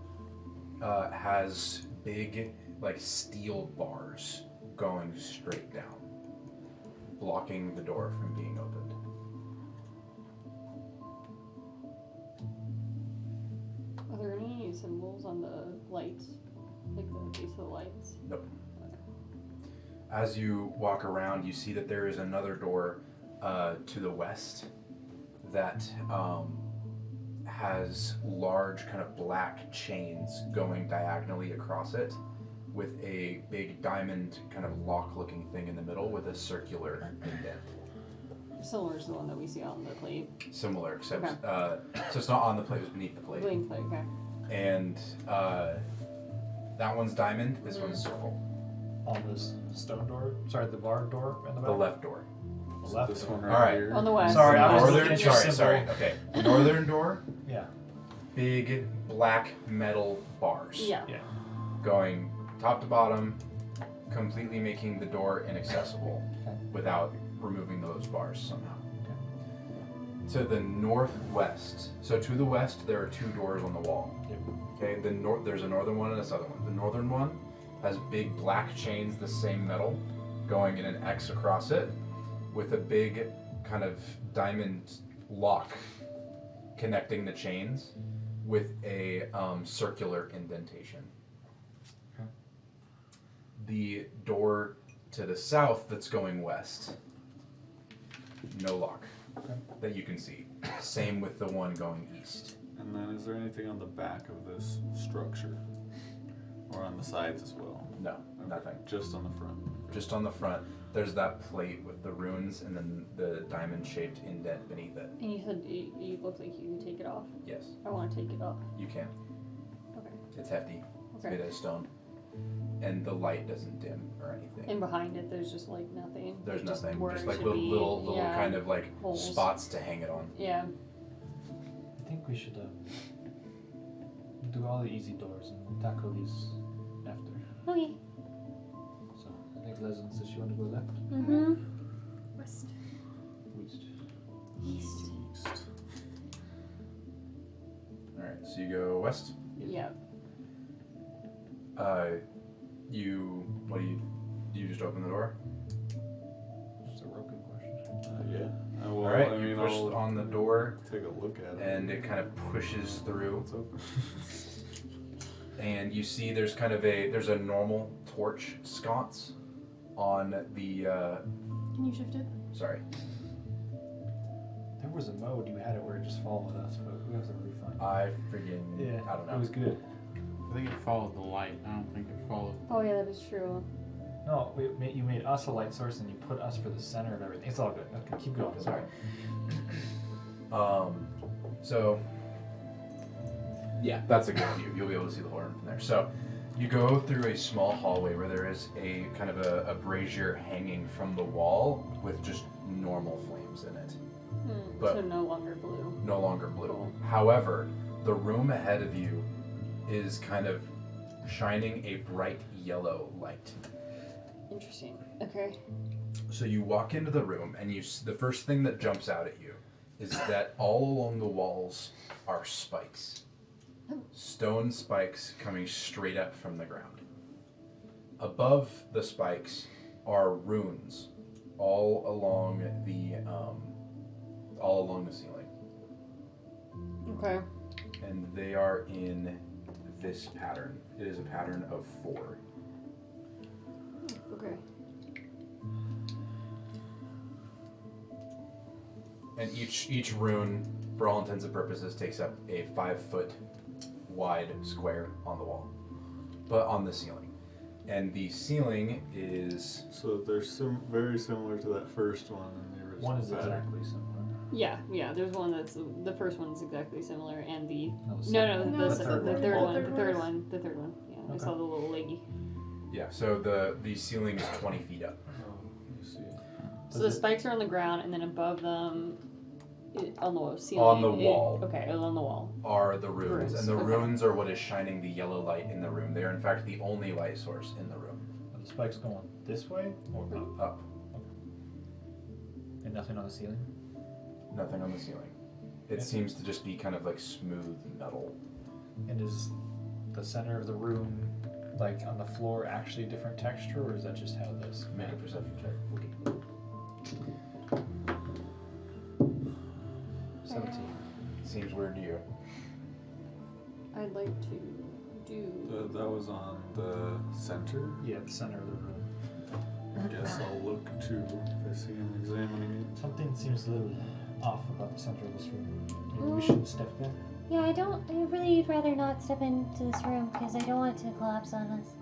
has big, like, steel bars going straight down, blocking the door from being opened. Are there any symbols on the lights? Like the base of the lights? Nope. As you walk around, you see that there is another door to the west that has large kind of black chains going diagonally across it with a big diamond kind of lock-looking thing in the middle with a circular indent. Similar to the one that we see on the plate. Similar, except Okay. So it's not on the plate; it's beneath the plate. Beneath the plate, okay. And that one's diamond. This one's circle. On this stone door? Sorry, the barred door in the back? The left door. The So left this door. one All right. right here. On the west. Sorry, I was looking Northern. at your Sorry, symbol. sorry. Okay. Northern door. Yeah. Big black metal bars. Yeah. Yeah. Going top to bottom, completely making the door inaccessible Okay. without removing those bars somehow. To the northwest. So to the west, there are two doors on the wall. Yep. Okay. There's a northern one and a southern one. The northern one has big black chains, the same metal, going in an X across it, with a big kind of diamond lock connecting the chains with a circular indentation. Okay. The door to the south that's going west, no lock that you can see. Same with the one going east. And then is there anything on the back of this structure? Or on the sides as well? No, Okay, nothing. Just on the front. Just on the front, there's that plate with the runes and then the diamond-shaped indent beneath it. And you said you look like you can take it off. Yes, I want to take it off. you can. Okay. It's hefty. It's Okay. made out of stone. And the light doesn't dim or anything. And behind it, there's just like nothing. There's Just nothing. where Just it like should little be. Yeah. kind of like Holes. spots to hang it on. Yeah. I think we should do all the easy doors and tackle these after. Okay. So I think Leslie says she want to go left. Mm-hmm. West. East. East. East. All right, so you go west. Yeah. What do you just open the door? Just a real good question. Yeah. Well, All right, I you mean, push I'll on the door, take a look at it. and it kind of pushes through, It's open. and you see there's a normal torch sconce on the. Can you shift it? Sorry. There was a mode you had it where it just followed us, but we have to refine. I freaking. Yeah, I don't know. it was good. I think it followed the light. I don't think it followed. Oh yeah, that is true. No, you made us a light source and you put us for the center of everything. It's all good. Okay, keep going. Sorry. So. Yeah, that's a good view. You'll be able to see the horn from there. So, you go through a small hallway where there is a kind of a brazier hanging from the wall with just normal flames in it. But- So no longer blue. No longer blue. Cool. However, the room ahead of you is kind of shining a bright yellow light. Interesting. Okay. So you walk into the room, and the first thing that jumps out at you is that all along the walls are spikes. Stone spikes coming straight up from the ground. Above the spikes are runes all along the ceiling. Okay. And they are in this pattern. It is a pattern of 4. Okay. And each rune, for all intents and purposes, takes up a 5-foot wide square on the wall, but on the ceiling. And the ceiling is So they're very similar to that first one in the original One is pattern. exactly similar. Yeah. There's one that's the first one's exactly similar, and the No, the no, second the, one. the, The third, third one, one. the third one. Yeah, I Okay. saw the little leggy. yeah. So the ceiling is 20 feet up. Oh, let me see. So the spikes are on the ground, and then above them, on the ceiling. On the wall. Okay, on the wall. Are the runes, Runes, and the okay. runes are what is shining the yellow light in the room. They are in fact the only light source in the room. Are the spikes going this way or up? Up, And nothing on the ceiling? nothing on the ceiling. It Okay. seems to just be kind of like smooth metal. And is the center of the room, like on the floor, actually a different texture, or is that just how this? Make a perception check. Okay. 17. Seems weird to you. I'd like to do. That was on the center. Yeah, the center of the room. I guess I'll look too if I see him examining it. Something seems a little off about the center of this room. Maybe we shouldn't step there. Yeah, I really would rather not step into this room because I don't want it to collapse on us.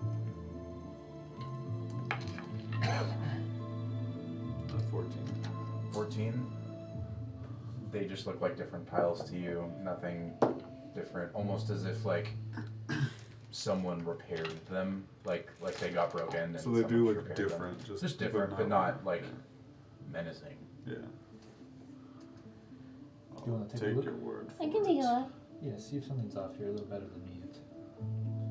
14. 14. They just look like different tiles to you. Nothing different. Almost as if like someone repaired them. Like they got broken. And So they do someone look repaired different. Them. Just different, but not like menacing. Yeah. You wanna take a Take look? your word for I can take a look. Yeah, see if something's off here a little better than me.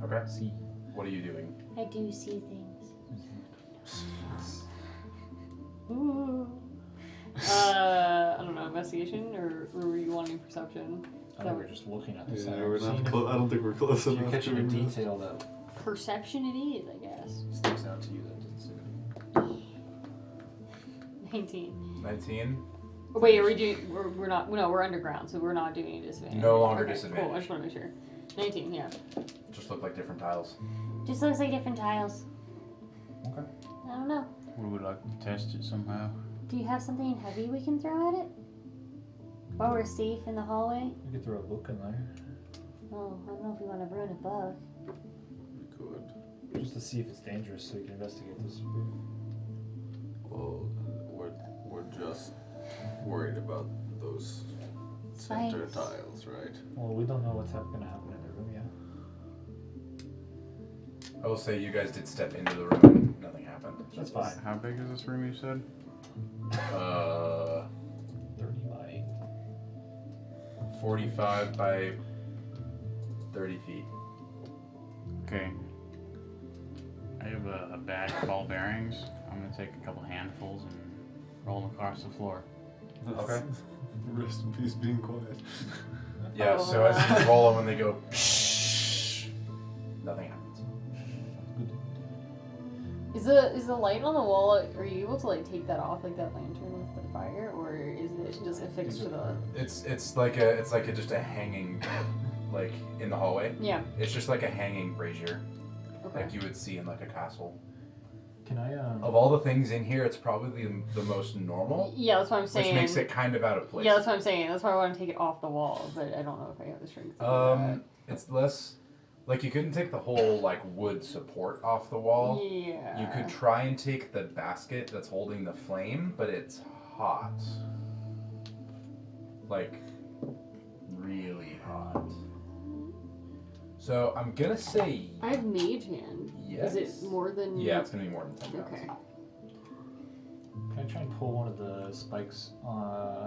Okay. See. What are you doing? I do see things. Ooh. I don't know, investigation, or were you wanting perception? I think we're just looking at the Yeah, center. we're seeing not if- close. I don't think we're close if you're enough. catching a to detail that Perception it is, I guess. sticks out to you that doesn't suit. 19. 19. Oh, wait, are we doing? We're not. No, we're underground, so we're not doing any disadvantage. No longer okay, disadvantage. Cool. I just want to make sure. 19. Yeah. Just look like different tiles. Just looks like different tiles. Okay. I don't know. We would like to test it somehow. Do you have something heavy we can throw at it? While we're safe in the hallway? You could throw a book in there. Oh, I don't know if we want to ruin a book. We could. Just to see if it's dangerous so we can investigate this. Well, we're just worried about those center Spikes. tiles, right? Well, we don't know what's gonna happen in the room yet. I will say you guys did step into the room. Nothing happened. That's fine. How big is this room you said? 30 by 45 by 30 feet. Okay. I have a bag of ball bearings. I'm gonna take a couple handfuls and roll them across the floor. Okay. Rest in peace, being quiet. Yeah, so as you roll them and they go, nothing happens. Is the light on the wall? Are you able to like take that off, like that lantern with the fire, or is it just affixed to the? It's like a just a hanging, like in the hallway. Yeah. It's just like a hanging brazier, Okay. like you would see in like a castle. Can I Of all the things in here, it's probably the most normal, Yeah, that's what I'm saying. which makes it kind of out of place. Yeah, that's what I'm saying. That's why I want to take it off the wall, but I don't know if I have the strength to do that. It's less like you couldn't take the whole like wood support off the wall. Yeah. You could try and take the basket that's holding the flame, but it's hot. Like really hot. So I'm gonna say I have mage hand. yes. Is it more than? Yeah, it's gonna be more than 10 pounds. Okay. Can I try and pull one of the spikes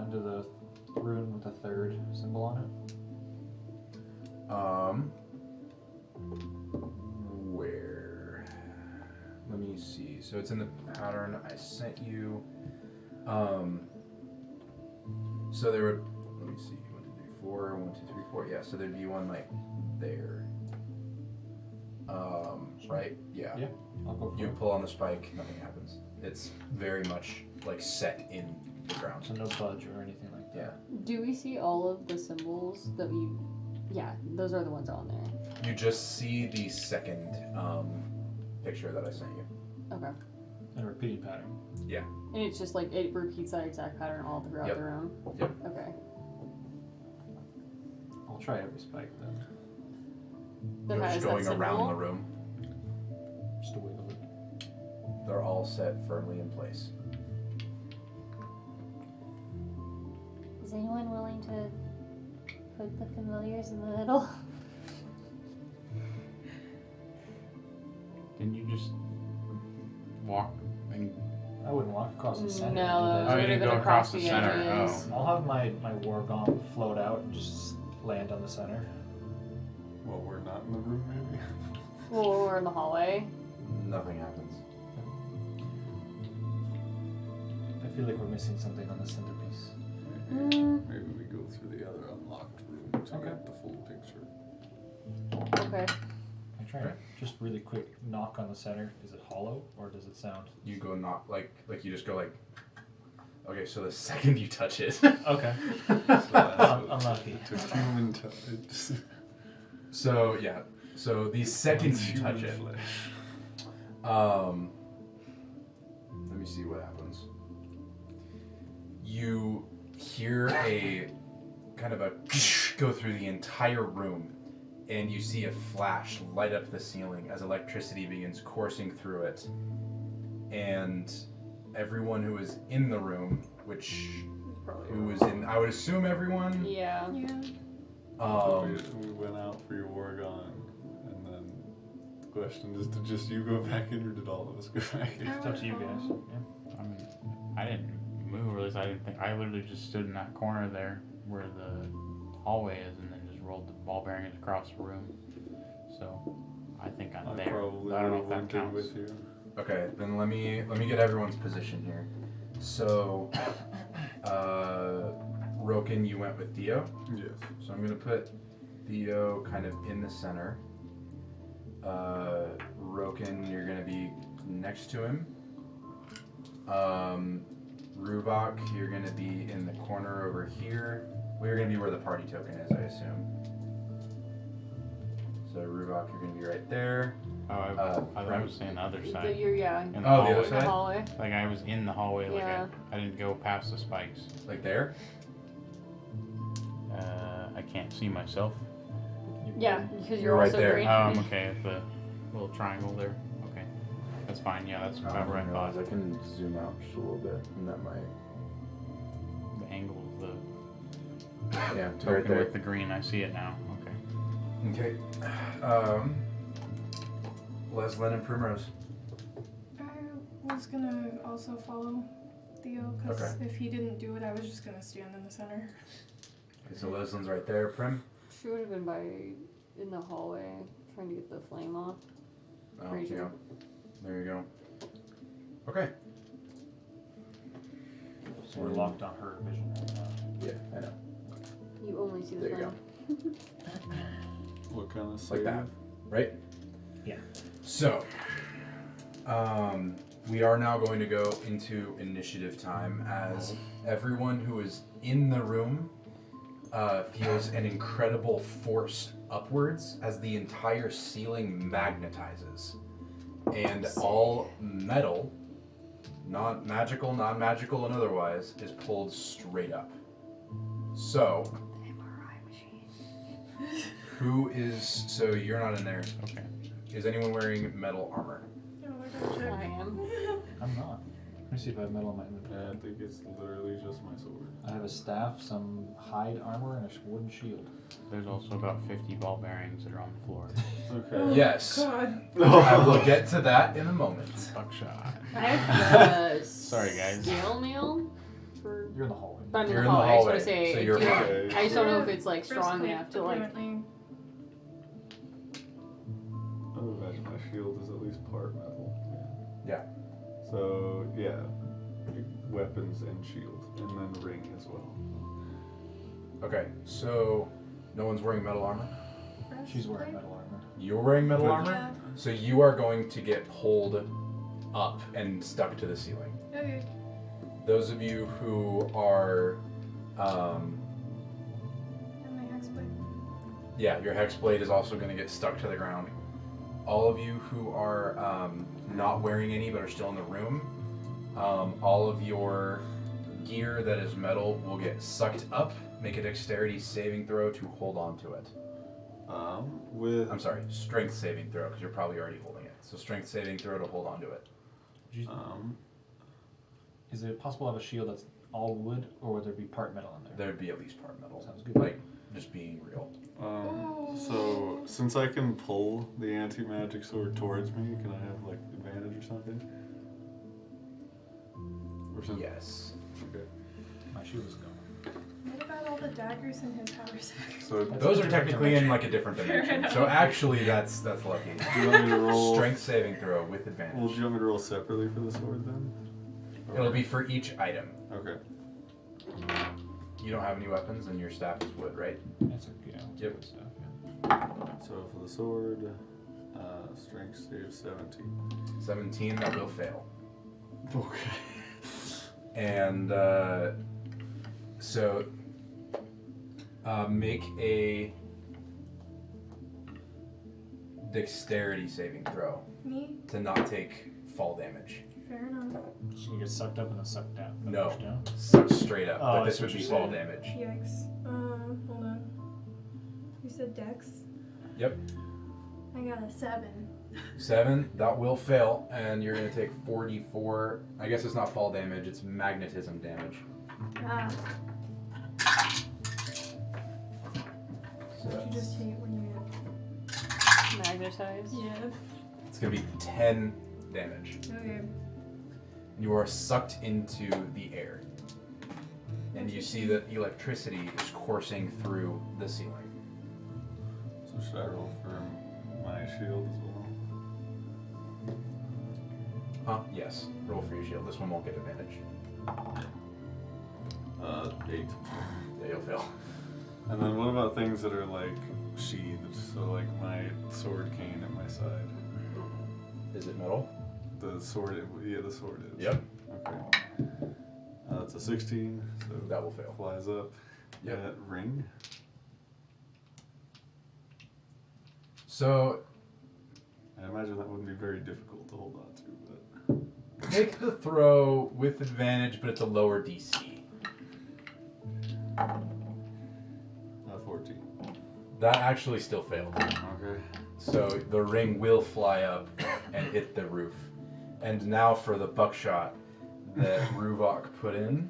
into the rune with a third symbol on it? Where? Let me see. So it's in the pattern I sent you. So there would, let me see, 1, 2, 3, 4, 1, 2, 3, 4. Yeah, so there'd be one like there. Right? Yeah. Yeah, I'll go for You it. pull on the spike, nothing happens. It's very much like set in the ground. So no budge or anything like that. Yeah. Do we see all of the symbols that we? Yeah, those are the ones on there. You just see the second picture that I sent you. Okay. And a repeating pattern. And it's just like it repeats that exact pattern all throughout Yep. the room. Yep. Okay. I'll try every spike then. That You're has just that going symbol. around the room. Just to wiggle it. They're all set firmly in place. Is anyone willing to put the familiars in the middle? Didn't you just walk and I wouldn't walk across the center. No, and do Oh, that. it you would have didn't been go across across the the center, edges. I'll have my war gaunt float out and just land on the center. Well, we're not in the room, maybe. Well, we're in the hallway. Nothing happens. I feel like we're missing something on the centerpiece. Maybe we go through the other unlocked room to Okay. get the full picture. Okay. try and just really quick knock on the center. Is it hollow or does it sound? You go knock like you just go like. Okay, so the second you touch it. Okay. So that's Unlucky. To human touch. So yeah. So the second you touch it. Human flesh. Let me see what happens. You hear a kind of a go through the entire room, and you see a flash light up the ceiling as electricity begins coursing through it. And everyone who is in the room, who was in, I would assume everyone. Yeah. Yeah. We went out for your war gone, and then the question is, did just you go back in, or did all of us go back in? It's up to you guys. Yeah. I mean, I didn't move, or at least I didn't think. I literally just stood in that corner there where the hallway is, and then just rolled the ball bearings across the room. So I think I'm I there. probably I don't know if went that in counts. with you. Okay, then let me get everyone's position here. So, Roken, you went with Theo. Yes. So I'm gonna put Theo kind of in the center. Roken, you're gonna be next to him. Ruvok, you're gonna be in the corner over here. Well, you're gonna be where the party token is, I assume. So Ruvok, you're gonna be right there. Oh, I was saying the other side. You're, yeah. In the the hallway. other The side? hallway. Like I was in the hallway. Like Yeah. I didn't go past the spikes. Like there? I can't see myself. Yeah, because You're you're right also there. green. Oh, I'm okay at the little triangle there. Okay, that's fine. Yeah, that's about where I thought. I can zoom out just a little bit, and that might. The angle of the Yeah, token right there. with the green. I see it now. Okay. Okay. Leslin and Primrose. I was gonna also follow Theo, because Okay. if he didn't do it, I was just gonna stand in the center. Okay, so Leslin's right there. Prim. She would have been in the hallway trying to get the flame off. Oh, Pretty yeah. sure. There you go. Okay. So we're locked on her vision right now. Yeah, I know. You only see the There you flame. What kind of Like save? that, right? Yeah. So, we are now going to go into initiative time as everyone who is in the room feels an incredible force upwards as the entire ceiling magnetizes. And all metal, non-magical, and otherwise, is pulled straight up. So, who is, so you're not in there. Okay. Is anyone wearing metal armor? Oh, I gotta check. I am. I'm not. Let me see if I have metal on my inventory. I think it's literally just my sword. I have a staff, some hide armor, and a wooden shield. There's also about 50 ball bearings that are on the floor. Okay. Yes. God. I will get to that in a moment. Buckshot. I have the Sorry, guys. scale mail for. You're in the hallway. But I'm You're in in the the hallway. I hallway, just want to say. so you're do you- okay. I just don't know if it's like strong Breastplate, enough to like. apparently. I would imagine my shield is at least part metal. Yeah. So, yeah. Weapons and shield. And then ring as well. Okay, so no one's wearing metal armor? She's wearing Breastplate? metal armor. You're wearing metal Good. armor? Yeah. So you are going to get pulled up and stuck to the ceiling. Okay. Those of you who are, And my hexblade. yeah, your hex blade is also going to get stuck to the ground. All of you who are not wearing any but are still in the room, all of your gear that is metal will get sucked up. Make a dexterity saving throw to hold on to it. With I'm sorry, strength saving throw, because you're probably already holding it. So strength saving throw to hold on to it. Is it possible to have a shield that's all wood, or would there be part metal in there? There'd be at least part metal. Sounds good. Like, just being real. So since I can pull the anti-magic sword towards me, can I have like advantage or something? Or something? Yes. Okay. My shield is gone. What about all the daggers in his haversack? So That's Those a are different technically in dimension. like a different Fair dimension. enough. So actually, that's lucky. do you want me to roll? Strength saving throw with Well, do advantage. you want me to roll separately for the sword then? It'll be for each item. Okay. You don't have any weapons, and your staff is wood, right? That's a, yeah. Yep. Good stuff, yeah. So for the sword, Strength save 17. 17, that will fail. Okay. And so make a dexterity saving throw Me? to not take fall damage. Fair enough. She can get sucked up and then sucked down. No. Pushed down. Suck straight up, Oh, but I this see would what be you're fall saying. damage. Yikes. Hold on. You said dex? Yep. I got a 7. 7, that will fail, and you're going to take 44. I guess it's not fall damage, it's magnetism damage. Ah, So you just hate when you Magnetized. get. Yeah. it's going to be 10 damage. Okay. You are sucked into the air. And you see that electricity is coursing through the ceiling. So should I roll for my shield as well? Yes. Roll for your shield. This one won't get advantage. 8. Yeah, you'll fail. And then what about things that are like sheathed? So like my sword cane at my side. Is it metal? The sword, yeah, the sword is. Yep. Okay. That's a 16, so That will fail. flies up. Yep. That ring. So I imagine that wouldn't be very difficult to hold on to, but make the throw with advantage, but it's a lower DC. 14. That actually still failed. Okay. So the ring will fly up and hit the roof. And now for the buckshot that Ruvok put in.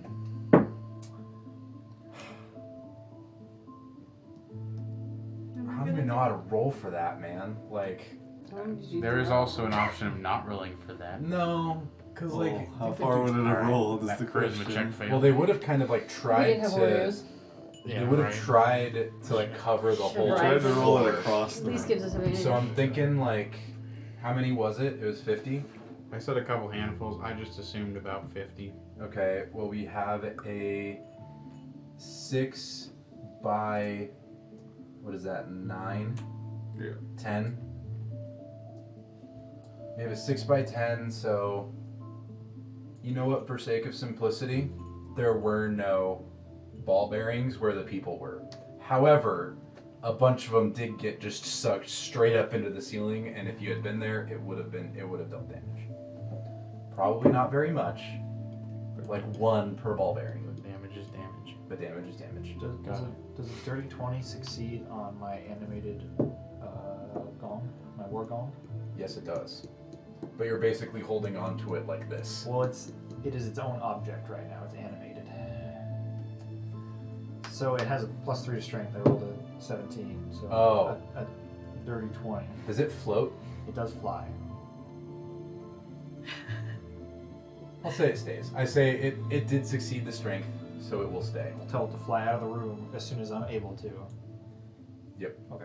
I don't even know how to roll for that, man. Like, How long did you There do is that? also an option of not rolling for that. no, because like, Well, how far would it have Alright, rolled is that the charisma question. check failed. well, they would have kind of like We tried didn't have to. Oreos. Yeah, They would have right. tried to like cover the whole. Right. Tried to roll it floor. across At the least room. gives us advantage. So I'm thinking like, how many was it? It was 50. I said a couple handfuls. I just assumed about 50. Okay, well we have a 6 by, what is that, 9? Yeah. 10? We have a 6 by 10, so you know what, for sake of simplicity, there were no ball bearings where the people were. However, a bunch of them did get just sucked straight up into the ceiling, and if you had been there, it would have dealt damage. Probably not very much, like 1 per ball bearing, But damage is damage. but damage is damage. Does a dirty 20 succeed on my animated gong, my war gong? Yes, it does. But you're basically holding on to it like this. Well, it is its own object right now. It's animated. So it has a +3 to strength. I rolled a 17. So Oh. a dirty 20. Does it float? It does fly. I'll say it stays. I say it did succeed the strength, so it will stay. I'll tell it to fly out of the room as soon as I'm able to. Yep. Okay.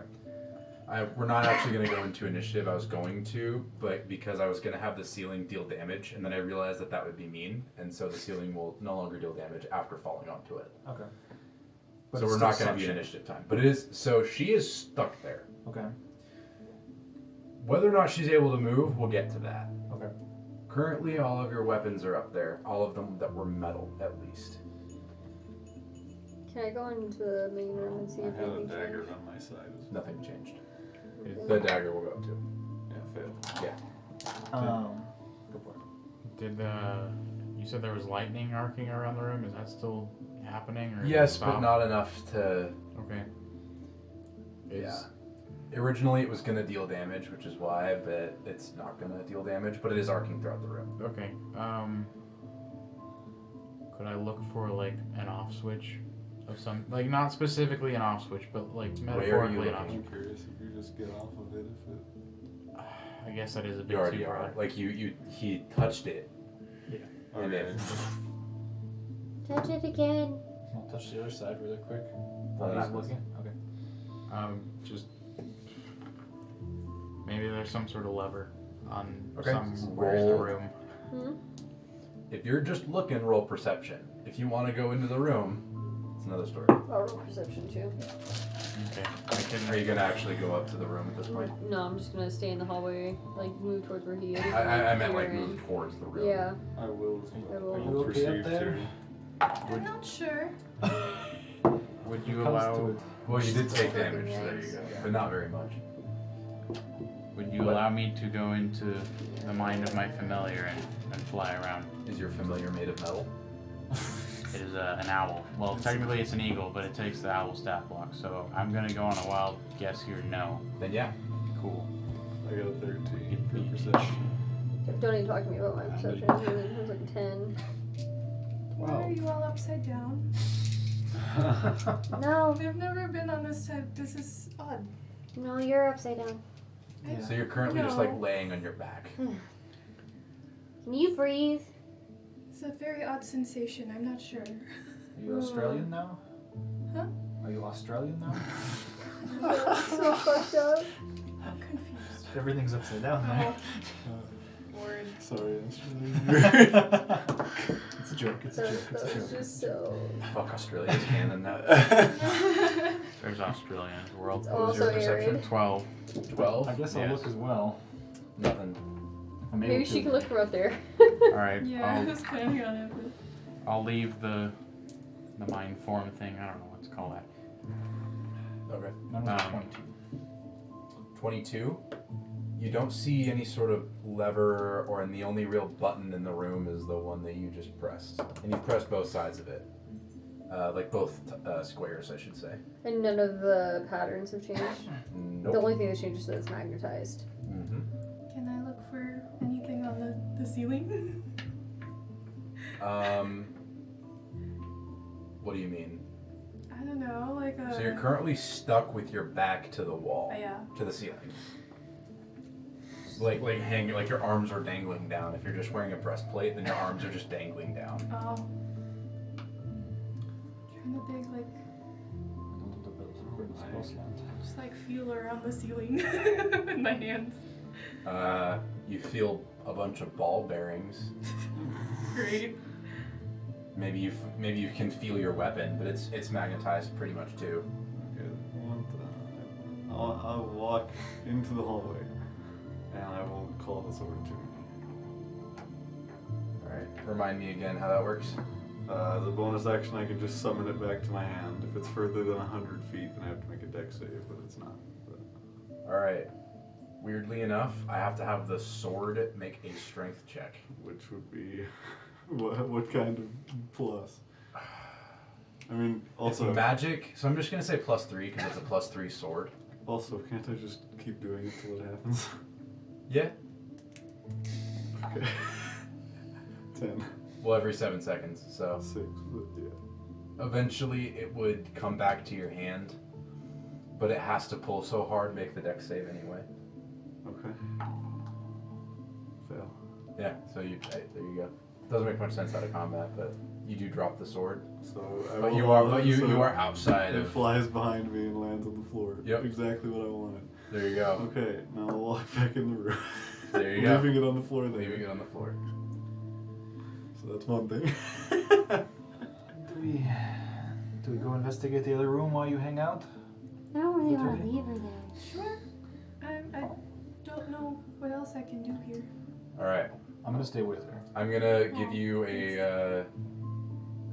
We're not actually going to go into initiative. I was going to, but because I was going to have the ceiling deal damage, and then I realized that would be mean, and so the ceiling will no longer deal damage after falling onto it. Okay. So we're not going to be in initiative time. But it is, so she is stuck there. Okay. Whether or not she's able to move, we'll get to that. Okay. Currently, all of your weapons are up there. All of them that were metal, at least. Can I go into the main room and see I if had a anything dagger changed? on my side as well. Nothing changed. Is- The dagger will go up too. Yeah, failed. Go for it. Did you said there was lightning arcing around the room? Is that still happening? Or Yes, stop? but not enough to. Okay. Yeah. Originally, it was going to deal damage, which is why, but it's not going to deal damage. But it is arcing throughout the room. Okay. Could I look for like an off switch of some, like not specifically an off switch, but like metaphorically an off I'm switch? curious if you just get off of it if it... I guess that is a bit You already too are. broad. Like he touched it, and Okay. it. Touch it again. I'll touch the other side really quick. Well, While he's that- looking. Okay. Just maybe there's some sort of lever on Okay. somewhere in the room. Hmm? If you're just looking, roll perception. If you want to go into the room, it's another story. Oh, roll perception too. Okay. I can. Are you gonna actually go up to the room at this point? No, I'm just gonna stay in the hallway, like move towards where he is. I meant like Peer in. move towards the room. Yeah. I will. I will. Are you okay up there? I'm not sure. Would you Comes to allow? it. Well, you did take Fucking damage, so there you yikes. go. But not very much. Would you What? allow me to go into the mind of my familiar and fly around? Is your familiar made of metal? It is an owl. Well, technically it's an eagle, but it takes the owl stat block. So I'm gonna go on a wild guess here. No. Then yeah. Cool. I got a 13 for perception. Don't even talk to me about my perception. It was like a 10. Why are you all upside down? No, I've never been on this type. This is odd. no, you're upside down. Yeah. So you're currently just like No. laying on your back. Can you breathe? It's a very odd sensation. I'm not sure. Are you Australian now? Huh? Are you Australian now? So fucked up. I'm confused. Everything's upside down now. Lord. Sorry, that's It's a joke. It's a That, joke. It's that a was joke. just so. Fuck Australia's canon now. There's Australia in the world. It's What was your also perception? arid. 12. 12? I guess I'll Yes. look as well. Nothing. I'm Maybe able she to. can look from up there. All right. Yeah, I was planning on it. But... I'll leave the mind form thing. I don't know what to call that. Okay. Mine was 22. 22. You don't see any sort of lever, and the only real button in the room is the one that you just pressed. And you pressed both sides of it. Like both squares, I should say. And none of the patterns have changed. Nope. The only thing that's changed is that it's magnetized. Mm-hmm. Can I look for anything on the ceiling? What do you mean? I don't know, like a... So you're currently stuck with your back to the wall, Yeah. to the ceiling. Like hanging, like your arms are dangling down. If you're just wearing a breastplate, then your arms are just dangling down. Oh. Trying to dig, like, just like feel around the ceiling with my hands. You feel a bunch of ball bearings. Great. Maybe you can feel your weapon, but it's magnetized pretty much too. Okay, I'll walk into the hallway, and I will call the sword to me. All right. Remind me again how that works. The bonus action, I can just summon it back to my hand. If it's further than 100 feet, then I have to make a dex save, but it's not. All right. Weirdly enough, I have to have the sword make a strength check. Which would be what kind of plus? I mean, also It's magic, so I'm just gonna say +3 because it's a +3 sword. Also, can't I just keep doing it till it happens? Yeah. Okay. 10. Well, every 7 seconds. So 6. But yeah. eventually, it would come back to your hand, but it has to pull so hard, make the dex save anyway. Okay. Fail. Yeah. So there you go. Doesn't make much sense out of combat, but you do drop the sword. So But you are outside It of. flies behind me and lands on the floor. Yep. Exactly what I wanted. There you go. Okay, now I'll walk back in the room. There you go. Leaving it on the floor there. Leaving it on the floor. So that's one thing. Do we go investigate the other room while you hang out? I don't really That's want okay. to leave her there. Sure. I don't know what else I can do here. All right. I'm gonna stay with her. I'm gonna give you a.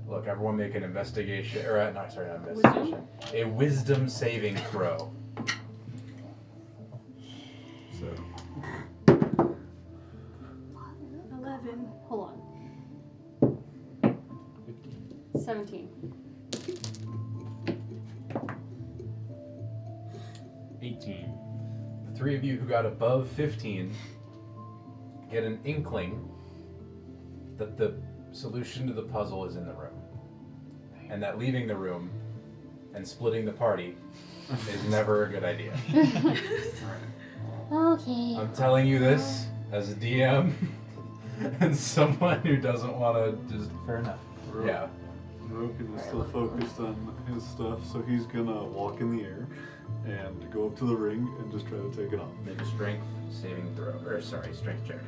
Look, everyone make an investigation. Or no, sorry, not investigation. A wisdom saving throw. So 11. Hold on. 17. 18. The three of you who got above 15 get an inkling that the solution to the puzzle is in the room. And that leaving the room and splitting the party is never a good idea. Okay. I'm telling you this as a DM and someone who doesn't want to just. Fair enough. Yeah. Roken is still focused on his stuff, so he's gonna walk in the air and go up to the ring and just try to take it off. Make a strength saving throw. Or, sorry, strength check.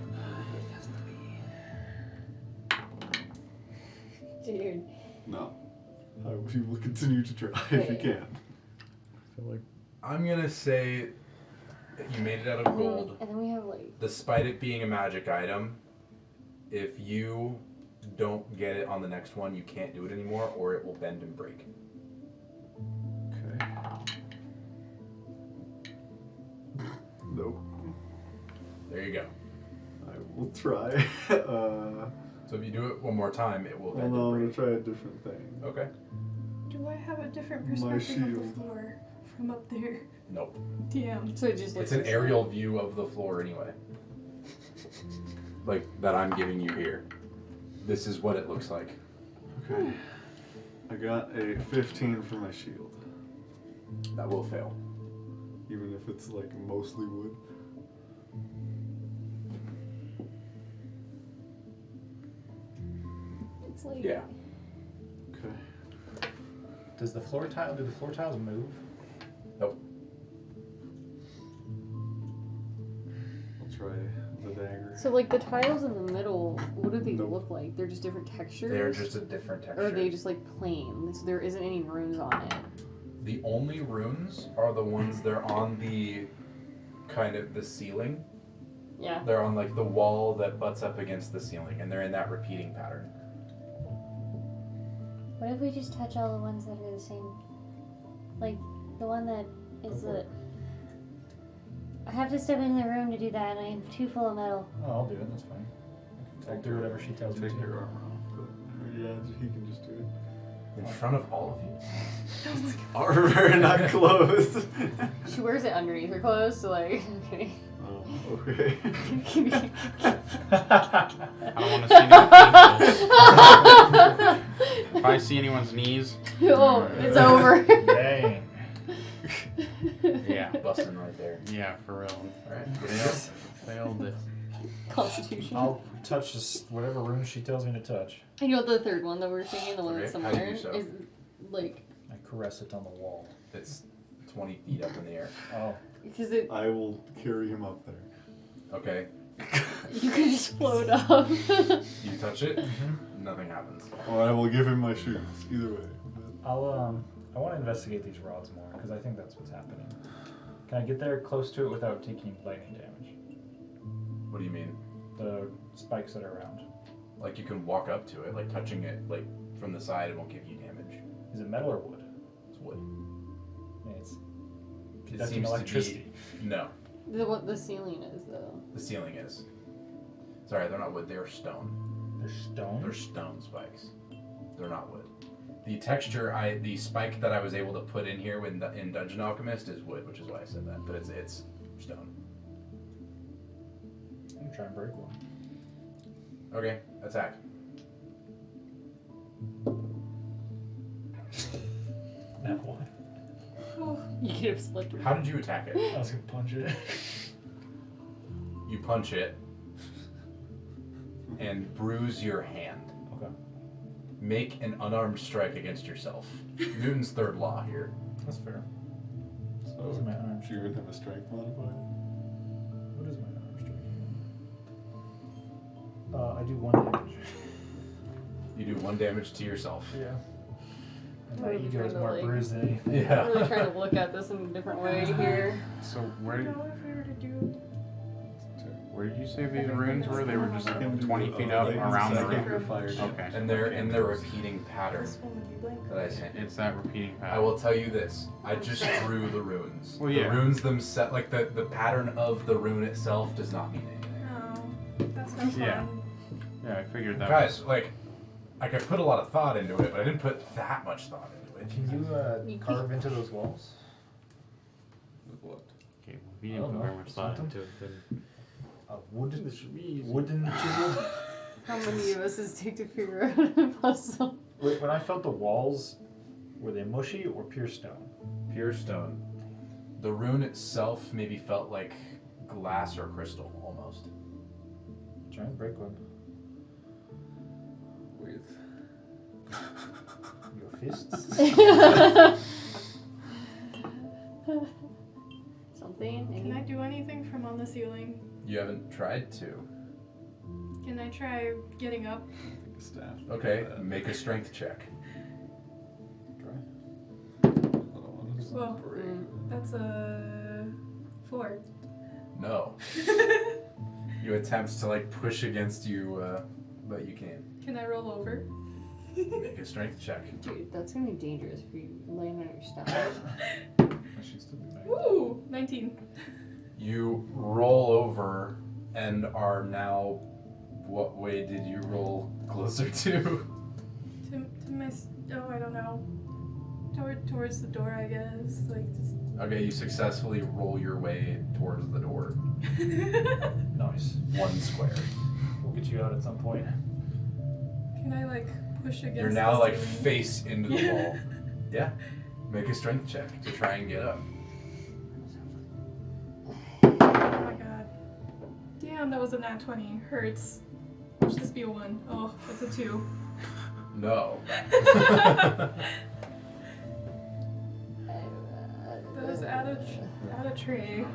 Dude. No. He will continue to try if he Okay. can. feel like I'm gonna say that you made it out of gold. And then we have like. Despite it being a magic item, if you don't get it on the next one, you can't do it anymore, or it will bend and break. okay. Nope. There you go. I will try. So if you do it one more time, it will Well, bend no, I'm and gonna break. try a different thing. Okay. Do I have a different My perspective of the shield. floor from up there? Nope. Damn. So it just It's looks an like- aerial view of the floor anyway. Like that I'm giving you here. This is what it looks like. Okay. I got a 15 for my shield, That will fail. even if it's like mostly wood. It's like. Yeah. Okay. Do the floor tiles move? Nope. I'll try the dagger. So like the tiles in the middle, what do they Nope. look like? They're just different textures. They're just a different texture. Or are they just like plain? So there isn't any runes on it. The only runes are the ones that are on the kind of the ceiling. Yeah. They're on like the wall that butts up against the ceiling, and they're in that repeating pattern. What if we just touch all the ones that are the same? Like the one that is the. I have to step into the room to do that, and I am too full of metal. Oh, I'll do it. That's fine. I'll do whatever she tells me Take to. your armor off, but yeah, he can just do it. In front of all of you. Armor, not clothes. She wears it underneath her clothes, so like, okay. Oh, okay. I don't want to see no ankles. If I see anyone's knees, Oh, it's over. Dang. Yeah, busting right there. yeah, for real. Alright. Failed it. Constitution. I'll touch this, whatever rune she tells me to touch. You know the third one that we're singing, the one Okay, that's how do you somewhere, do so? is like I caress it on the wall. It's 20 feet up in the air. Oh. because it I will carry him up there. Okay. you can just float up. You touch it, nothing happens. Or I will give him my shoes. Either way. I want to investigate these rods more because I think that's what's happening. Can I get there close to it without taking lightning damage? What do you mean? The spikes that are around. Like you can walk up to it, like touching it like from the side, it won't give you damage. Is it metal or wood? It's wood. Yeah, it's It conducting seems electricity. to be no. What the ceiling is though. The ceiling is. Sorry, they're not wood. They are stone. They're stone. They're stone spikes. They're not wood. The texture, the spike that I was able to put in here in Dungeon Alchemist is wood, which is why I said that. But it's stone. I'm gonna try and break one. Okay, attack. That one. You could have split How did you attack it? I was gonna punch it. You punch it and bruise your hand. Okay. Make an unarmed strike against yourself. Newton's third law here. That's fair. So, What is my unarmed do you strike? even have a strength modifier? What is my unarmed strike? I do 1 damage. You do 1 damage to yourself. Yeah. And my Really ego trying is to, more like- bruised than anything. Yeah. I'm really trying to look at this in a different way here. So I where don't know if we were to do. where did you say these runes were? They were just I can do 20 feet up lightning around the strike room. or fire damage. Okay. And they're in the repeating pattern This one would be blank. that I sent you. It's that repeating pattern. I will tell you this. I just drew the runes. Well, yeah. The runes themselves, like the pattern of the rune itself does not mean anything. Oh, that's no fun. Yeah. Yeah, I figured that Guys, was. like I put a lot of thought into it, but I didn't put that much thought into it. Can you carve into those walls? With what? Okay, well, if you I didn't don't put very know. much thought Something? into it, then. A wooden chisel? How many of us does it take to figure out a puzzle? Wait, when I felt the walls, were they mushy or pure stone? Pure stone. The rune itself maybe felt like glass or crystal almost. Try and break one. With. Your fists? Something? Can I do anything from on the ceiling? You haven't tried to. Can I try getting up? Staff. Okay, make a strength check. Try. Hold on, Well, that's a 4. No. You attempt to like push against you, but you can't. Can I roll over? Make a strength check. Dude, that's gonna be dangerous if you laying on your stomach. I should still be back. Ooh, 19. You roll over and are now. What way did you roll closer to? To my. I don't know. Towards the door, I guess. Like just. Okay, you successfully roll your way towards the door. Nice. 1 square. We'll get you out at some point. Can I like push against? You're now the like ceiling? face into the wall. Yeah. Make a strength check to try and get up. Oh my god. Damn, that was a nat 20. Hurts. Watch this be a 1. Oh, that's a 2. No. That was out of tray.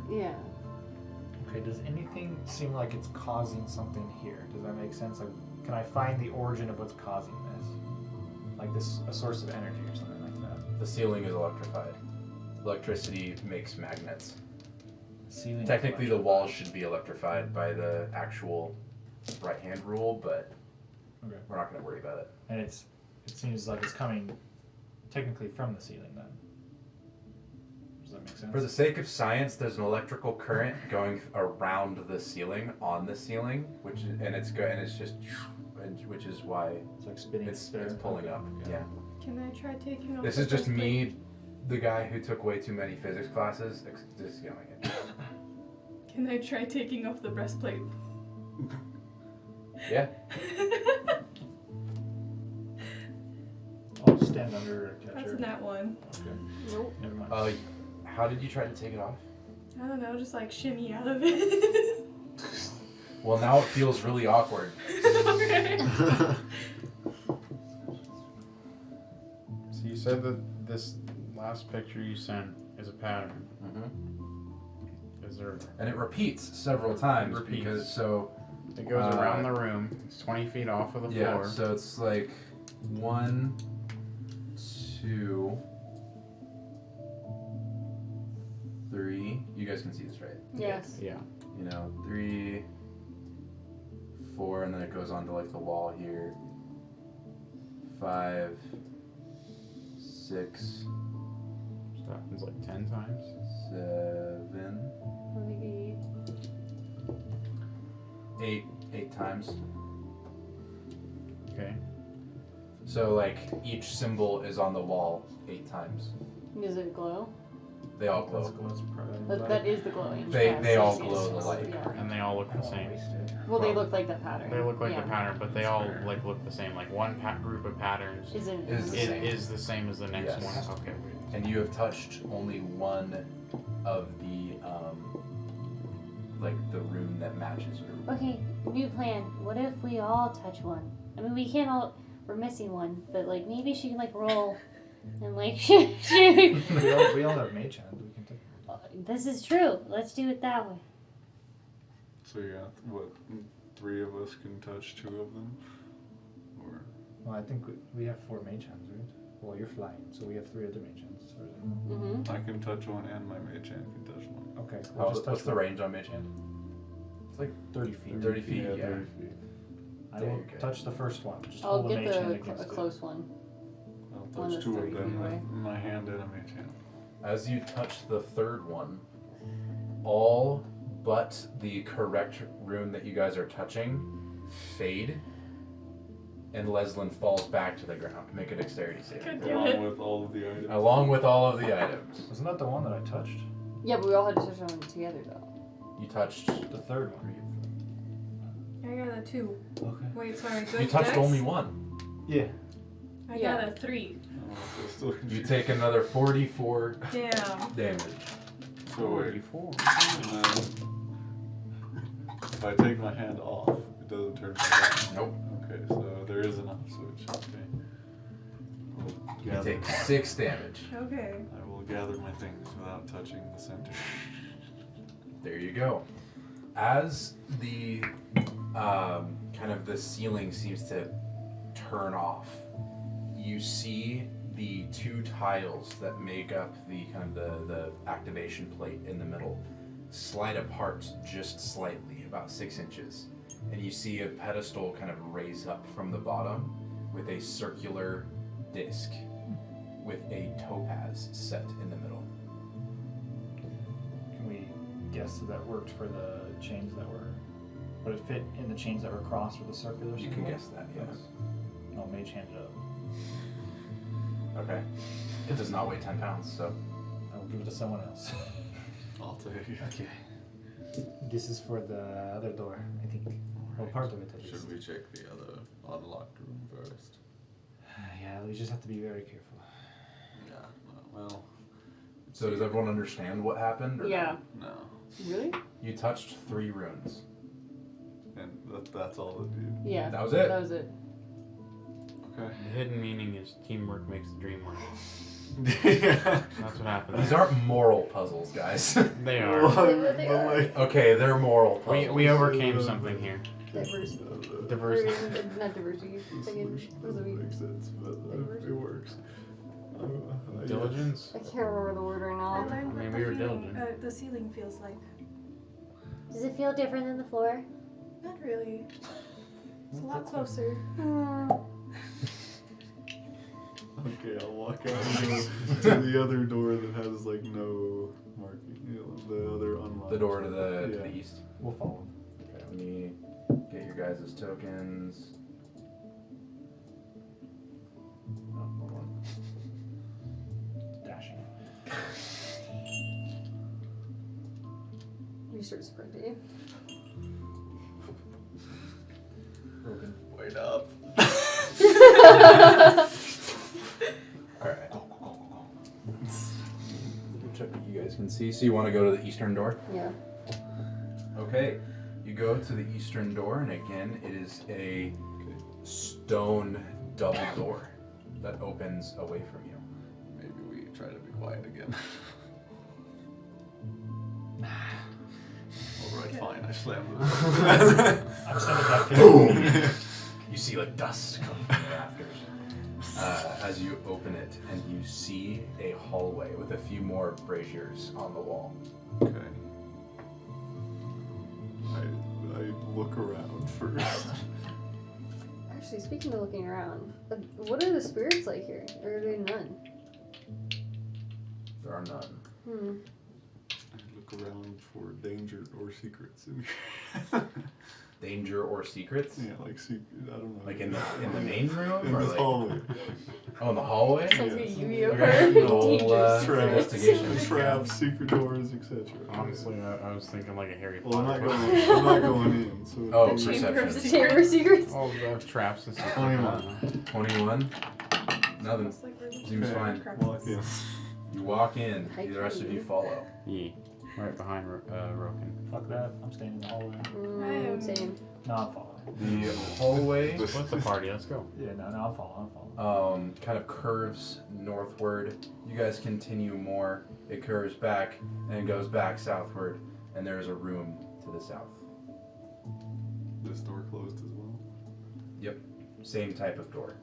Yeah. Okay, does anything seem like it's causing something here? Does that make sense? Like, can I find the origin of what's causing this? Like this, a source of energy or something like that? The ceiling is electrified. Electricity makes magnets. Ceiling. Technically, the walls should be electrified by the actual right-hand rule, but Okay. we're not going to worry about it. And it seems like it's coming technically from the ceiling then. Does that make sense? For the sake of science, there's an electrical current going around the ceiling, on the ceiling, which is why It's like spinning. it's pulling up. Yeah. Can I try taking off? This the is just breastplate? me, the guy who took way too many physics classes, just yelling it. Can I try taking off the breastplate? Yeah. I'll stand under a catcher. That's a nat 1. Okay. Nope. Never mind. How did you try to take it off? I don't know, just like shimmy out of it. Well, now it feels really awkward. Okay. So you said that this last picture you sent is a pattern. Mm-hmm. Is there? And it repeats several times It repeats. because so. It goes around the room. It's 20 feet off of the Yeah, floor. so it's like 1, 2, 3. You guys can see this, right? Yes. Yeah. 3, 4, and then it goes on to like the wall here. 5, 6, So that happens like 10 times. 7, Maybe 8 times. Okay. So like each symbol is on the wall 8 times. Does it glow? They all glow. That's probably That is the glowing. They yes, all yes, glow yes, the light. Yeah. And they all look the same. Well, they look like that pattern. They look like yeah. the pattern, but they all like look the same. Like one group of patterns Isn't Is the is, same. is the same as the next Yes. one. Okay. And you have touched only one of the like the room that matches your room. Okay, new plan. What if we all touch one? I mean, we can't all. We're missing one, but like maybe she can like roll and like shoot. we all have mage hand. We can take. This is true. Let's do it that way. So yeah, what? 3 of us can touch 2 of them, or Well, I think we have 4 mage hands, right? Well, you're flying, so we have 3 other mage hands. As far as I know. Mm-hmm. I can touch one and my mage hand can touch one. Okay. What's the range on mage hand? It's like 30 feet. 30 feet, yeah. 30 feet. I will Okay. touch the first one. Just I'll hold the get mage hand a against it. close one. I'll One touch that's 2 of 30 feet them away. with my hand and a mage hand. As you touch the third one, all but the correct rune that you guys are touching fade, and Leslin falls back to the ground. Make a dexterity save. Good. Damn Along it. with all of the items. Along with all of the items. Wasn't that the one that I touched? Yeah, but we all had to touch on it together though. You touched. The third one. I got a 2. Okay. Wait, sorry. You touched only one. Yeah. I Yeah. got a 3. Oh, so still You confused. take another 44 Damn. damage. So wait, 44. and then if I take my hand off, it doesn't turn back on. Nope. Okay, so there is an off switch. Okay. I'll You gather, take 6 damage. Okay. I will gather my things without touching the center. There you go. As the kind of the ceiling seems to turn off, you see the two tiles that make up the kind of the activation plate in the middle slide apart just slightly, about 6 inches. And you see a pedestal kind of raise up from the bottom with a circular disc with a topaz set in the middle. Can we guess that worked for the chains that were... Would it fit in the chains that were crossed with a circular You symbol? can guess that, yes. Oh, mage hand it up. Okay. It does not weigh 10 pounds, so. I'll give it to someone else. I'll take it. Okay. This is for the other door, I think. Well, part of it at least. Should we check the other unlocked room first? Yeah, we just have to be very careful. Yeah, well. So does everyone understand what happened? Or Yeah. No. Really? You touched 3 runes. And that's all it did. Yeah. That was it? That was it. Okay. The hidden meaning is teamwork makes the dream work. Yeah. That's what happens. These aren't moral puzzles, guys. They are. Well, They but are. like, Okay, they're moral puzzles. We overcame something here. Diversity. Diversity. Or, not diversity. The Second. solution What was the doesn't make sense, but it works. Diligence? I can't remember the word right I now. learned I mean, what we were the feeling, diligent. the ceiling feels like. Does it feel different than the floor? Not really. It's a lot closer. Okay, I'll walk out and go to the other door that has like no marking. You know, the other unlocked. The door to the Yeah. east. We'll follow. Okay, let me get your guys' tokens. Oh, wrong one. Dashing. You start sprinting. Broken. Wait up. Alright. Check what you guys can see. So you want to go to the eastern door? Yeah. Okay. You go to the eastern door, and again, it is a stone double door that opens away from you. Maybe we try to be quiet again. Alright, fine, I slammed it. I'm sending that boom. You see like dust come from the rafters as you open it, and you see a hallway with a few more braziers on the wall. Okay. I look around first. Actually, speaking of looking around, what are the spirits like here? Or are there none? There are none. I look around for danger or secrets in here. Danger or secrets? Yeah, like I don't know. Like in the main room? in or this like, hallway. Oh, in the hallway? Sounds like a Yu-Gi-Oh Okay, card. roll, Dangerous Traps, spirits. investigation. traps, secret doors, etc. Honestly, I was thinking like a Harry Well, I'm Potter. not going in. So Oh, The Chamber of perception. The Chamber of Secrets. Oh, the traps and stuff. 21. 21? Nothing. Almost like we're Seems looking fine. for Walk in. You walk in, the rest of you follow. Yeah. Right behind Roken. Fuck that. I'm staying in the hallway. Same. No, I'm following. The hallway What's the party? Let's go. Yeah, no, I'm following. kind of curves northward. You guys continue more. It curves back and goes back southward, and there's a room to the south. This door closed as well. Yep, same type of door.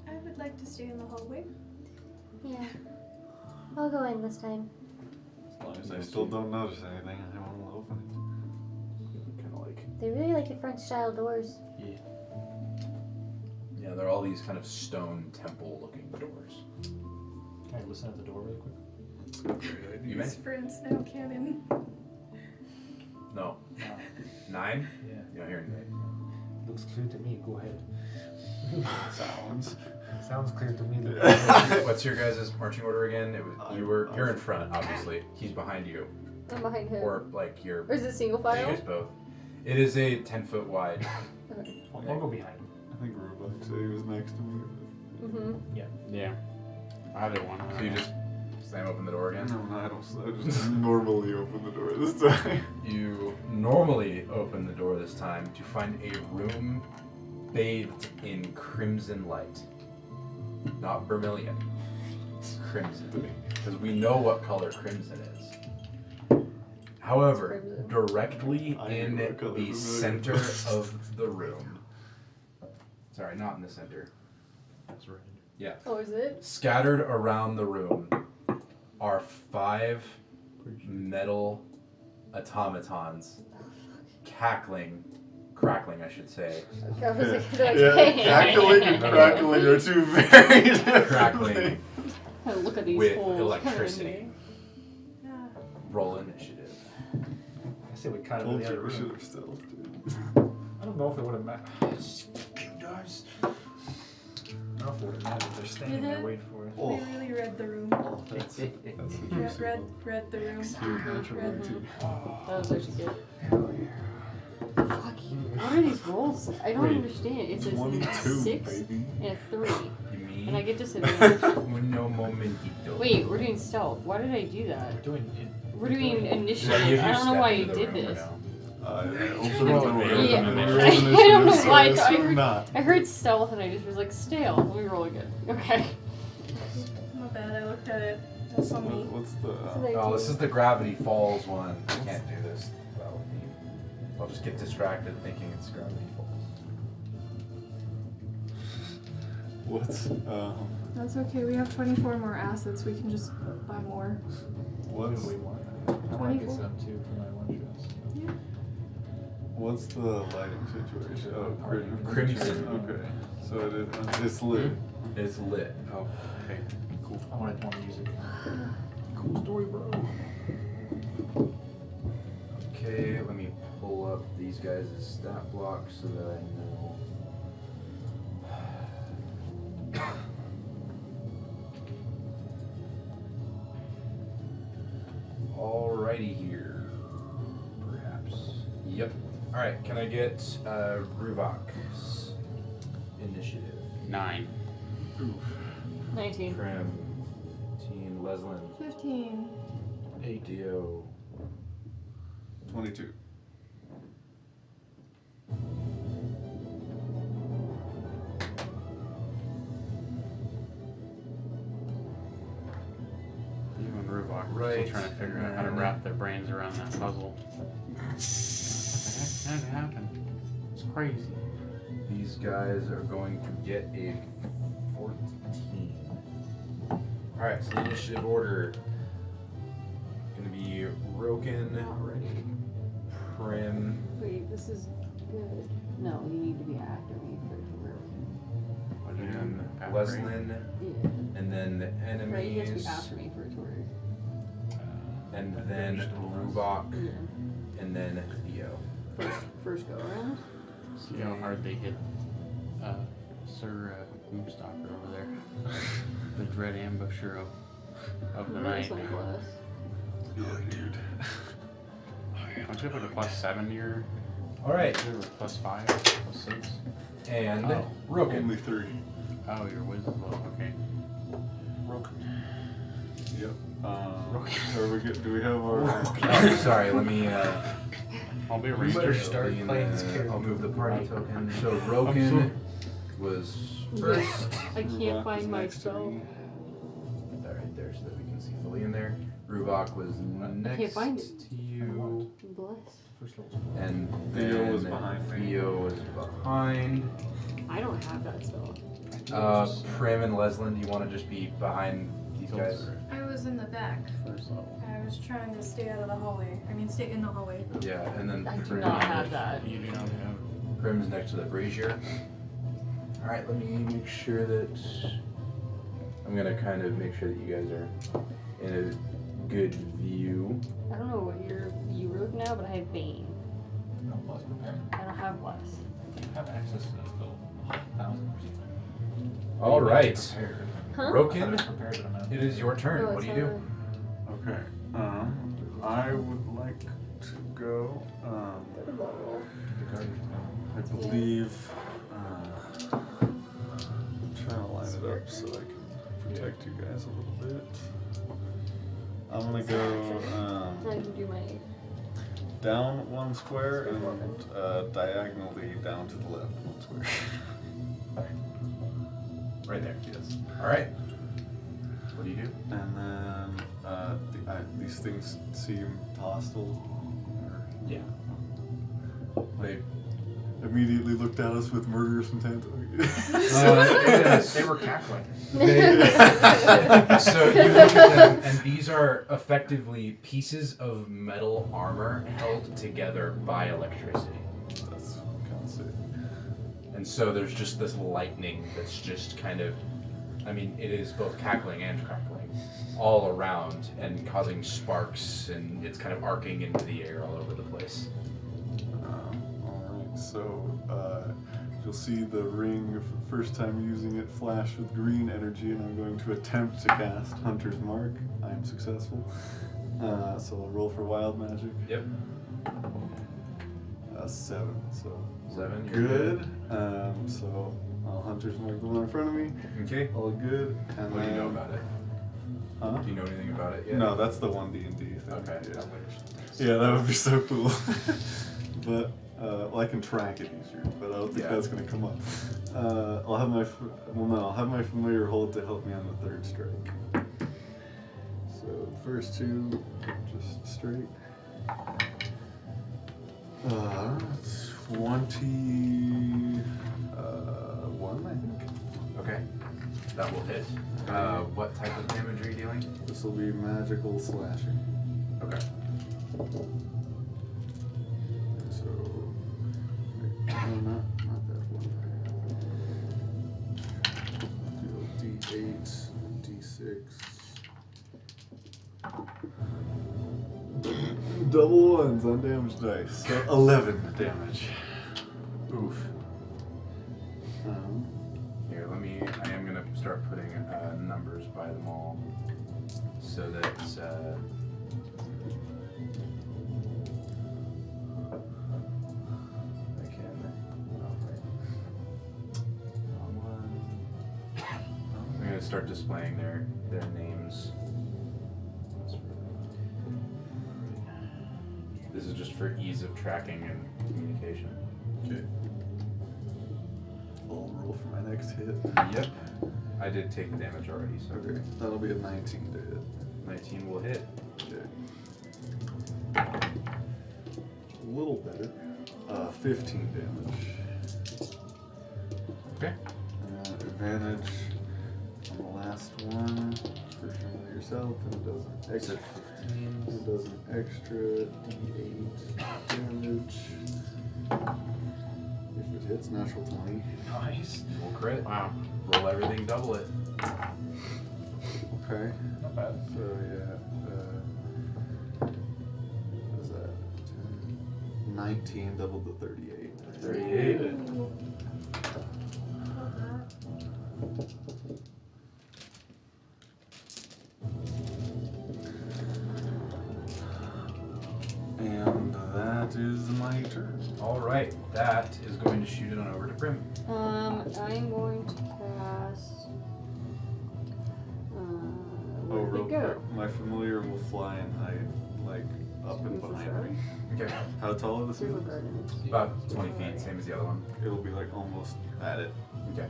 I would like to stay in the hallway. Yeah. I'll go in this time. As long as I still don't notice anything, I won't open Kind of like, They really like the French style doors. yeah, they're all these kind of stone temple-looking doors. Can I listen at the door really quick? it. It's a great idea. You may? His friends now canon. No. No. 9? Yeah. You don't hear anything. Looks clear to me. Go ahead. Sounds. Sounds clear to me. What's your guys' marching order again? You're in front, obviously. He's behind you, I'm behind him. or like you're. Or is it single You file? guys both. It is a 10-foot wide. Okay. I'll go behind him. I think Rubik said he was next to me. Mm-hmm. Yeah. Either one. So you just slam open the door again. No, I don't. I just normally open the door this time. You normally open the door this time to find a room bathed in crimson light. Not vermilion. Crimson. Because we know what color crimson is. However, It's crimson. directly I in knew what color the vermilion center was. of the room. Sorry, not in the center. That's right. Yeah. Oh, is it? Scattered around the room are 5 metal automatons crackling, I should say. Okay, I was like, Yeah, okay. cackling and crackling are two very different Crackling things. Look at these with fools electricity. Yeah. Roll initiative. I say we cut it in Told the you other we should room. have stealth, dude. I don't know if it would have mattered. Fucking guys. I don't know if it would have mattered. They're standing there waiting for us. Oh. We really read the room. Oh, that's interesting. Read the room. You're controlling too. That was actually good. Hell yeah. Fuck. What are these rolls? I don't Wait. understand. It says 22, 6 baby. and a 3. Me. And I get disadvantage. Uno momentito. Wait, we're doing stealth. Why did I do We're that? doing it. We're doing Yeah, initiative. you I don't know why stepped you into the did room, this. no. I opened Yeah. the door. Yeah. and I rolled don't know initiative, so why. I I assume heard- not. I heard stealth and I just was like, stale. Let me roll again. Okay. My bad. I looked at it. That's on me. What's the... Oh, this is the Gravity Falls one. I can't do this well with you. I'll just get distracted thinking it's Gravity Falls. What's... That's okay. We have 24 more assets. We can just buy more. What's... We want. I want to get 24. some too for my one shots. Yeah. What's the lighting situation? Oh, Crimson. Okay. So it's lit. It's lit. Oh, okay. Cool. I want to use it. Cool story, bro. Okay, let me pull up these guys' stat blocks so that I know. Alrighty here. Perhaps. Yep. Alright, can I get Ruvok's initiative? 9. 19. Prim, Teen, Leslin, 15. 8. Dio. 22. You and Ruvok are Right. still trying to figure out how to wrap their brains around that puzzle. What the heck happened? It's crazy. These guys are going to get a 14. Alright, so the initiative order gonna be Roken, Prim, Wait, this is good. No, you need to be after me for it to work. What did you do? and Path Leslin, Yeah. and then the Right, you have to be enemies, after me for it to work. and then Ruvok, Yeah. and then Theo. First go around. See how hard they hit Sir Gloomstalker over there. The dread ambusher of the night. This one plus. Yeah, dude. Don't you have like a +7 to your Alright, +5, +6? and Oh. Roken. Only 3. Oh, your wisdom level. Okay. Yep. Do we have our... Oh, sorry, let me I'll be a You ranger. better start be in playing this the- character. I'll move the party token. So Roken was first. I can't Ruvok find was my next to spell. me. Put that right there so that we can see fully in there. Ruvok was next find it. to you, Bless. First level. and Theo then was behind me. Theo was behind. I don't have that spell. Prim and Leslin, do you want to just be behind these guys? I was in the back. First level. I was trying to stay out of the hallway. I mean, stay in the hallway. Yeah, and then I do Prim- not have that. You do not have. Prim's next to the brazier. All right, let me make sure that I'm gonna kind of make sure that you guys are in a good view. I don't know what you wrote now, but I have Bane. No, plus prepare. I don't have Bless. You have access to the 1,000%. All right, Prepared. Huh? Roken, Prepared, but I'm not. it is your turn. No, What do it's you do? not Okay. I would like to go. a third level. The guardian's I believe. I'm trying to line it up so I can protect you guys a little bit. I'm gonna go Now I can do my. down 1 square and diagonally down to the left 1 square. Right there. Yes. All right. What do you do? And then these things seem hostile. Or, Yeah. They immediately looked at us with murderous intent. They were cackling. So you look at them, and these are effectively pieces of metal armor held together by electricity. That's kind of sick. And so there's just this lightning that's just kind of, I mean, it is both cackling and crackling all around and causing sparks, and it's kind of arcing into the air all over the place. Alright, so you'll see the ring, first time using it, flash with green energy, and I'm going to attempt to cast Hunter's Mark. I am successful. So I'll roll for wild magic. Yep. 7, so 7, you're good. So I'll Hunter's Mark the one in front of me. Okay. All good. And What do you know then- about it? Huh? Do you know anything about it yet? No, that's the one D&D thing. Okay. Yeah, that would be so cool. But well, I can track it easier, but I don't think Yeah. that's going to come up. I'll have my I'll have my familiar hold to help me on the third strike. So the first two, just straight. 21, I think. Okay. That will hit. What type of damage are you dealing? This will be magical slashing. Okay. So, not that one. Do D8, D6. Double ones on damage dice. So 11 damage. Oof. Um, Here, I am going to start putting numbers by them all so that I can. Wrong one. I'm going to start displaying their names. This is just for ease of tracking and communication. okay. I'll roll for my next hit. Yep. I did take the damage already, so Okay, that'll be a 19 to hit. 19 will hit. Okay. A little better. 15 damage. Okay. Advantage on the last one. First roll yourself, and it does an extra. It does an extra D8 damage. If it hits, natural 20. Nice. Roll crit. Wow. Roll everything, double it. Okay. Not bad. So yeah. What is that? 19 double the 38. 38. And that is my turn. All right. That is going to shoot it on over to Prim. I'm going to cast. Where did real it go? quick, my familiar will fly and hide, like, up and behind me. Okay. How tall is this? Spiritual Gardens. About 20 feet, same as the other one. It'll be like almost at it. Okay.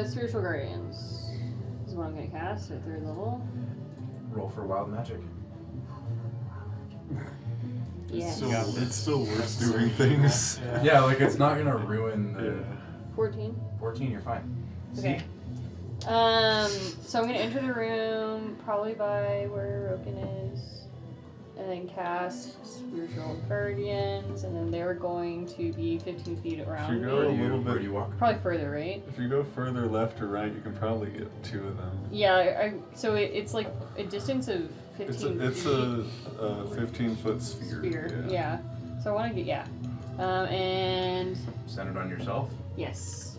Spiritual Guardians is what I'm going to cast at 3rd level. Roll for wild magic. Yes. It's still worth doing things. Yeah, like it's not gonna ruin the. Yeah. 14. 14, you're fine. Okay. See? So I'm gonna enter the room probably by where Roken is, and then cast Spiritual Guardians, and then they're going to be 15 feet around If you me. go a little Where bit, do you walk? Probably further, right? if you go further left or right, you can probably get 2 of them. Yeah. So it's like a distance of 15 It's feet. a 15-foot sphere. Yeah. So I want to get and Centered on yourself. yes.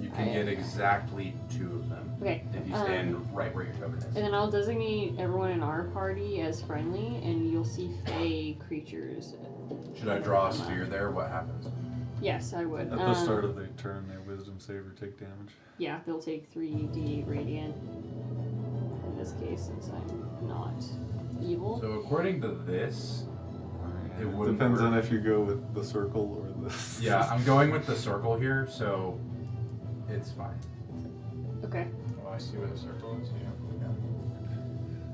You can get exactly 2 of them Okay. if you stand right where your token is. And then I'll designate everyone in our party as friendly, and you'll see fey creatures. Should I draw a sphere there? What happens? Yes, I would. At the start of the turn, their wisdom save or take damage. Yeah, they'll take 3d8 radiant. In this case, since I'm not evil. So according to this, it wouldn't depends on work. if you go with the circle or the. Yeah, I'm going with the circle here, so it's fine. Okay. Oh, I see where the circle is. Yeah.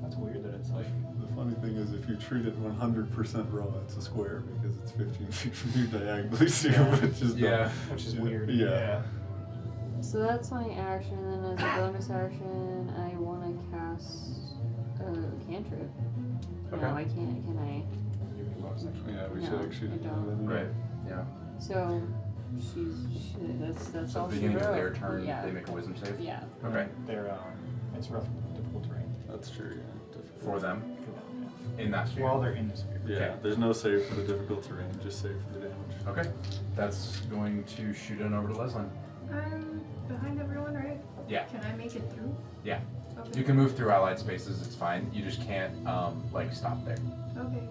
That's weird that it's like. The funny thing is, if you treat it 100% raw, it's a square because it's 15 feet from you diagonally, so which is Yeah. Which is weird. Yeah. So that's my action, and then as a bonus action, I want to cast a cantrip. Okay. No, I can't. Can I? Yeah, we No, should actually I do don't. that. Right. Yeah. So that's So all at the she beginning of wrote. their turn, Yeah. they make a wisdom save. Yeah. Okay. They're it's rough, difficult terrain That's true, yeah. Difficult. For them for them. in that Yeah. sphere. While they're in the sphere. Yeah, Okay. there's no save for the difficult terrain, just save for the damage. Okay. That's going to shoot on over to Leslin. I'm behind everyone, right? Yeah. Can I make it through? Yeah. Okay. You can move through allied spaces. It's fine. You just can't stop there. Okay.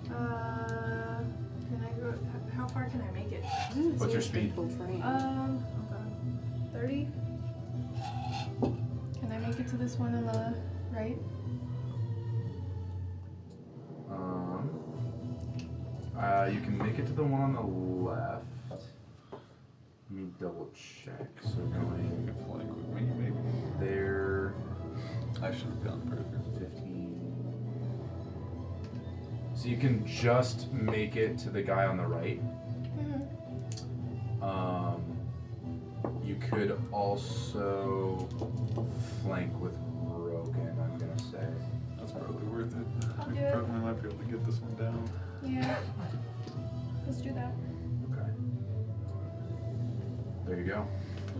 Can I go? How far can I make it? What's your speed? Difficult terrain. Oh god. 30? Can I make it to this one on the right? You can make it to the one on the left. Let me double check. So going Flank with me, maybe. there, I should have gone further. 15. So you can just make it to the guy on the right. You could also flank with Rogan, I'm gonna say. That's probably worth it. I'll We do it. probably might be able to get this one down. Yeah. Let's do that. Okay. There you go.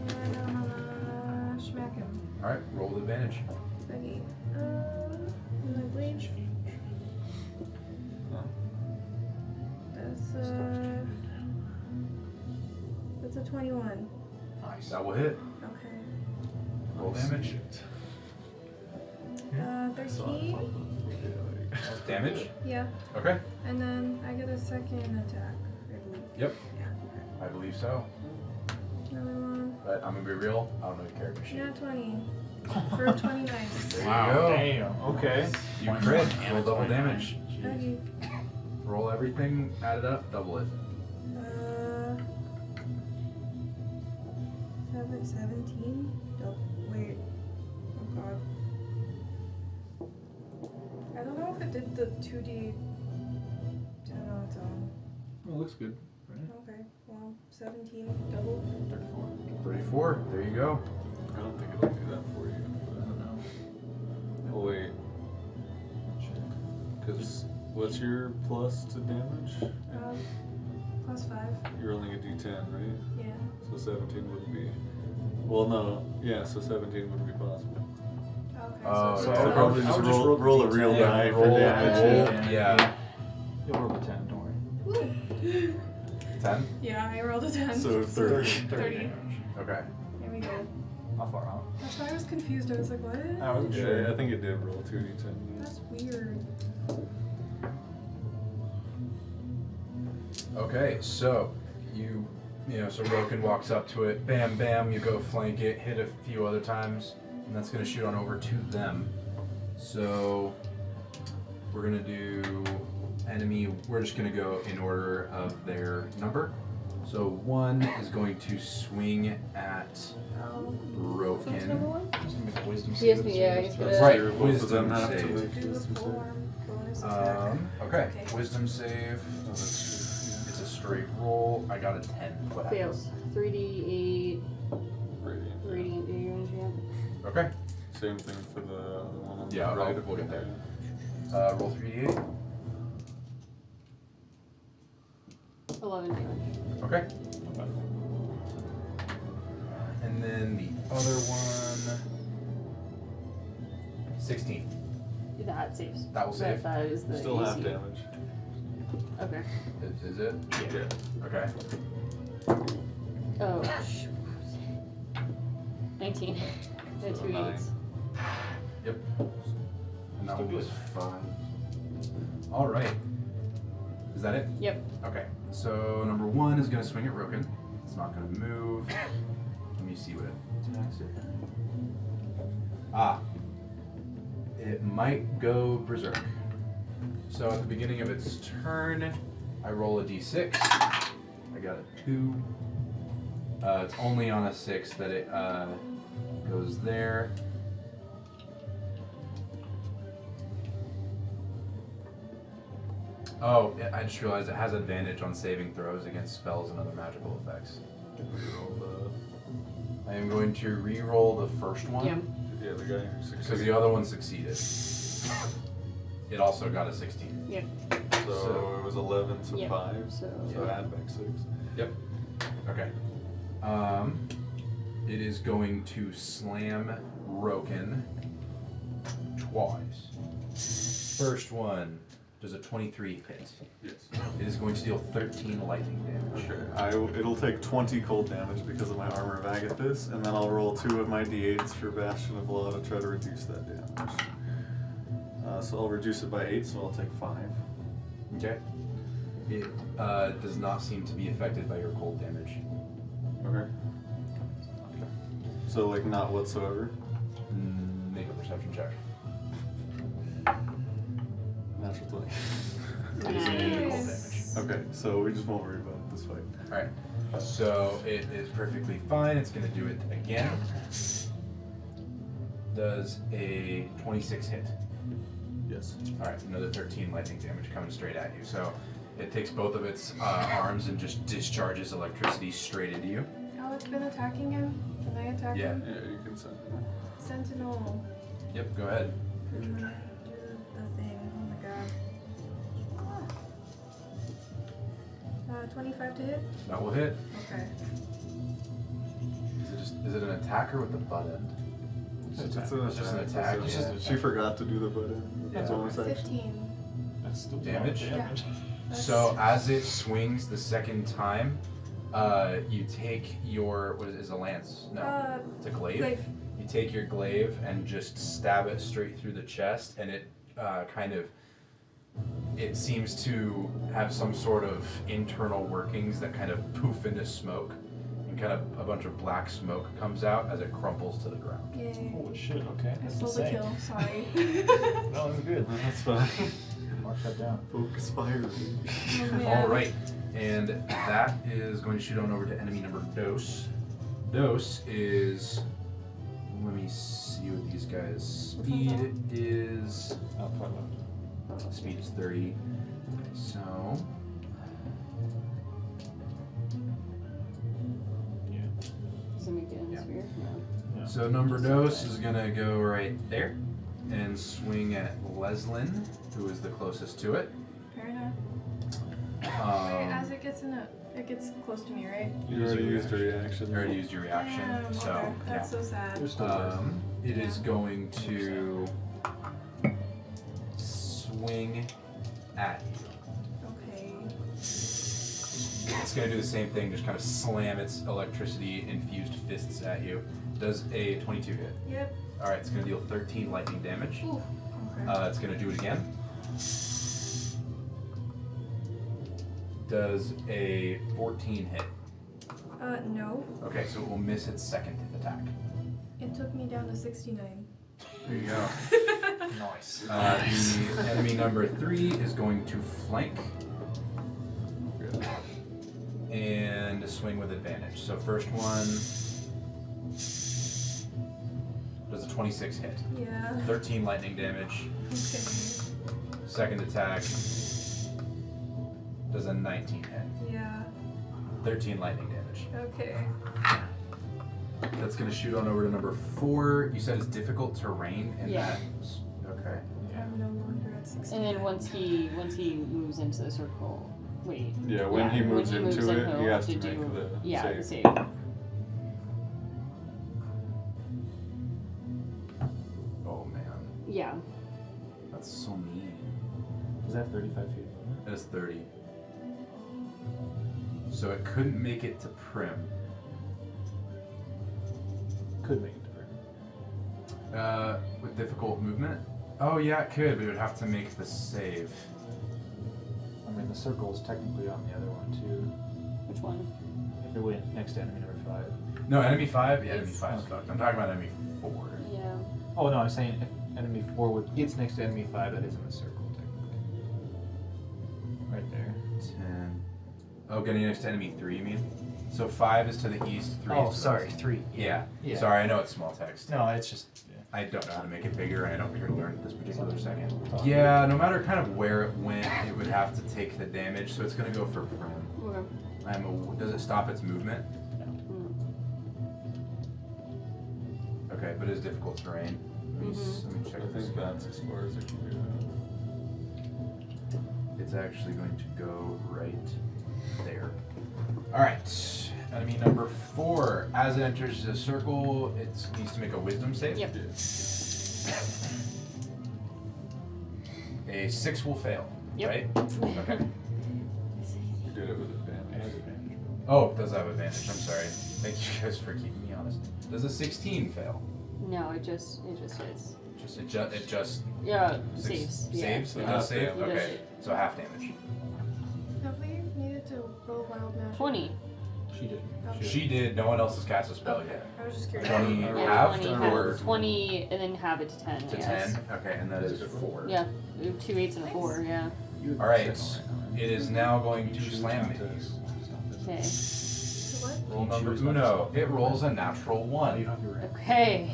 And I'm gonna smack him. Alright, roll with advantage. Okay. And I believe that's a 21. Nice. That will hit. Okay. Roll damage. 13. Damage? Yeah. Okay. And then I get a second attack, I believe. Yep. Yeah. I believe so. Another one. But I'm gonna be real, I don't know your character sheet. Nat 20. For 29. There you Wow. go. Damn. Okay. You crit, roll double damage. Okay. Roll everything, add it up, double it. 17? Oh, wait. Oh god. I don't know if it did the 2D on its own. Well, looks good, right? Okay, well, 17 double. 34. 34, there you go. I don't think it'll do that for you. I don't know. Oh wait, because what's your plus to damage? Plus 5. You're rolling a d10, right? Yeah. So 17 wouldn't be. Well, no. Yeah, so 17 wouldn't be possible. Okay. Oh, So okay. I'll probably I just would just roll, roll roll a the real d10. die for roll, damage. roll, yeah. You'll roll a 10, don't worry. 10? Yeah, I rolled a 10. So 30. 30. damage. Okay. Here we go. How far out? That's why I was confused. I was like, what? I wasn't Yeah, sure. I think it did roll 2d10. That's weird. Okay, so so Roken walks up to it, bam, bam, you go flank it, hit a few other times, and that's gonna shoot on over to them. So we're gonna do enemy, we're just gonna go in order of their number. So 1 is going to swing at Oh. What's number Roken. one? Just gonna make a wisdom He has save. to- yeah, he's That's gonna- Right, true. Both of them wisdom have to save. make Do the wisdom save. form bonus attack. Okay, Okay. wisdom save. Oh, that's true. It's a straight roll. I got a 10. What happens? Fails. 3d8 Yeah. Radiant. radiant damage. Yeah. Okay. Same thing for the other one on Yeah, the right. we'll get there. Roll 3d8. 11 damage. Okay. And then the other one. 16. That saves. That will save. That is the Still half AC. damage. Okay. Is it? Yeah. Okay. Oh, shoot. 19. The So 2 9. 8s. Yep. And that Still one was good. 5. All right. Is that it? Yep. Okay. So number 1 is gonna swing at Roken. It's not gonna move. Let me see what it attacks it. Ah. It might go berserk. So at the beginning of its turn, I roll a d6. I got a 2. It's only on a 6 that it goes there. Oh, I just realized it has advantage on saving throws against spells and other magical effects. I am going to re-roll the first one. Yeah. The guy who Because succeeded. the other one succeeded. It also got a 16. Yep. So it was 11 to Yep. 5. So Add back 6. Yep. Okay. It is going to slam Roken twice. First one does a 23 hit. Yes. It is going to deal 13 lightning damage. Okay. It'll take 20 cold damage because of my Armor of Agathis, and then I'll roll 2 of my d8s for Bastion of Law to try to reduce that damage. So I'll reduce it by 8, so I'll take 5. Okay. It does not seem to be affected by your cold damage. Okay. So, like, not whatsoever? Make a perception check. Natural 20. It is immune to cold damage. Nice. Okay, so we just won't worry about it this fight. Alright. So it is perfectly fine. It's going to do it again. Does a 26 hit. Yes. Alright, another 13 lightning damage coming straight at you. So it takes both of its arms and just discharges electricity straight into you. Oh, it's been attacking him? Can I attack Yeah. him? Yeah, you can send Sentinel. Yep, go ahead. Do the thing. Oh my god. 25 to hit? That will hit. Okay. Is it an attacker with the butt end? It's just an attack. It's Yeah. just- She forgot to do the button. Yeah. That's bonus action. 15. That's still Damage? That's- So as it swings the second time, you take your what is a lance? No, it's a glaive. glaive. You take your glaive and just stab it straight through the chest, and it it seems to have some sort of internal workings that kind of poof into smoke, and kind of a bunch of black smoke comes out as it crumples to the ground. Yay. Holy shit, okay. I That's stole the insane. kill, sorry. No, that's good. That's fine. Mark that down. Focus fire. Oh, man. All right, and that is going to shoot on over to enemy number Dos. Dos is. Let me see what these guys' speed is. Oh, fuck. Speed is 30. So Yeah. Does it make it in the sphere? No. Yeah. So number Dos is gonna go right there and swing at Leslin, who is the closest to it. Fair enough. Wait, as it gets it gets close to me, right? You already used your reaction. You already used your reaction, Damn, so okay. That's so sad. You're still it is going to swing at you. Okay. It's gonna do the same thing, just kind of slam its electricity-infused fists at you. Does a 22 hit? Yep. All right, it's gonna deal 13 lightning damage. Ooh. Okay. It's gonna do it again. Does a 14 hit? No. Okay, so it will miss its second attack. It took me down to 69. There you go. Nice. The enemy number 3 is going to flank and swing with advantage. So first one does a 26 hit. Yeah. 13 lightning damage. Okay. Second attack does a 19 hit. Yeah. 13 lightning damage. Okay. That's going to shoot on over to number 4. You said it's difficult terrain in Yeah. that. Okay. I'm no longer at 69. And then once he moves into the circle, wait. Yeah, when he moves into in, it, he he'll has to have make the yeah, save. the save. Oh man, Yeah. that's so mean. Does that have 35 feet movement? It is 30. So it couldn't make it to Prim. Could make it different. With difficult movement? Oh yeah, it could, but it would have to make the save. I mean, the circle is technically on the other one, too. Which one? If it went next to enemy number 5. No, enemy 5? Yeah, enemy It's- 5 is fucked. I'm talking about enemy 4. Yeah. Oh, no, I'm saying if enemy 4 gets next to enemy 5, that is in the circle, technically. Right there. 10. Oh, getting next to enemy 3, you mean? So 5 is to the east, 3 Oh, is to the sorry, west. 3. Yeah. Yeah. Sorry, I know it's small text. No, it's just. Yeah. I don't know how to make it bigger, and I don't care to learn at this particular second. Yeah, no matter kind of where it went, it would have to take the damage, so it's going to go for prone. Okay. Does it stop its movement? Okay, but it's difficult terrain. Let me check I this. think that's as far as I can do that. It's actually going to go right there. Alright, enemy number 4. As it enters the circle, it needs to make a wisdom save. Yep. A 6 will fail, Yep. right? Okay. You did it with It has advantage. advantage. Oh, it does have advantage. I'm sorry. Thank you guys for keeping me honest. Does a 16 fail? No, it just hits. It just Yeah, six- saves. Yeah. Saves? It Yeah. does save? It does Okay. save. So half damage. Have we needed to roll wild magic? 20. She did. She did. No one else has cast a spell Okay. yet. I was just curious. 20 Yeah, halved 20, or half, 20 and then have it to 10. to I 10? guess. Okay, and that is 4. Yeah, 2 8s and a 4, yeah. Alright, it is now going to slam me. Okay. What? Roll number uno. It rolls a natural You 1. have your rank. Okay.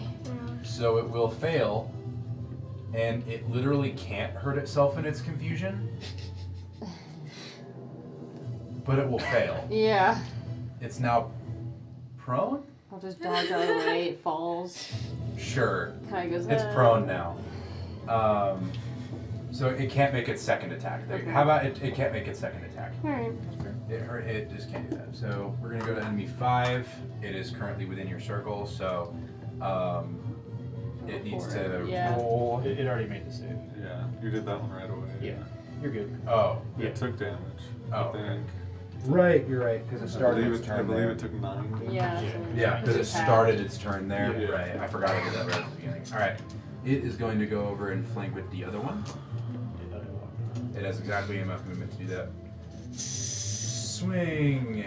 So it will fail, and it literally can't hurt itself in its confusion. But it will fail. Yeah. It's now prone? I'll just dodge out of the way, it falls. Sure. Kind of goes, It's prone now. So it can't make its second attack. Okay. How about it can't make its second attack? Alright. It just can't do that. So we're gonna go to enemy 5. It is currently within your circle, so it needs to Yeah. roll. It already made the save. Yeah, you did that one right away. Yeah. You're good. Oh, It took damage. Oh, I think. right. You're right because it I believe it took 9 damage. Yeah. Yeah. Yeah, because it It's half. started its turn there. Yeah. Right. I forgot I did that right at the beginning. All right. It is going to go over and flank with the other one. It has exactly enough movement to do that. Swing.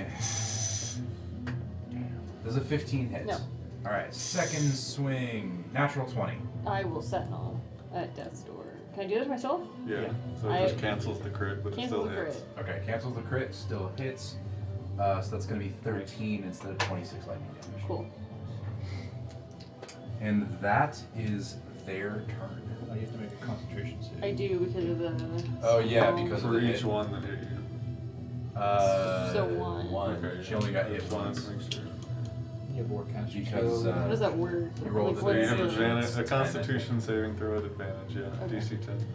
Does a 15 hit? No. All right. Second swing. Natural 20. I will sentinel at death's door. Can I do this myself? Yeah. So I- it just cancels the crit, but it Cancel still the hits. crit. Okay. Cancels the crit. Still hits. So that's going to be 13 instead of 26 lightning damage. Cool. And that is their turn. You have to make a concentration save. I do because of the. Oh yeah, because of For the each hit. one that hit you. So one. Okay. She only got hit Just wanted once. to make sure. You have war cast. Because, How does that work? you rolled Like, the You what's have damage. the- advantage, It's a 10, I Constitution saving throw at advantage, yeah. Okay. DC 10.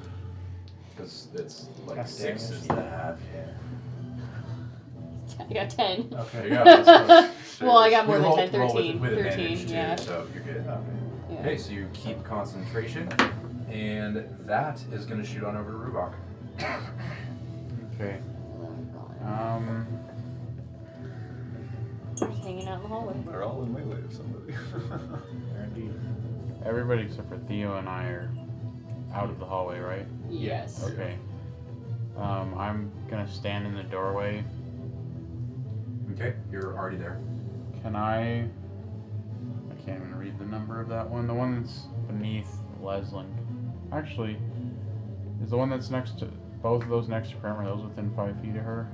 Because it's like Half 6 damage. is the half. Yeah. I got 10. There Okay. you go. That's Well, I got more You than roll- 10. roll 13. with 13, advantage too, yeah. so you're good. Okay. Yeah. Okay, so you keep concentration, and that is going to shoot on over to Ruvok. Okay. Oh, God. Just hanging out in the hallway. They're all in melee of somebody. There indeed. Everybody except for Theo and I are out of the hallway, right? Yes. Okay. I'm gonna stand in the doorway. Okay, you're already there. Can I can't even read the number of that one. The one that's beneath Leslin. Actually, is the one that's next to both of those next to Primer, those within 5 feet of her?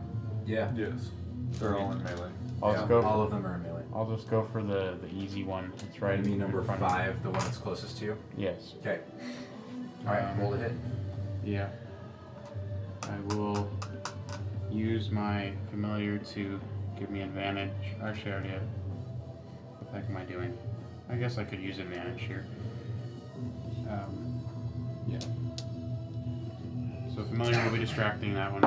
Yeah. Yes. They're all in melee. I'll Yeah, just go. all of them are in melee. I'll just go for the easy one. It's right Enemy in number front of me. 5, the one that's closest to you. Yes. Okay. All right, roll the hit. Yeah. I will use my familiar to give me advantage. Actually, I already have. What the heck am I doing? I guess I could use advantage here. Yeah. So familiar will be distracting that one.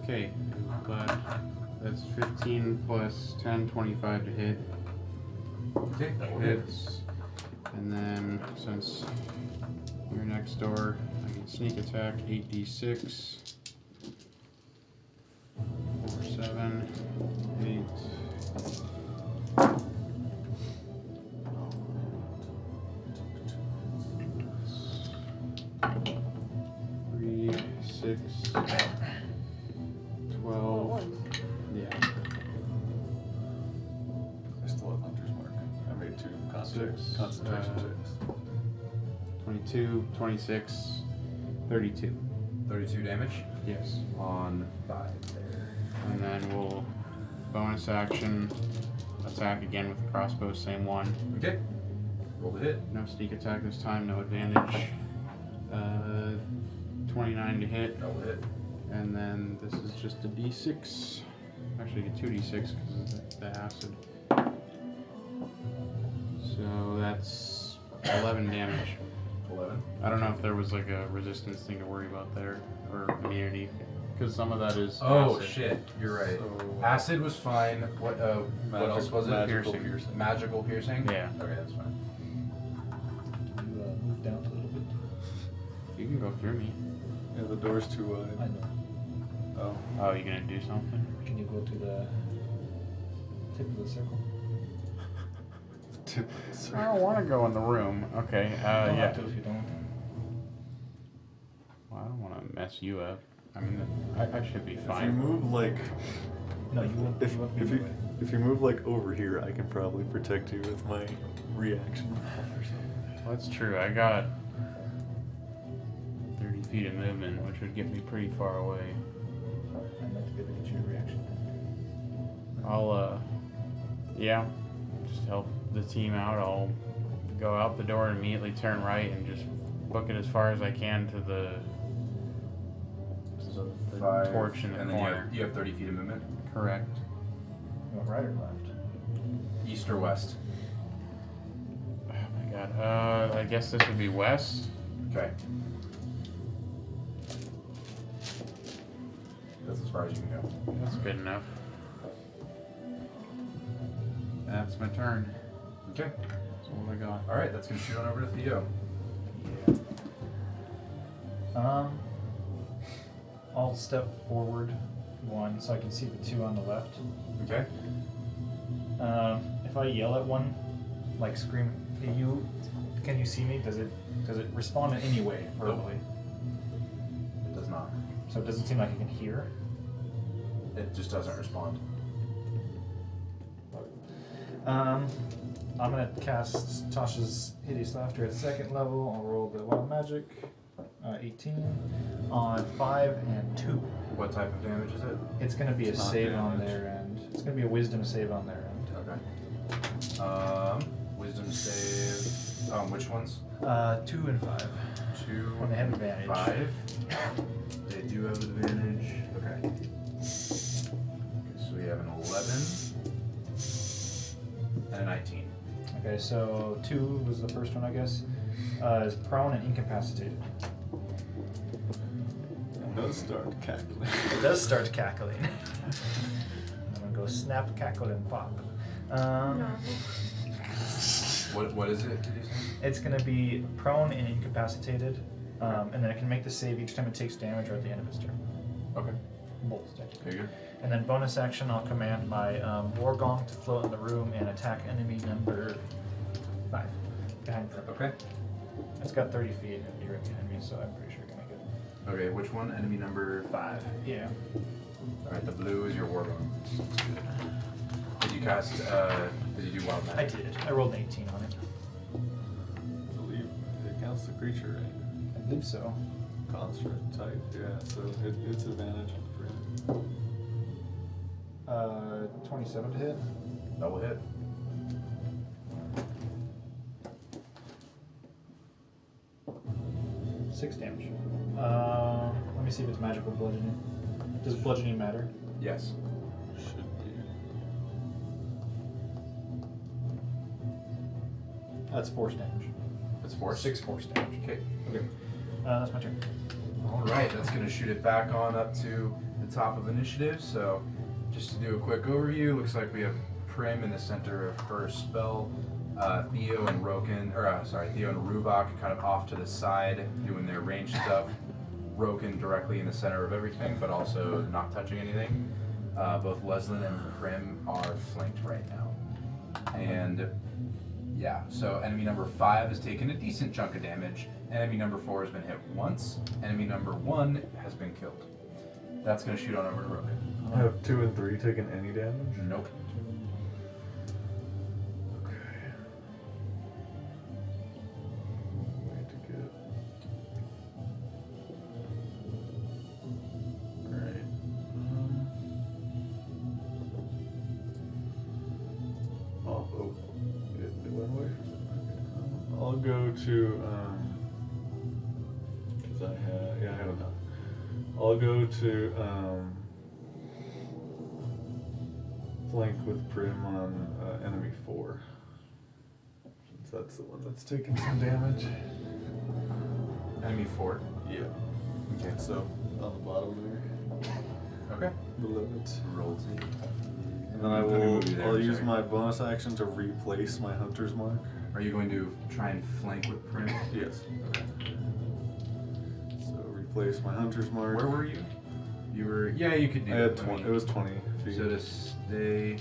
Okay, but that's 15 plus 10, 25 to hit. Okay, that will hit. Hits. And then since you're next door, I can sneak attack 8d6. 4, 7, 8. 3, 6, 12. Yeah. I still have Hunter's Mark. I made 2 Six, concentration checks. 22, 26, 32. 32 damage Yes. on 5 there. And then we'll bonus action attack again with the crossbow, same one. Okay. Roll the hit. No sneak attack this time, no advantage. 29 to hit. Double hit. And then this is just a d6. Actually, get 2d6 because of the acid. So that's 11 damage. 11. I don't know if there was like a resistance thing to worry about there, or immunity, because some of that is Oh acid. shit, you're right. So, Acid was fine. What else was it? Magical Piercing. piercing. Magical piercing? Yeah. Okay, that's fine. You move down a little bit. You can go through me. Yeah, the door's too I wide. know. Oh. Oh, you gonna do something? Can you go to the tip of the circle? Tip of the circle. I don't want to go in the room. Okay. You don't Yeah. have to if you don't. Well, I don't want to mess you up. I mean, I should be If you fine. move like, No, you won't. if you won't be if in you the way. if you move like over here, I can probably protect you with my reaction or something. That's true. I got 30 feet of movement, which would get me pretty far away. I meant to be able to get your reaction. I'll, yeah, just help the team out. I'll go out the door and immediately turn right and just book it as far as I can to the So The 5. torch in the and corner. then you have 30 feet of movement. correct. You want right or left? East or west? Oh my god. I guess this would be west. Okay. That's as far as you can go. That's good enough. That's my turn. Okay. That's all I got. All right, that's gonna shoot on over to Theo. I'll step forward one so I can see the two on the left. Okay. If I yell at one, like scream, can you see me? Does it respond in any way verbally? It does not. So it doesn't seem like I can hear. It just doesn't respond. I'm gonna cast Tasha's Hideous Laughter at 2nd level. I'll roll the Wild Magic, 18 on 5 and 2. What type of damage is it? It's gonna be It's a not save on damage. their end. It's gonna be a Wisdom save on their end. Okay. Wisdom save. Which ones? 2 and 5. 2 When they have advantage. 5. They do have advantage. Okay. Okay, so we have an 11 and a 19. Okay, so 2 was the first one, I guess. Is prone and incapacitated. It does start cackling. It does start cackling. I'm gonna go snap, cackle, and pop. No. What is it? Did you say? It's gonna be prone and incapacitated, and then it can make the save each time it takes damage or at the end of its turn. Okay. Both technically. Okay, good. And then bonus action, I'll command my War Gong to float in the room and attack enemy number 5. Behind her. Okay. It's got 30 feet and you're behind me, so I'm pretty sure I can make it. Okay, which one? Enemy number 5. Yeah. Alright, the blue is your war gun. Did you cast, did you do wild I magic? did. I rolled an 18 on it. I believe it counts the creature, right? I believe so. Construct type, yeah, so it's advantage for him. 27 to hit. Double hit. Six damage. Let me see if it's magical bludgeoning. Does bludgeoning matter? Yes. Should be. That's force damage. That's 4. 6 force damage. Okay. Okay. That's my turn. Alright, that's going to shoot it back on up to the top of initiative. So, just to do a quick overview, looks like we have Prim in the center of her spell. Theo and Theo and Ruvok kind of off to the side doing their ranged stuff. Roken directly in the center of everything, but also not touching anything. Both Leslin and Prim are flanked right now. And yeah, so enemy number 5 has taken a decent chunk of damage. Enemy number 4 has been hit once. Enemy number 1 has been killed. That's going to shoot on over to Roken. Have 2 and 3 taken any damage? Nope. Way to go. Alright. to, cause I have enough. I'll go to, flank with Prim on enemy 4. Since that's the one that's taking some damage. Enemy 4. Yeah. Okay. So, on the bottom there. Okay. Below it. Roll Z. And then I'll use my bonus action to replace my hunter's mark. Are you going to try and flank with Prim? Yes. Okay. So replace my hunter's mark. Where were you? You were. Yeah, you could do I that. had 20. It was 20 feet. So to stay.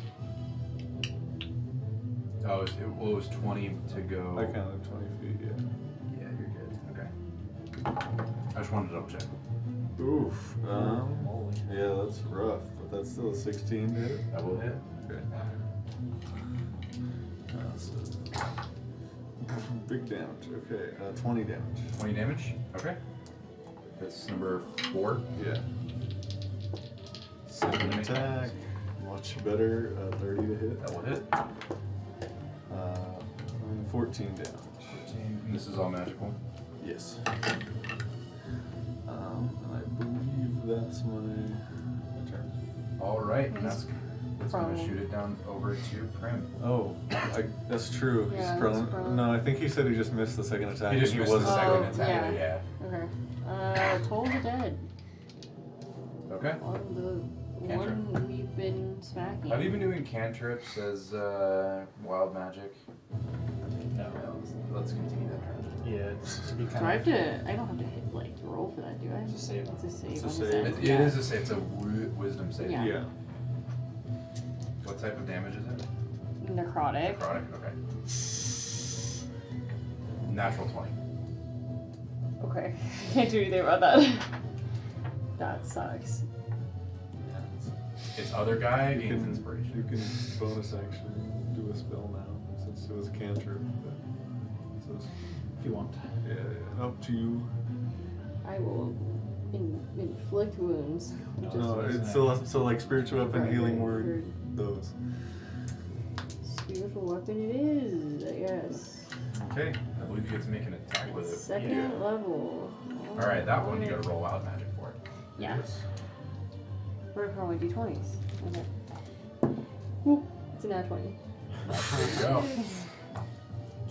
Oh, it was 20 to go. I counted 20 feet. Yeah. Yeah, you're good. Okay. I just wanted to double check. Oof. Yeah, that's rough, but that's still a 16 to hit. That will hit. Okay. So big damage. Okay, 20 damage. 20 damage. Okay. That's number 4. Yeah. Second attack. Much better. 30 to hit. That will hit. 14 damage. 14. And this is all magical. Yes. And I believe that's my turn. All right. He's That's going to shoot it down over to Prim. Oh, that's true. Yeah, He's prone. he's prone. No, I think he said he just missed the second attack. He just and missed the wasn't- second Oh, attack. yeah. Yeah. Okay. Toll the Dead. Okay. On the Cantrip. one we've been smacking. Have you been doing cantrips as wild magic? No. Let's continue that turn. Yeah, it's be Do I kind have to? I don't have to hit like roll for that, do I? It's a save. It's a save. It's a on save. this end. It is a save. It's a wisdom save. Yeah. Yeah. What type of damage is it? Necrotic. Necrotic. Okay. Natural 20. Okay. Can't do anything about that. That sucks. Its other guy You gains can, inspiration. you can bonus action do a spell now since it was a cantrip. But, so it's, if you want. yeah, up to you. I will inflict wounds. Just No, Just- it's so like spiritual weapon, healing word, those. spiritual weapon it is, I guess. Okay. I believe you get to make an attack with it. Second Yeah. level. All right, that one you got to roll out magic for it. Yeah. Yes. We're only d20s. Okay. Whoop. It's a nat 20. There you go.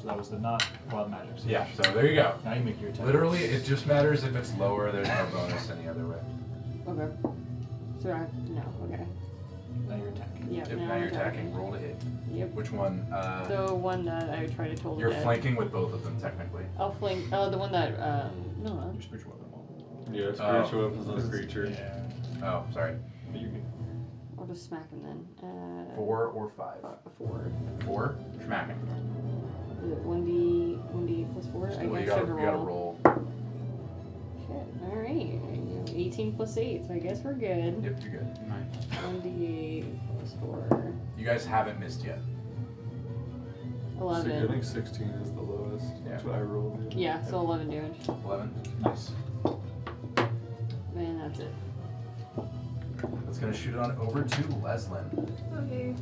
So that was the not wild magic. So Yeah. So there you go. Now you make your attack. Literally, it just matters if it's lower. There's no bonus any other way. Okay. So I no. Okay. Now your attack. Yep. Yep, now you're attacking. Roll to hit. Yep. Which one? The one that I tried to toll the You're dead. flanking with both of them technically. I'll flank. Oh, the one that no. Your spiritual weapon won't. Yeah, spiritual weapons on a creature. Yeah. Oh, sorry. But you're good. I'll just smack him then. 4 or 5? 4. 4. Schmacking. Is it 1d plus 4? I Well, guess you gotta roll. Shit. Alright. 18 plus 8, so I guess we're good. Yep, you're good. Nice. 1d8 plus 4. You guys haven't missed yet. 11. I think 16 is the lowest. Yeah. That's what I rolled. Yeah, so 11 damage. 11. Nice. And that's it. That's gonna shoot it on over to Leslin. Okay,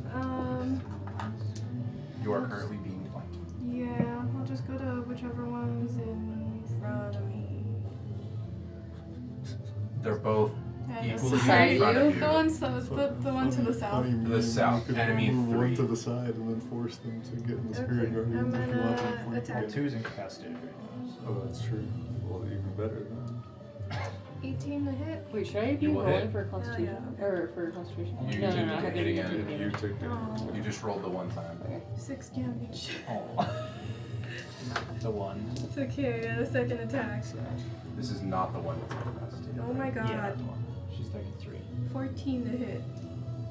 You are currently being flanked. yeah, I'll just go to whichever one's in front of me. They're both And equally Sorry, in front of you? you. The one to the south. To the south, You could enemy move 3. one to the side and then force them to get in the spirit Okay, guardians I'm if you want them gonna flanking attack. together. 2 is incapacitated right now. So. Oh, that's true. Well, even better then. 18 to hit. Wait, should I be You will rolling hit. for Constitution? yeah. Or for Constitution? You no, did no, I get have to hit do again. it You took damage. Oh. You just rolled the one time. Okay. 6 damage. Oh. The one. It's okay, the second attack. This is not the one that's incapacitated. Oh my god. Yeah, the one. She's taking 3. 14 to hit.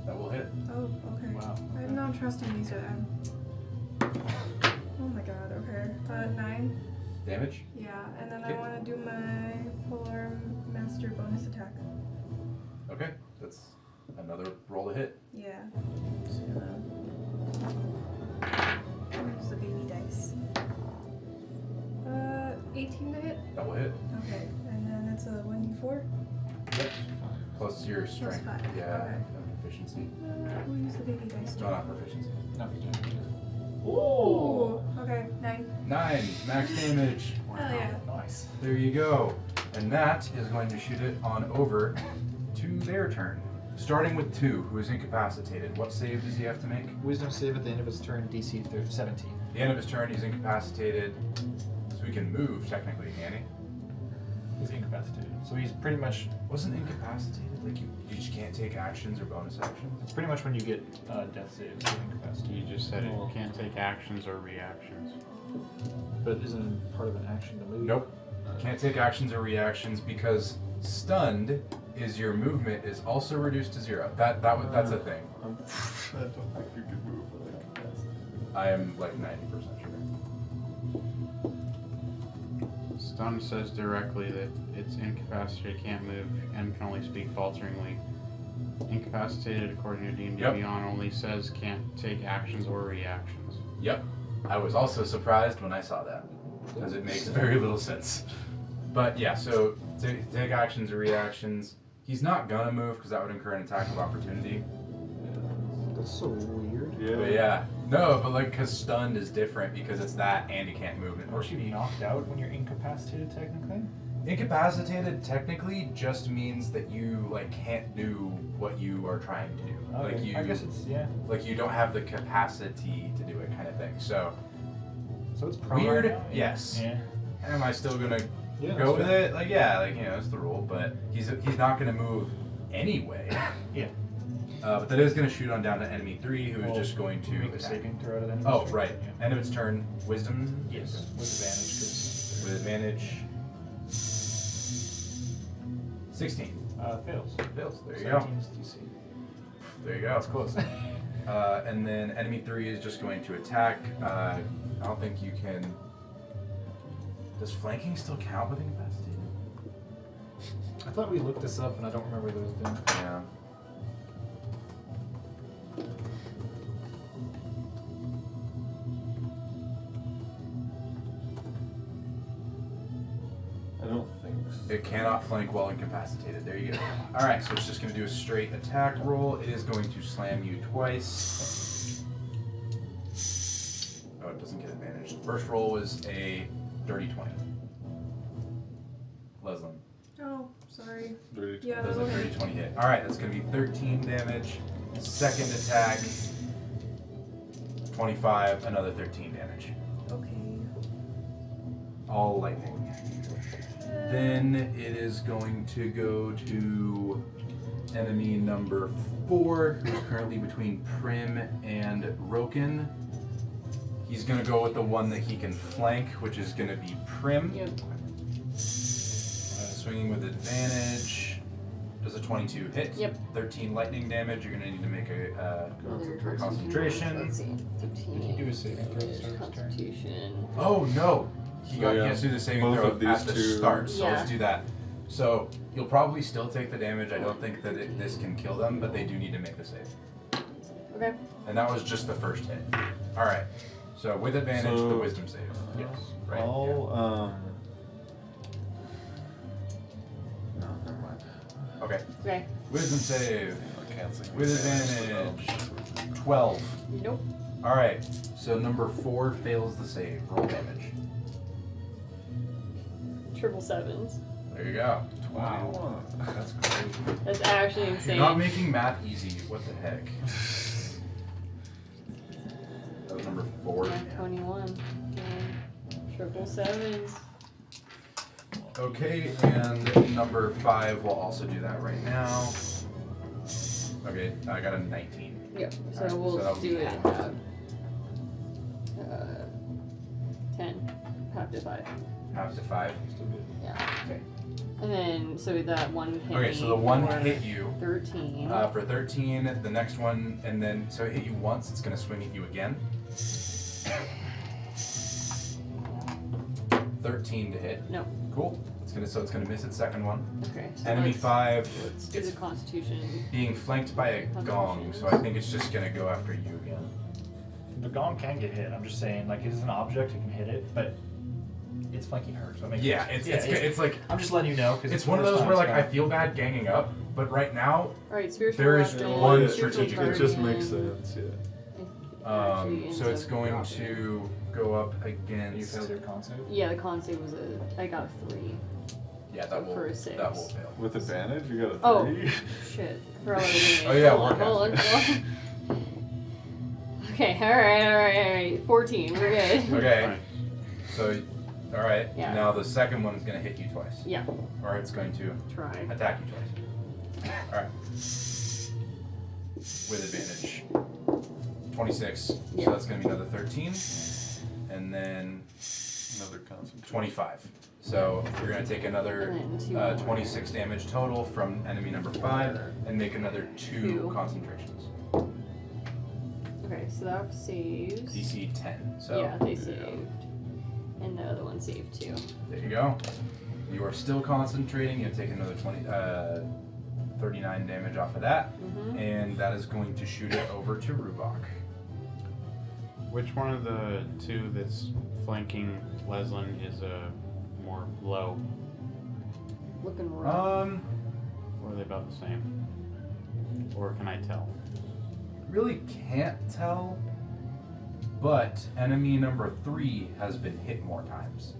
That will hit. Oh, okay. Wow. I'm not trusting these yet. Oh my god, okay. 9. Damage? Yeah, and then Okay. I want to do my Polar Master bonus attack. Okay. That's another roll to hit. Yeah. So, where's the baby dice? 18 to hit. That will hit. Okay, and then it's a 1d4. Yep. Plus your strength. 5. Yeah. Okay. And proficiency. We'll use the baby dice. No, not proficiency. Not for damage. Ooh. Okay, 9. 9 max damage. Hell yeah. Nice. There you go. And that is going to shoot it on over to their turn. Starting with 2, who is incapacitated. What save does he have to make? Wisdom save at the end of his turn, DC 17. At the end of his turn, he's incapacitated. So he can move, technically, can he? He's incapacitated. So he's pretty much, Wasn't incapacitated? Like, you just can't take actions or bonus actions? it's pretty much when you get death saves, you're incapacitated. You just said it Oh. can't take actions or reactions. But isn't it part of an action to move? Nope. Can't take actions or reactions because stunned is your movement is also reduced to 0. That's a thing. I don't think you can move like capacity. I am like 90% sure. Stun says directly that it's incapacitated, can't move, and can only speak falteringly. Incapacitated, according to D&D Yep. Beyond, only says can't take actions or reactions. Yep. I was also surprised when I saw that because it makes very little sense. But yeah, so to take actions or reactions, he's not gonna move because that would incur an attack of opportunity. That's so weird. But yeah, no, but like because stunned is different because it's that and you can't move it or Aren't you speak. knocked out when you're incapacitated, technically? Incapacitated technically just means that you like can't do what you are trying to do. Like Okay. you, I guess it's, yeah. like you don't have the capacity to do it, kind of thing. So So it's prone weird, right now? yes. Yeah. Am I still gonna Yeah, go that's with fair. it? Like yeah, like that's the rule. But he's not gonna move anyway. Yeah. But that is gonna shoot on down to enemy 3, who is Well, just going to make a attack. saving throw at an Oh enemy. right, Yeah. end of its turn. Wisdom. Yes, with advantage, With advantage. 16. because fails. Fails. There you go. 17's DC. There you go. That's close. And then enemy 3 is just going to attack. I don't think you can. Does flanking still count with incapacitated? I thought we looked this up, and I don't remember those things. Yeah. I don't think so. It cannot flank while incapacitated. There you go. Alright, so it's just going to do a straight attack roll. It is going to slam you twice. Oh, it doesn't get advantage. The first roll was a dirty 20. Leslin. Oh, sorry. Dirty Yeah, Does a that'll dirty hit. 20 hit. Alright, that's going to be 13 damage. Second attack, 25, another 13 damage. Okay. All lightning. Then it is going to go to enemy number 4, who's currently between Prim and Roken. He's going to go with the one that he can flank, which is going to be Prim. Yep. Swinging with advantage. Does a 22 hit? Yep. 13 lightning damage. You're going to need to make a Another concentration. Let's see. 15. Did he do a saving throw at the start of his turn? Constitution. Oh no! He Oh, yeah. has to do the saving Both throw of these at the two. start, so Yeah. let's do that. So you'll probably still take the damage. I don't think that this can kill them, but they do need to make the save. Okay. And that was just the first hit. All right. So with advantage, So- the wisdom save. Yes. Right. I'll, no, never mind. Okay. Okay. Wisdom save. I can't say With advantage. 12. Nope. All right. So number 4 fails the save. Roll damage. Triple sevens. There you go. Wow. That's crazy. That's actually You're insane. not making math easy. What the heck? That was number 4. Yeah, 21. Yeah. Triple sevens. Okay, and number 5 will also do that right now. Okay, I got a 19. Yep. So Alright, we'll so that'll do be it half. at 10. Half to 5. Half to 5. Yeah. Okay. And then, so that one hit Okay, me so the one for hit you 13. for 13. The next one, and then so it hit you once. It's gonna swing at you again. 13 to hit. No. Cool. It's gonna miss its second one. Okay. So Enemy let's 5. do It's the Constitution. being flanked by a gong, so I think it's just gonna go after you again. The gong can get hit. I'm just saying, like, it's an object, it can hit it, but it's flanking her, so it makes Yeah, sense. it's like I'm just letting you know because it's one of those where like I feel bad ganging up, but right now Alright, spiritual There is weapon, one spiritual strategic- It just makes guardian. sense, yeah. actually So ends it's up going dropping. to go up You against. failed your con save? Yeah, the con save was I got a 3. Yeah, So that will. for a 6. That will fail. With advantage, you got a 3. Oh. Shit. Forgot what I was Oh, yeah, hold on. Okay, alright. 14, we're good. Okay. Right. So, all right. Yeah. Now the second one is going to hit you twice. Yeah, Or it's going to try. attack you twice. All right. With advantage. 26. Yeah. So that's going to be another 13, and then Another concentration. 25. So you're going to take another And then 2 more. 26 damage total from enemy number 5, and make another 2 2. concentrations. Okay, so that saves. DC 10. So Yeah, they saved. And the other one saved too. there you go. You are still concentrating. You take another 39 damage off of that, Mm-hmm. and that is going to shoot it over to Rubok. Which one of the two that's flanking Leslin is more low? Looking rough. Or are they about the same? Or can I tell? Really can't tell, but enemy number 3 has been hit more times,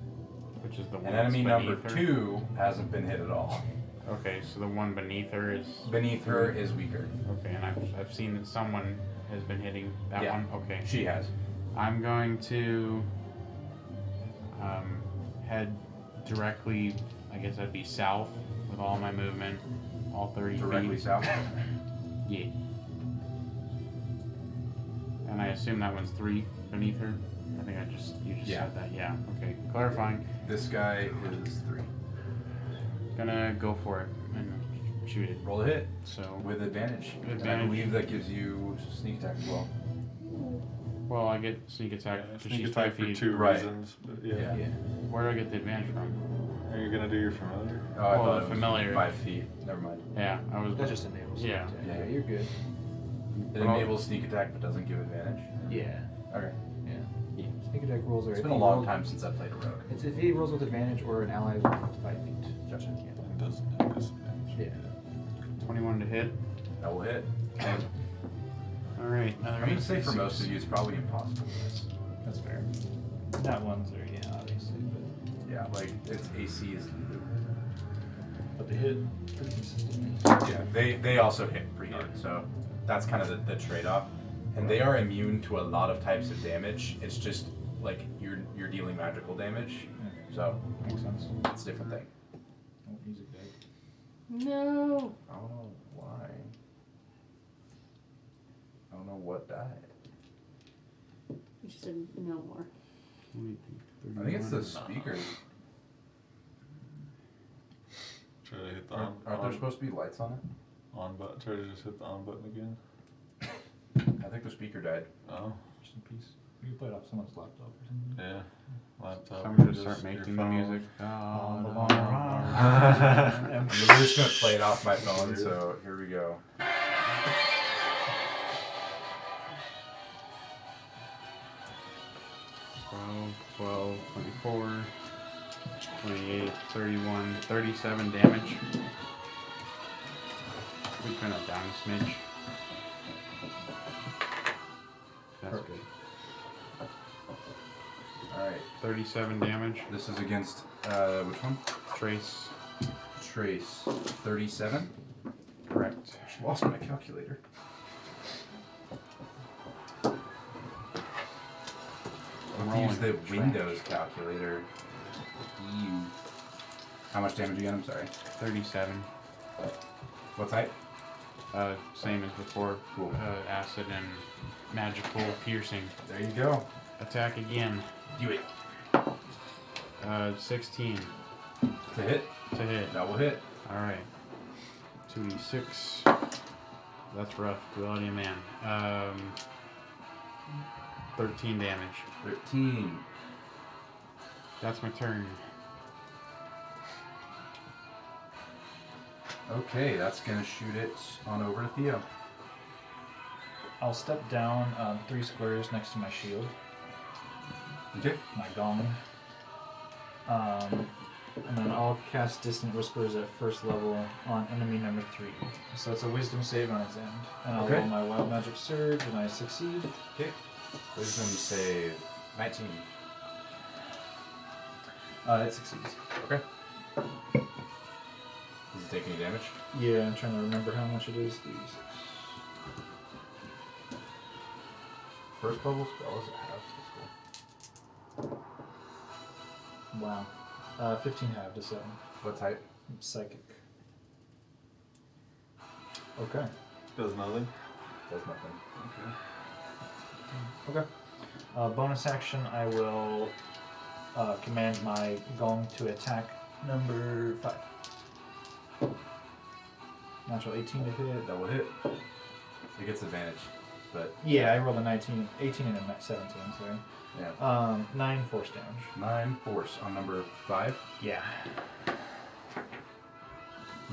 Which is the one and that's enemy number beneath her? 2 hasn't been hit at all. Okay, so the one beneath her is... Beneath her is weaker. Okay, and I've seen that someone has been hitting that Yeah. one. Okay. She has. I'm going to head directly, I guess that'd be south with all my movement, all 30 Directly feet. south. Yeah. And I assume that one's 3 beneath her? I think you just Yeah. said that. Yeah, okay. Clarifying. This guy is 3. Gonna go for it and shoot it. Roll a hit So, with advantage. And I Advantage. believe that gives you sneak attack as well. well, I get sneak attack Yeah, because sneak she's attack 5 for feet. 2 Right. reasons. But yeah. Yeah. Where do I get the advantage from? Are you gonna do your familiar? Oh, I Well, thought it was familiar. 5 feet. Never mind. Yeah, I was. That just enables Yeah. it. Yeah. You're good. It Well- enables sneak attack but doesn't give advantage. Yeah. Okay. Sneak attack rolls are. It's if been a he long rolls- time since I played a rogue. It's if he rolls with advantage or an ally is within 5 feet. Gotcha. It doesn't have disadvantage. Yeah. 21 to hit. That will hit. All right. I'm going to say for most of you it's probably impossible for this. That's fair. That one's there, yeah, obviously, but Yeah, like its AC is. they hit pretty consistently. Yeah, they also hit pretty hard, so that's kind of the trade-off. And they are immune to a lot of types of damage. It's just like you're dealing magical damage, so Makes sense. it's a different thing. Oh, music died. No. I don't know why. I don't know what died. You just said no more. I think it's the speaker. Try to hit the Aren't there supposed to be lights on it? on button. Try to just hit the on button again. I think the speaker died. Oh, Just in peace. You can play it off someone's laptop or something. yeah. Laptop. So I'm gonna just start your making the phone. music. I'm literally just gonna play it off my phone, so here we go. 12, 24, 28, 31, 37 damage. We turn that down a smidge. That's Perfect. good. Alright, 37 damage. this is against, which one? Trace. Trace. 37? Correct. I lost my calculator. I'm I'll use the rolling trash. Windows calculator. Ew. How much damage again? I'm sorry. 37. What type? Same as before. Cool. Acid and magical piercing. There you go. Attack again. Do it. 16 To hit? to hit. That will hit. Alright. 2d6. That's rough. Duality of man. 13 damage. 13. That's my turn. Okay, that's gonna shoot it on over to Theo. I'll step down 3 squares next to my shield, Okay. my gong. And then I'll cast Distant Whispers at first level on enemy number 3. So it's a wisdom save on its end. And I'll Okay. roll my wild magic surge and I succeed. Okay. Wisdom save. 19. It succeeds. Okay. Does it take any damage? Yeah, I'm trying to remember how much it is. 3d6. First level spell is a half. That's cool. Wow. 15 half to 7. What type? Psychic. Okay. Does nothing. Does nothing. Okay. Okay. Bonus action, I will command my gong to attack number 5. Natural 18 to hit. That will hit. It gets advantage, but Yeah, I rolled a 18 and a 17, sorry. yeah. 9 force damage. 9 force on number 5. Yeah.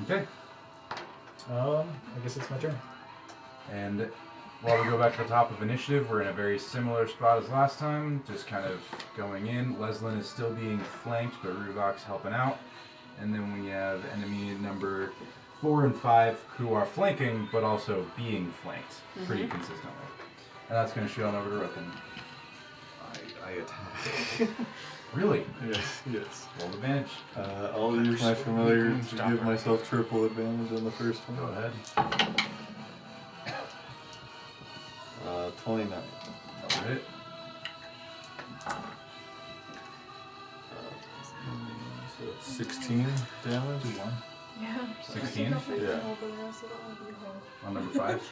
Okay. I guess it's my turn. And while we go back to the top of initiative, we're in a very similar spot as last time, just kind of going in. Leslin is still being flanked, but Ruvok's helping out. And then we have enemy number 4 and 5 who are flanking, but also being flanked pretty consistently. And that's going to shoot on over to Roken. I attack. Really? Yes. Roll advantage. I'll use my familiar to give myself triple advantage on the first one. Go ahead. 29. That will hit. So it's 16 damage. 2-1. Yeah. 16? Yeah. On number 5.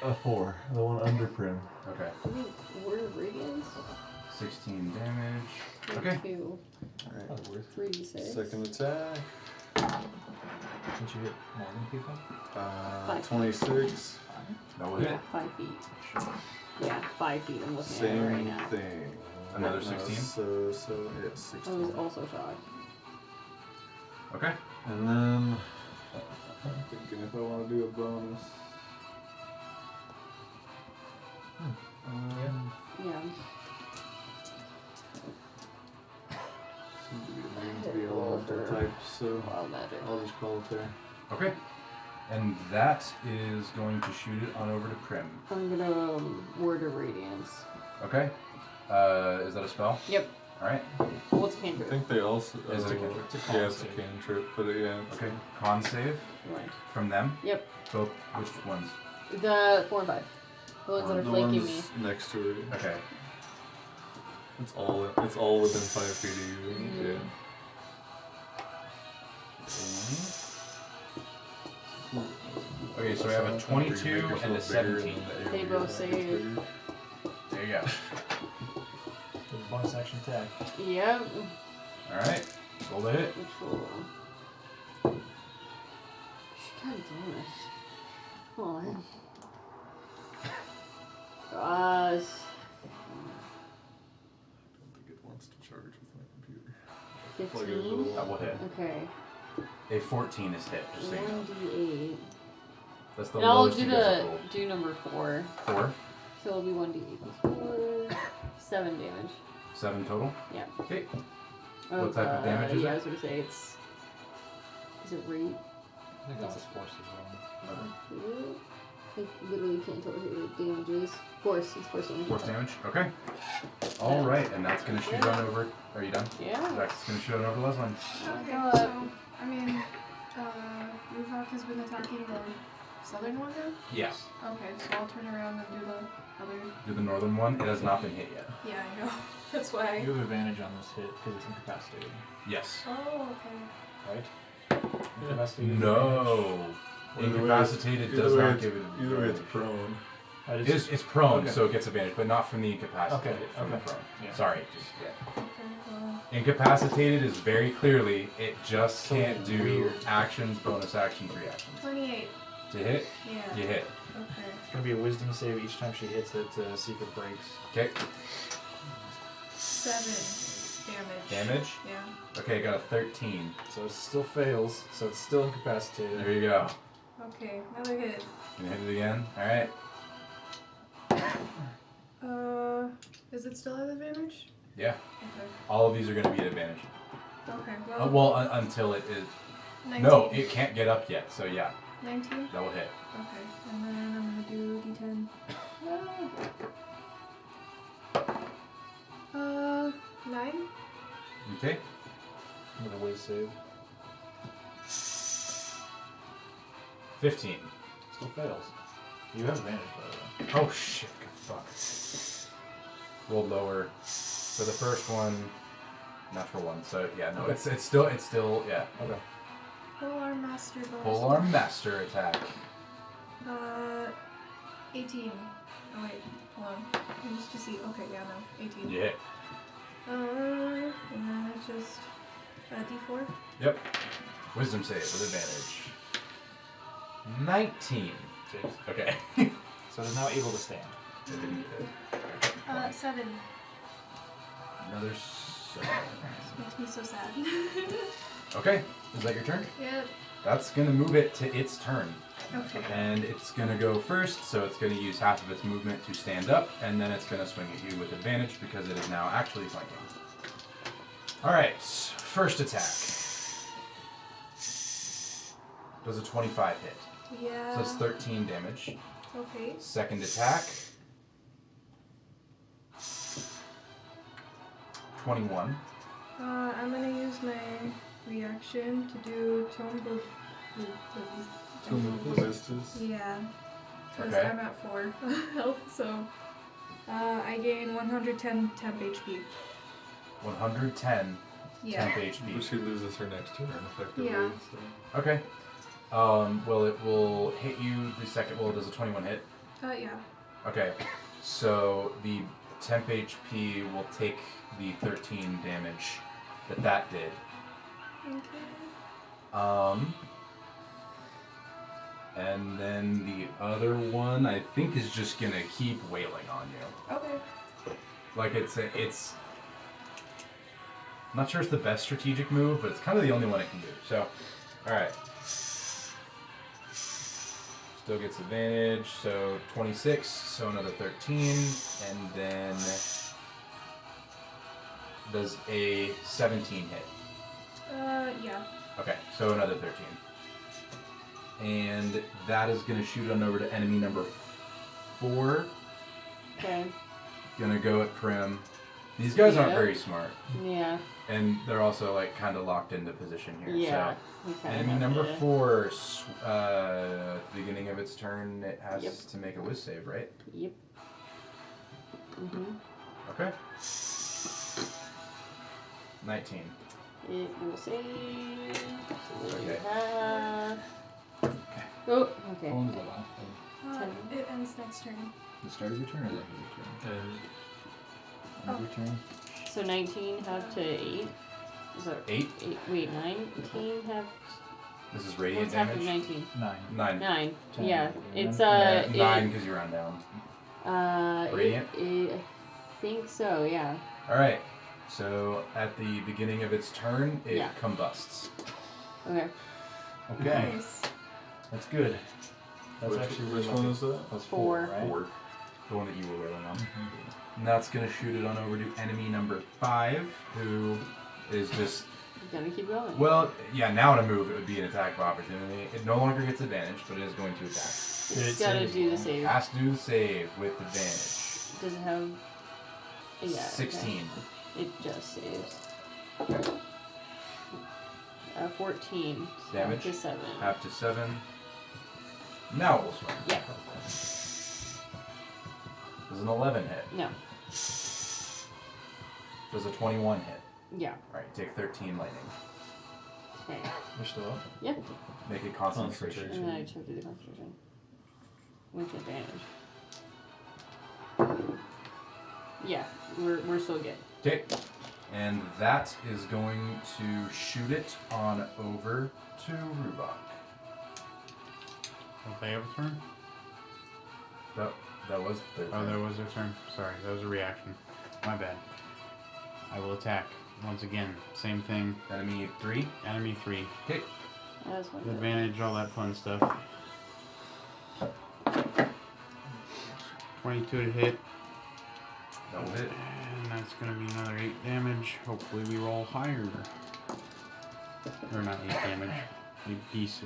A 4. The one under Prim. Okay. Word of Radiance? 16 damage. Okay. 2. Alright. That worth. 3d6. Second attack. Did you hit more than people? 26. That will Yeah, hit. 5 feet. Yeah, 5 feet. I'm looking at it Same right now. thing. Another 16? So yeah, I was 16. also shocked. Okay. And then I'm thinking if I want to do a bonus. Yeah. Seems to be a name to be elemental type, so Wild magic. I'll just call it there. Okay. And that is going to shoot it on over to Prim. I'm gonna Word of Radiance. Okay. Is that a spell? Yep. Alright. What's a I cantrip? think they also. Is it a cantrip? It's a Yeah, con it's a save. cantrip, but yeah. It's Okay. Con save Right. from them. Yep. Both. Which ones? The 4 and 5. The ones that are the flanking me. ones next to it. Okay. It's all within 5 feet of you. Yeah. Okay, so I have a 22 and a 17. They both save. There you go. Bonus action attack. Yep. Alright. Roll the hit. Which will. God damn it. Come on. Gosh. I don't think it wants to charge with my computer. Plug it into the 15. That will hit. Okay. A 14 is hit, just so you know. 1d8. That's the And I'll lowest do you guys have rolled. do number 4. 4. So it'll be 1d8 plus 4. 7 damage. 7 total. Yeah. Okay. What type of damage is yeah, it? I was gonna say it's. Is it rate? I think that's force as well. I literally can't tell what the damage is. Force. It's force damage. Force damage. Okay. Alright, and that's going to shoot on over. Are you done? Yeah. That's going to shoot on over to Leslin. Okay, God. so, I mean, Ruvok has been attacking the southern one then? Yes. Okay, so I'll turn around and do the other. Do the northern one. It has not been hit yet. Yeah, I know. That's why. You have advantage on this hit because it's incapacitated, Yes. Oh, okay. right? Incapacitated. No. Incapacitated does not give it Either way, it's advantage. prone. It's prone, Okay. so it gets advantage, but not from the incapacitated. Okay, From the okay. prone. Yeah. Sorry, just yeah. Okay, well, Incapacitated is very clearly it just So can't do weird. actions, bonus actions, reactions. 28. To hit, Yeah. you hit. Okay. It's gonna be a wisdom save each time she hits it to see if it breaks. Okay. 7 damage. Damage. Yeah. Okay, got a 13. So it still fails, so it's still incapacitated. There you go. Okay, another hit. Gonna hit it again. Alright. Is it still at advantage? Yeah. Okay. All of these are gonna be at advantage. Okay, well, Well, until it is. 19. No, it can't get up yet, so yeah, 19? that will hit. Okay, and then I'm gonna do D10. 9. Okay. With a whiz save. 15. Still fails. You have advantage, by the way. Oh shit! Good fuck. Rolled lower. For the first one, natural 1. So yeah, no, it's still yeah. Okay. Polearm Master bonus. Polearm Master attack. 18. Oh wait, hold on. Just to see. Okay, yeah, no, 18. Yeah. And it's just D4. Yep. Wisdom save with advantage. 19. Saves. Okay. So it is now able to stand. I didn't get it. 7. Another 7. This makes me so sad. Okay. Is that your turn? Yep. That's gonna move it to its turn. Okay. And it's gonna go first, so it's gonna use half of its movement to stand up, and then it's gonna swing at you with advantage because it is now actually flanking. Alright, first attack. Does a 25 hit. Yeah. So that's 13 damage. Okay. Second attack. 21. I'm gonna use my reaction to do Tomb of Tomb of Umenorin. Yeah. Because Okay. I'm at 4 health, so I gain 110 temp HP. 110 Yeah. temp But HP. she loses her next turn, effectively. Yeah. So. Okay. Well, it will hit you the second. Well, does a 21 hit? Yeah. Okay. So the temp HP will take the 13 damage that did. Okay. And then the other one, I think, is just gonna keep wailing on you. Okay. Like I'm not sure it's the best strategic move, but it's kind of the only one it can do. So, all right. Still gets advantage. So 26. So another 13, and then does a 17 hit. Yeah. Okay, so another 13. And that is going to shoot on over to enemy number 4. Okay. Gonna go at Prim. These guys aren't Yeah. very smart. Yeah. And they're also like kind of locked into position here. Yeah. So Okay. enemy number 4, at the beginning of its turn, it has Yep. to make a whiz save, right? Yep. Mhm. Okay. 19. It will save. So we Okay. have. Oh, okay. How long is the last one? It ends next turn. The start of your turn or the end of your turn? End of your turn? So 19 have to 8. Is that 8. 8? Wait, 19 have. This is radiant What's half of damage. 19? 9. 9. 9. 10. Yeah. It's Yeah, 9 it, because you round down. Radiant? I think so, yeah. Alright. So at the beginning of its turn, it Yeah. combusts. Okay. Okay. Nice. That's good. That's actually really Which one lucky. is that? That's 4. 4, right? 4. The one that you were rolling on. Mhm. And that's going to shoot it on over to enemy number 5, who is just... Gonna keep going. Well, yeah, now in a move, it would be an attack of opportunity. It no longer gets advantage, but it is going to attack. It's gotta do the save. Has to do the save with advantage. Does it have. Yeah. 16. Okay. It just saves. 14. So Damage? To 7. Half to 7. Now it will swing. Yeah. Does an 11 hit? No. Does a 21 hit? Yeah. Alright, take 13 lightning. Okay. You're still up? Yep. Make it concentration. And then I took the concentration. With advantage. Yeah, we're still good. Okay. And that is going to shoot it on over to Rubok. Don't they have a turn? That was the Oh, that was their turn. Sorry, that was a reaction. My bad. I will attack. Once again, same thing. enemy 3. Enemy 3. Okay. That's one. Advantage, all that fun stuff. 22 to hit. That will hit. And that's going to be another 8 damage. Hopefully we roll higher. Or not 8 damage. 8d6. So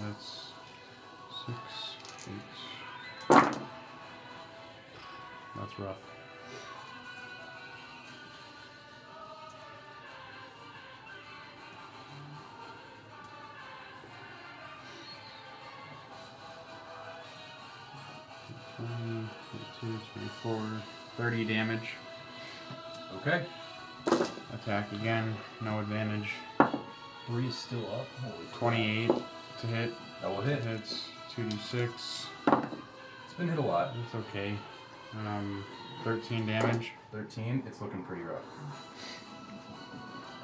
that's 6, 8. That's rough. Um, 22, 24, 30 damage. Okay. Attack again, no advantage. 3 is still up. Holy crap. 28 to hit. That will hit. Hits 2d6. It's been hit a lot. It's okay. 13 damage. 13. It's looking pretty rough.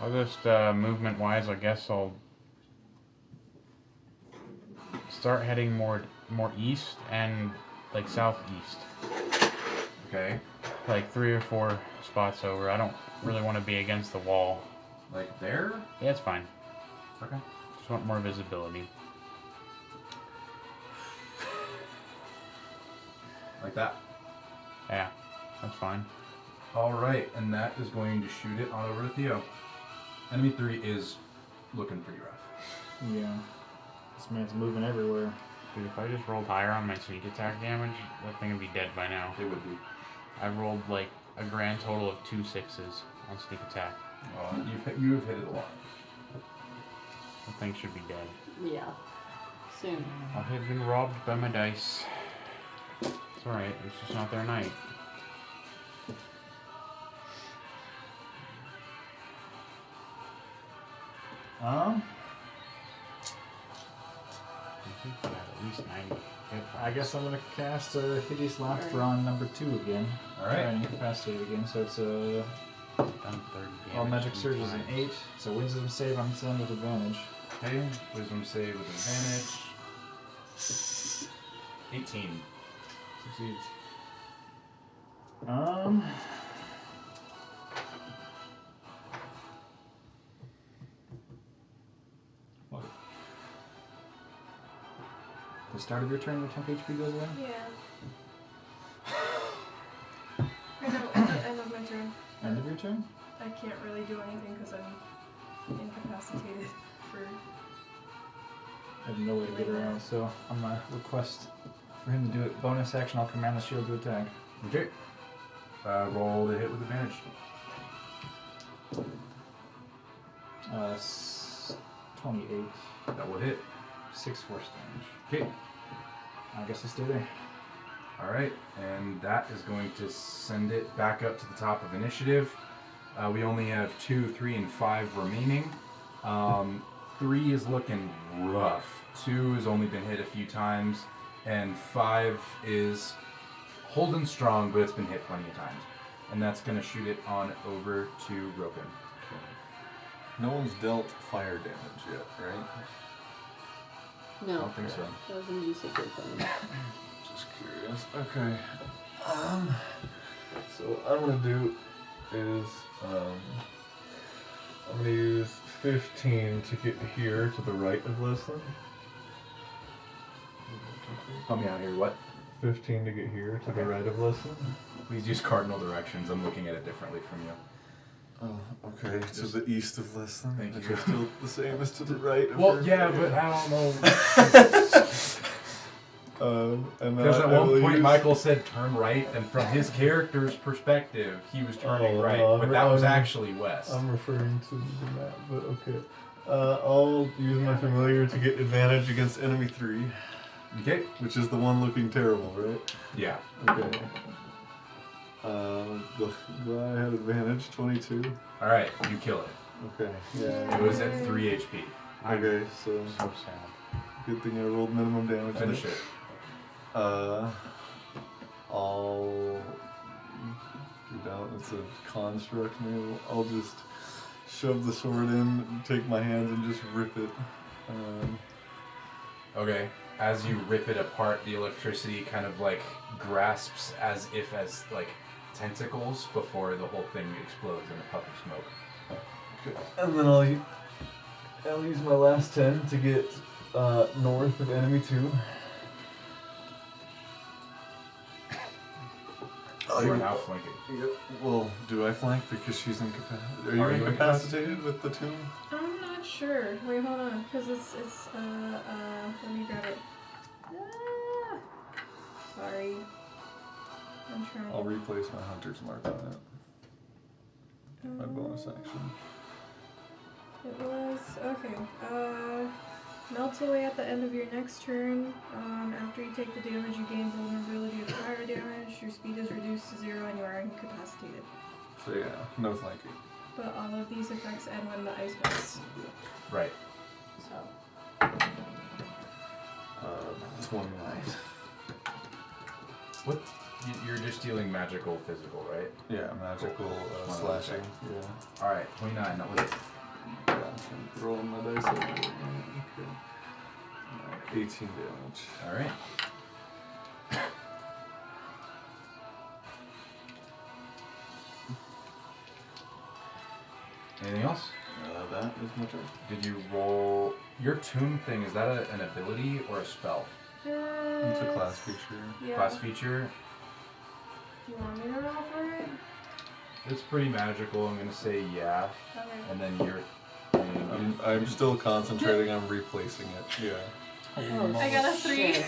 I'll just movement wise, I guess I'll start heading more east and like southeast. Okay. Like 3 or 4 spots over. I don't really want to be against the wall. Like there? Yeah, it's fine. Okay. Just want more visibility. Like that. Yeah, that's fine. Alright, and that is going to shoot it on over to Theo. Enemy 3 is looking pretty rough. Yeah. This man's moving everywhere. Dude, if I just rolled higher on my sneak attack damage, that thing would be dead by now. It would be. I've rolled like a grand total of 2 6s on sneak attack. You've hit it a lot. That thing should be dead. Yeah. Soon. I have been robbed by my dice. It's alright, it's just not their night. I think we have at least 90 hit I points. guess I'm gonna cast a Hideous Laughter on number 2 again. Alright. Try and incapacitate again. So it's a Done 30 damage. all magic 3 surge is an times. 8. So wisdom save I'm sending with advantage. Okay. Wisdom save with advantage. 18. Succeeds. What? The start of your turn, your temp HP goes away? Yeah. I know, at the end of my turn. End of your turn? I can't really do anything because I'm incapacitated for. I have no way to get around, so I'm gonna request for him to do it. Bonus action, I'll command the shield to attack. Okay. Roll the hit with advantage. 28. That will hit. 6 force damage. Okay. I guess I stay there. Alright, and that is going to send it back up to the top of initiative. We only have 2, 3, and 5 remaining. 3 is looking rough. 2 has only been hit a few times, and 5 is holding strong, but it's been hit plenty of times. And that's going to shoot it on over to Broken. No one's dealt fire damage yet, right? No. I don't think so. That was a music thing. Just curious. Okay. So what I'm gonna do is I'm gonna use 15 to get here to the right of Leslie. Help me out here, what? 15 to get here to the right of Leslie. Please use cardinal directions. I'm looking at it differently from you. Oh, okay. To the east of Leslie. Thank Which you. is still the same as to the right of Well, her. yeah, but I don't know. And Because at I one will point use- Michael said turn right, and from his character's perspective, he was turning Oh, right, no, but that was I'm- actually west. I'm referring to the map, but okay. I'll use my familiar to get advantage against enemy 3, Okay? which is the one looking terrible, right? Yeah. Okay. Do I have advantage? 22. Alright, you kill it. Okay. Yeah. It was at 3 HP. Okay, so So sad. good thing I rolled minimum damage. Finish there. it. I'll get down. It's a construct. Maybe I'll just shove the sword in, take my hands, and just rip it. Okay. As you rip it apart, the electricity kind of like grasps as if as like tentacles before the whole thing explodes in a puff of smoke. Okay. And then I'll use my last 10 to get north of enemy 2. You are now flanking. Yep. Well, do I flank because she's incapacitated? Are Are you you incapacitated with the tomb? I'm not sure. Wait, hold on, because it's let me grab it. Ah, sorry. I'm trying. I'll replace my hunter's mark on it. My bonus action. It was okay. Melts away at the end of your next turn. After you take the damage, you gain vulnerability to fire damage. Your speed is reduced to 0, and you are incapacitated. So yeah, no thank you. But all of these effects end when the ice melts. Right. So 29. What? You're just dealing magical, physical, right? Yeah, magical Cool. slashing. Yeah. All right, 29. That was it. Yeah, I'm rolling my dice over here. Okay. 18 damage. All right. Anything else? That is my turn. Did you roll your tomb thing? Is that an ability or a spell? It's a class feature. Yeah. Class feature. Do you want me to roll for it? It's pretty magical. I'm gonna say yeah, Okay. and then your thing. I'm still concentrating on replacing it. Yeah. Oh, I got a 3. shit.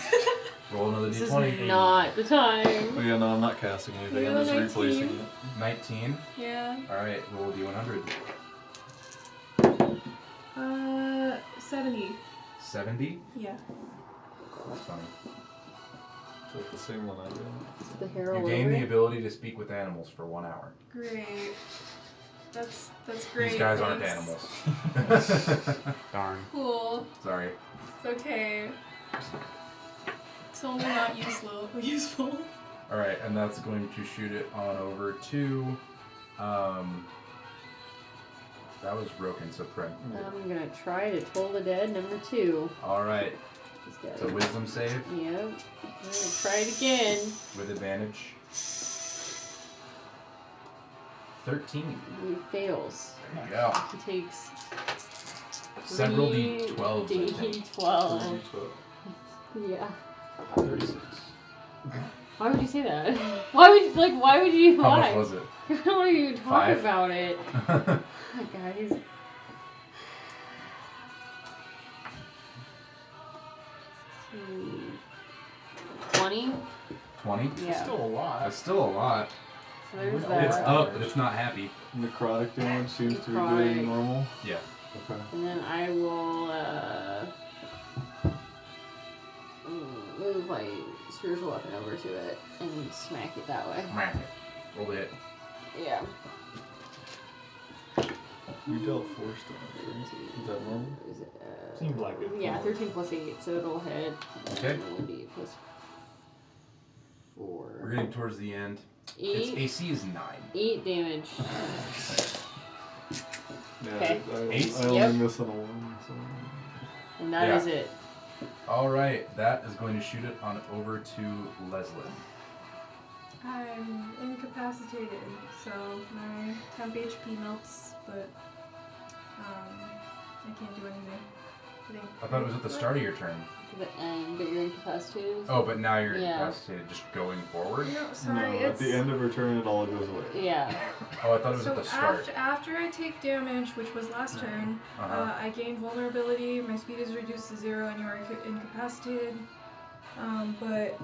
Roll another This is d20. not the time. But yeah, no, I'm not casting anything. You I'm got just 19. replacing it. 19. Yeah. All right. Roll d100. 70. 70. Yeah. That's funny. So it's the same one I did. Is the hero You gain over? the ability to speak with animals for 1 hour. Great. That's great. These guys aren't thanks. animals. Darn. Cool. Sorry. It's okay. It's only not useful. All right, and that's going to shoot it on over to. That was broken, so Prim. I'm gonna try to Toll the Dead number 2. All right, He's got it's a wisdom save Yep. I'm gonna try it again. with advantage. 13. He fails. There you go. He takes Several 3 d12s, I think. D12. Yeah. 36. Why would you say that? Why would you How lie? much was it? I don't want you to talk 5? about it. Oh my guys. Hmm. 20? 20? Yeah. Still a lot. That's still a lot. So there's It's that. It's up, but it's not happy. Necrotic damage seems to be Necrotic. doing normal. Yeah. Okay. And then I will move my spiritual weapon over to it and smack it that way. Smack it. Roll the hit. Yeah. You dealt 4 stones, right? Is that normal? Is it, Seemed like it. Yeah, 13 plus 8, so it'll hit. Okay. And it'll be plus 4. We're getting towards the end. Its 8. AC is 9. 8 damage. Yeah, Okay. I Eight? only Yep. miss on a 1, so. And that Yeah. is it. All right, that is going to shoot it on over to Leslie. I'm incapacitated, so my temp HP melts, but I can't do anything. I thought it was at the start of your turn. To the end, but you're incapacitated. Oh, but now you're Yeah. incapacitated just going forward? No, No, sorry, at it's the end of her turn, it all goes away. Yeah. Oh, I thought it was so at the start. after I take damage, which was last turn, Uh-huh. I gain vulnerability. My speed is reduced to 0, and you are incapacitated. But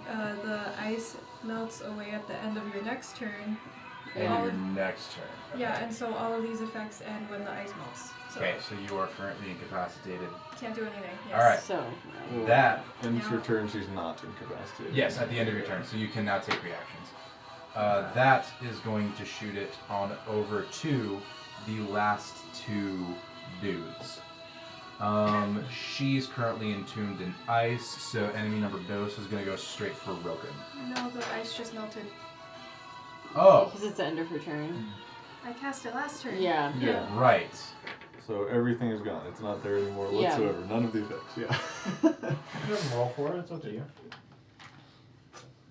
the ice melts away at the end of your next turn. And all your of- next turn. Okay. Yeah, and so all of these effects end when the ice melts. So Okay, so you are currently incapacitated. can't do anything. Yes. All right. So, Well, That, ends her turn, she's not incapacitated. yes, at the end of your turn, so you can now take reactions. That is going to shoot it on over to the last 2 dudes. She's currently entombed in ice, so enemy number dose is going to go straight for Roken. No, the ice just melted. Oh, because it's the end of her turn. I cast it last turn. Yeah. Yeah. right. So everything is gone. It's not there anymore Yeah. whatsoever. None of the effects. Yeah. You can roll for it. It's up to you.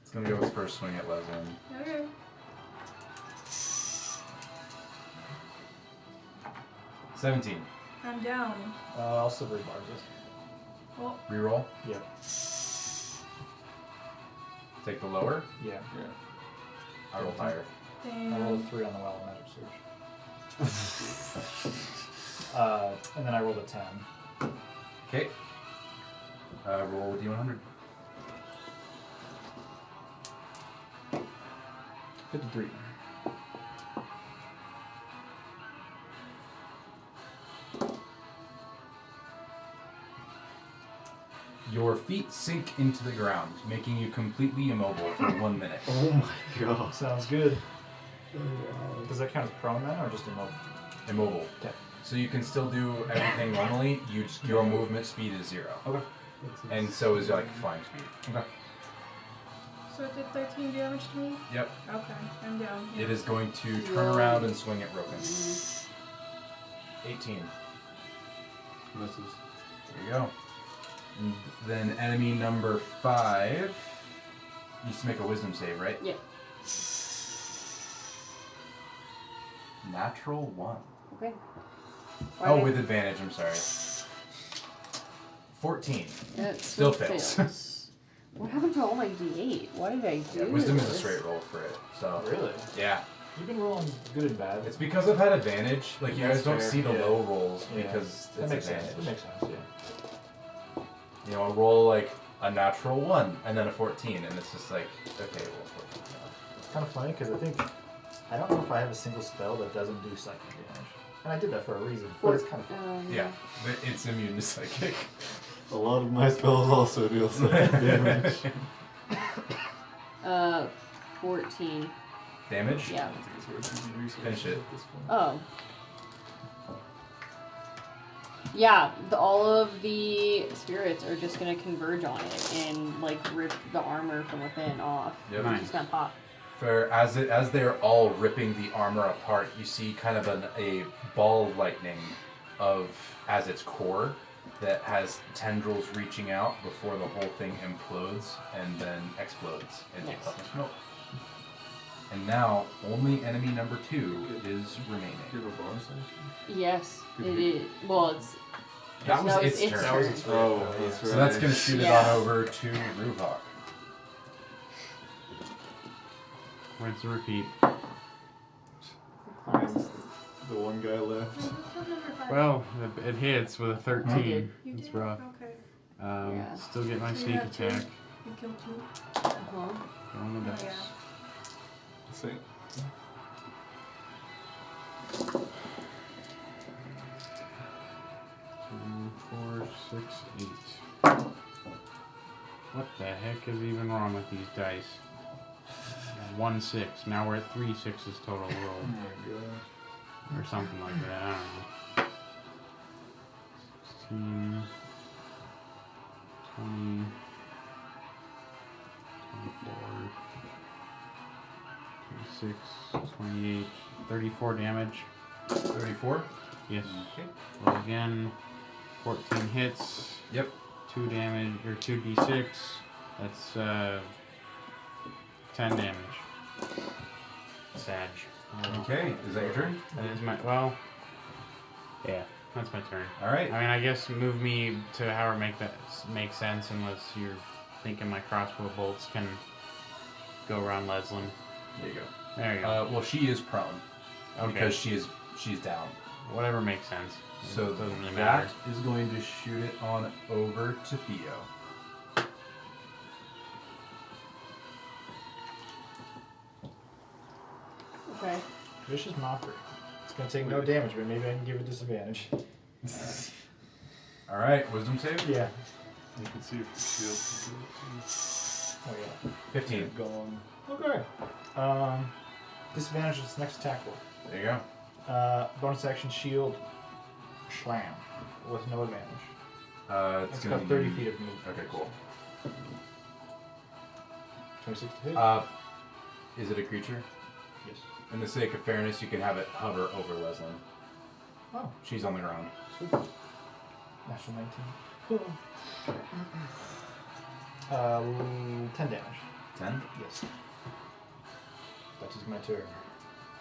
It's going to go his first swing at Leslie. Okay. $17. I'm down. I'll silver bars it. Well, Reroll. Yeah. Take the lower. Yeah. I roll higher. I rolled a 3 on the Wild Magic Search. And then I rolled a 10. Okay. Roll D100. 53. Your feet sink into the ground, making you completely immobile for 1 minute. Oh my god. Sounds good. Does that count as prone then, or just immobile? Immobile. Okay. So you can still do everything normally. Your movement speed is 0, Okay. and so is like flying speed. Okay. So it did 13 damage to me? Yep. Okay, I'm down. It is going to turn around and swing at Roken. 18. Misses. There you go. And then enemy number 5 needs to make a wisdom save, right? Yep. Natural 1. Okay. Oh, with advantage, I'm sorry. 14. It Still fails. What happened to all my D8? Why did I do Yeah, wisdom is a this? straight roll for it. So Really? yeah. You've been rolling good and bad. It's because I've had advantage. Like you That's guys don't fair, see the yeah. low rolls Yeah. because That it's makes advantage. sense. That makes sense, yeah. You know, I roll like a natural 1 and then a 14, and it's just like, okay, well, 14. It's kind of funny because I don't know if I have a single spell that doesn't do psychic damage. And I did that for a reason, but it's kind of fun. Yeah, but it's immune to psychic. A lot of my spells also deal psychic damage. 14. Damage? Yeah. I don't think it's worth using resources Finish it. at this point. Oh. Yeah, all of the spirits are just gonna converge on it and like rip the armor from within off. Yep. It's just gonna pop. For as they're all ripping the armor apart, you see kind of a ball of lightning as its core that has tendrils reaching out before the whole thing implodes and then explodes into Nice. puff of smoke. And now only enemy number 2 is remaining. Do you have a bonus action? Yes, Good it hit. is. Well, it's That was no, its it's turn. That was its Oh, turn. that's right. So that's gonna shoot it Yeah. on over to Ruvok. Where's the repeat? The one guy left. Number 5. Well, it hits with a 13. You It's did? rough. Okay. Yeah. Still get my So you sneak have two. attack. You killed 2. uh-huh. On the Oh, dice. yeah. See? 4, 6, 8. What the heck is even wrong with these dice? 1 6. Now we're at 3 6s total Oh roll. my god. Or something like that. I don't know. 16, 20, 24, 26, 28, 34 damage. 34? Yes. Okay. Roll again. 14 hits. Yep. 2 damage, or 2d6. That's 10 damage. Sag. Okay, is that your turn? That is my, well, yeah, that's my turn. Alright. I mean, I guess move me to however make sense unless you're thinking my crossbow bolts can go around Leslin. There you go. There you go. Well, she is prone Okay. because she's down. Whatever makes sense. So it doesn't really that matter. is going to shoot it on over to Theo. Okay. Vicious Mockery. It's gonna take no damage, but maybe I can give it disadvantage. All right, wisdom save. Yeah. You can see if the shield can do it Oh yeah. 15. too. Gone. Okay. Disadvantage is next attack roll. There you go. Bonus action shield. Schlam. With no advantage. It's It's gonna got 30 be- feet of movement. Okay, cool. 26 to hit? Is it a creature? Yes. In the sake of fairness, you can have it hover over Leslin. Oh, She's on the ground. sweet. Natural 19. 10 damage. 10. Yes. That is my turn.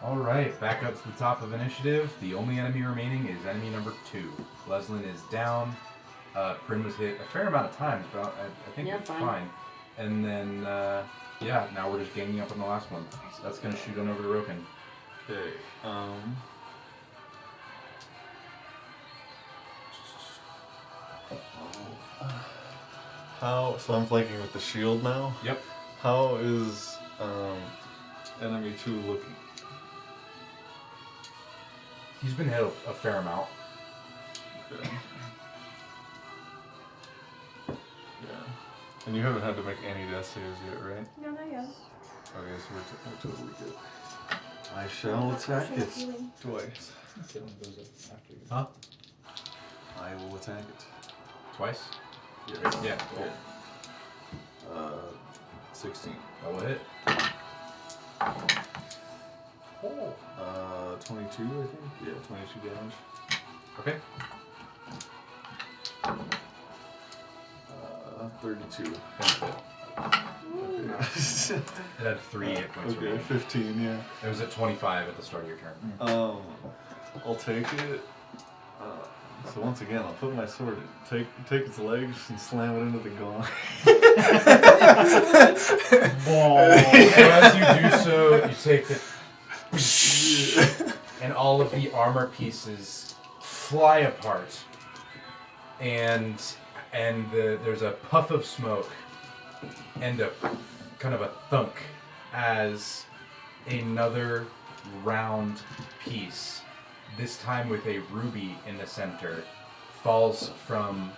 All right, back up to the top of initiative. The only enemy remaining is enemy number 2. Leslin is down. Prin was hit a fair amount of times, but I think Yeah, it's fine. fine. And then, yeah, now we're just ganging up on the last one. So that's going to shoot on over to Roken. Okay. How? So I'm flanking with the shield now. Yep. How is enemy 2 looking? He's been hit a fair amount. Okay. Yeah. And you haven't had to make any death saves yet, right? No, not yet. Okay, so we're totally good. I shall attack Potion of it healing. twice. Killing goes up after you. Huh? I will attack it. Twice? Yes. Yeah. Cool. 16. That will hit. 22, I think. Yeah, 22 damage. Okay. 32. It had 3 hit points. Okay, remaining. 15, yeah. It was at 25 at the start of your turn. I'll take it. So once again, I'll put my sword in, take its legs and slam it into the gong. So as you do so, you take the and all of the armor pieces fly apart, and there's a puff of smoke and a kind of a thunk as another round piece, this time with a ruby in the center, falls from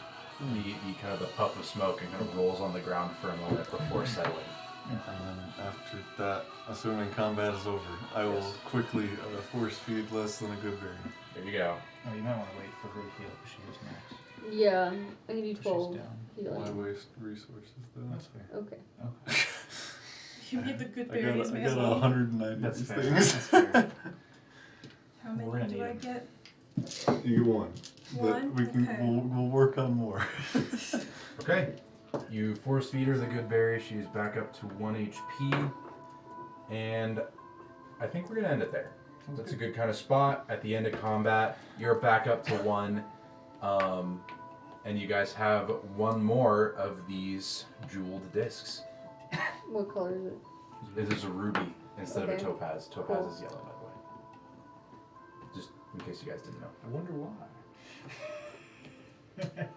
the kind of the puff of smoke and kind of rolls on the ground for a moment before settling. And then after that, assuming combat is over, I will quickly force feed less than a good berry. There you go. Oh, you might want to wait for her to heal because she is max. Yeah, I can do She's 12 down. Why healing. waste resources though? That's fair. Okay. Okay. You get the good I berries, got may as 190 That's of these fair. things. That's fair. How We're many gonna do need I 'em. get? You get 1. But One? we can Okay. we'll work on more. Okay. You force feed her the good berry. She's back up to 1 HP. And I think we're going to end it there. That's a good kind of spot. At the end of combat, you're back up to 1. And you guys have 1 more of these jeweled discs. What color is it? It is a ruby instead of a Okay. topaz. Topaz Cool. is yellow, by the way. Just in case you guys didn't know. I wonder why.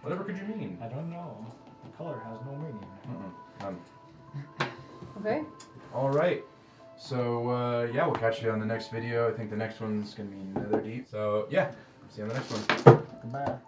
Whatever could you mean? I don't know. The color has no meaning. None. Okay. All right. So, yeah, we'll catch you on the next video. I think the next one's going to be Nether Deep. So, yeah, see you on the next one. Goodbye.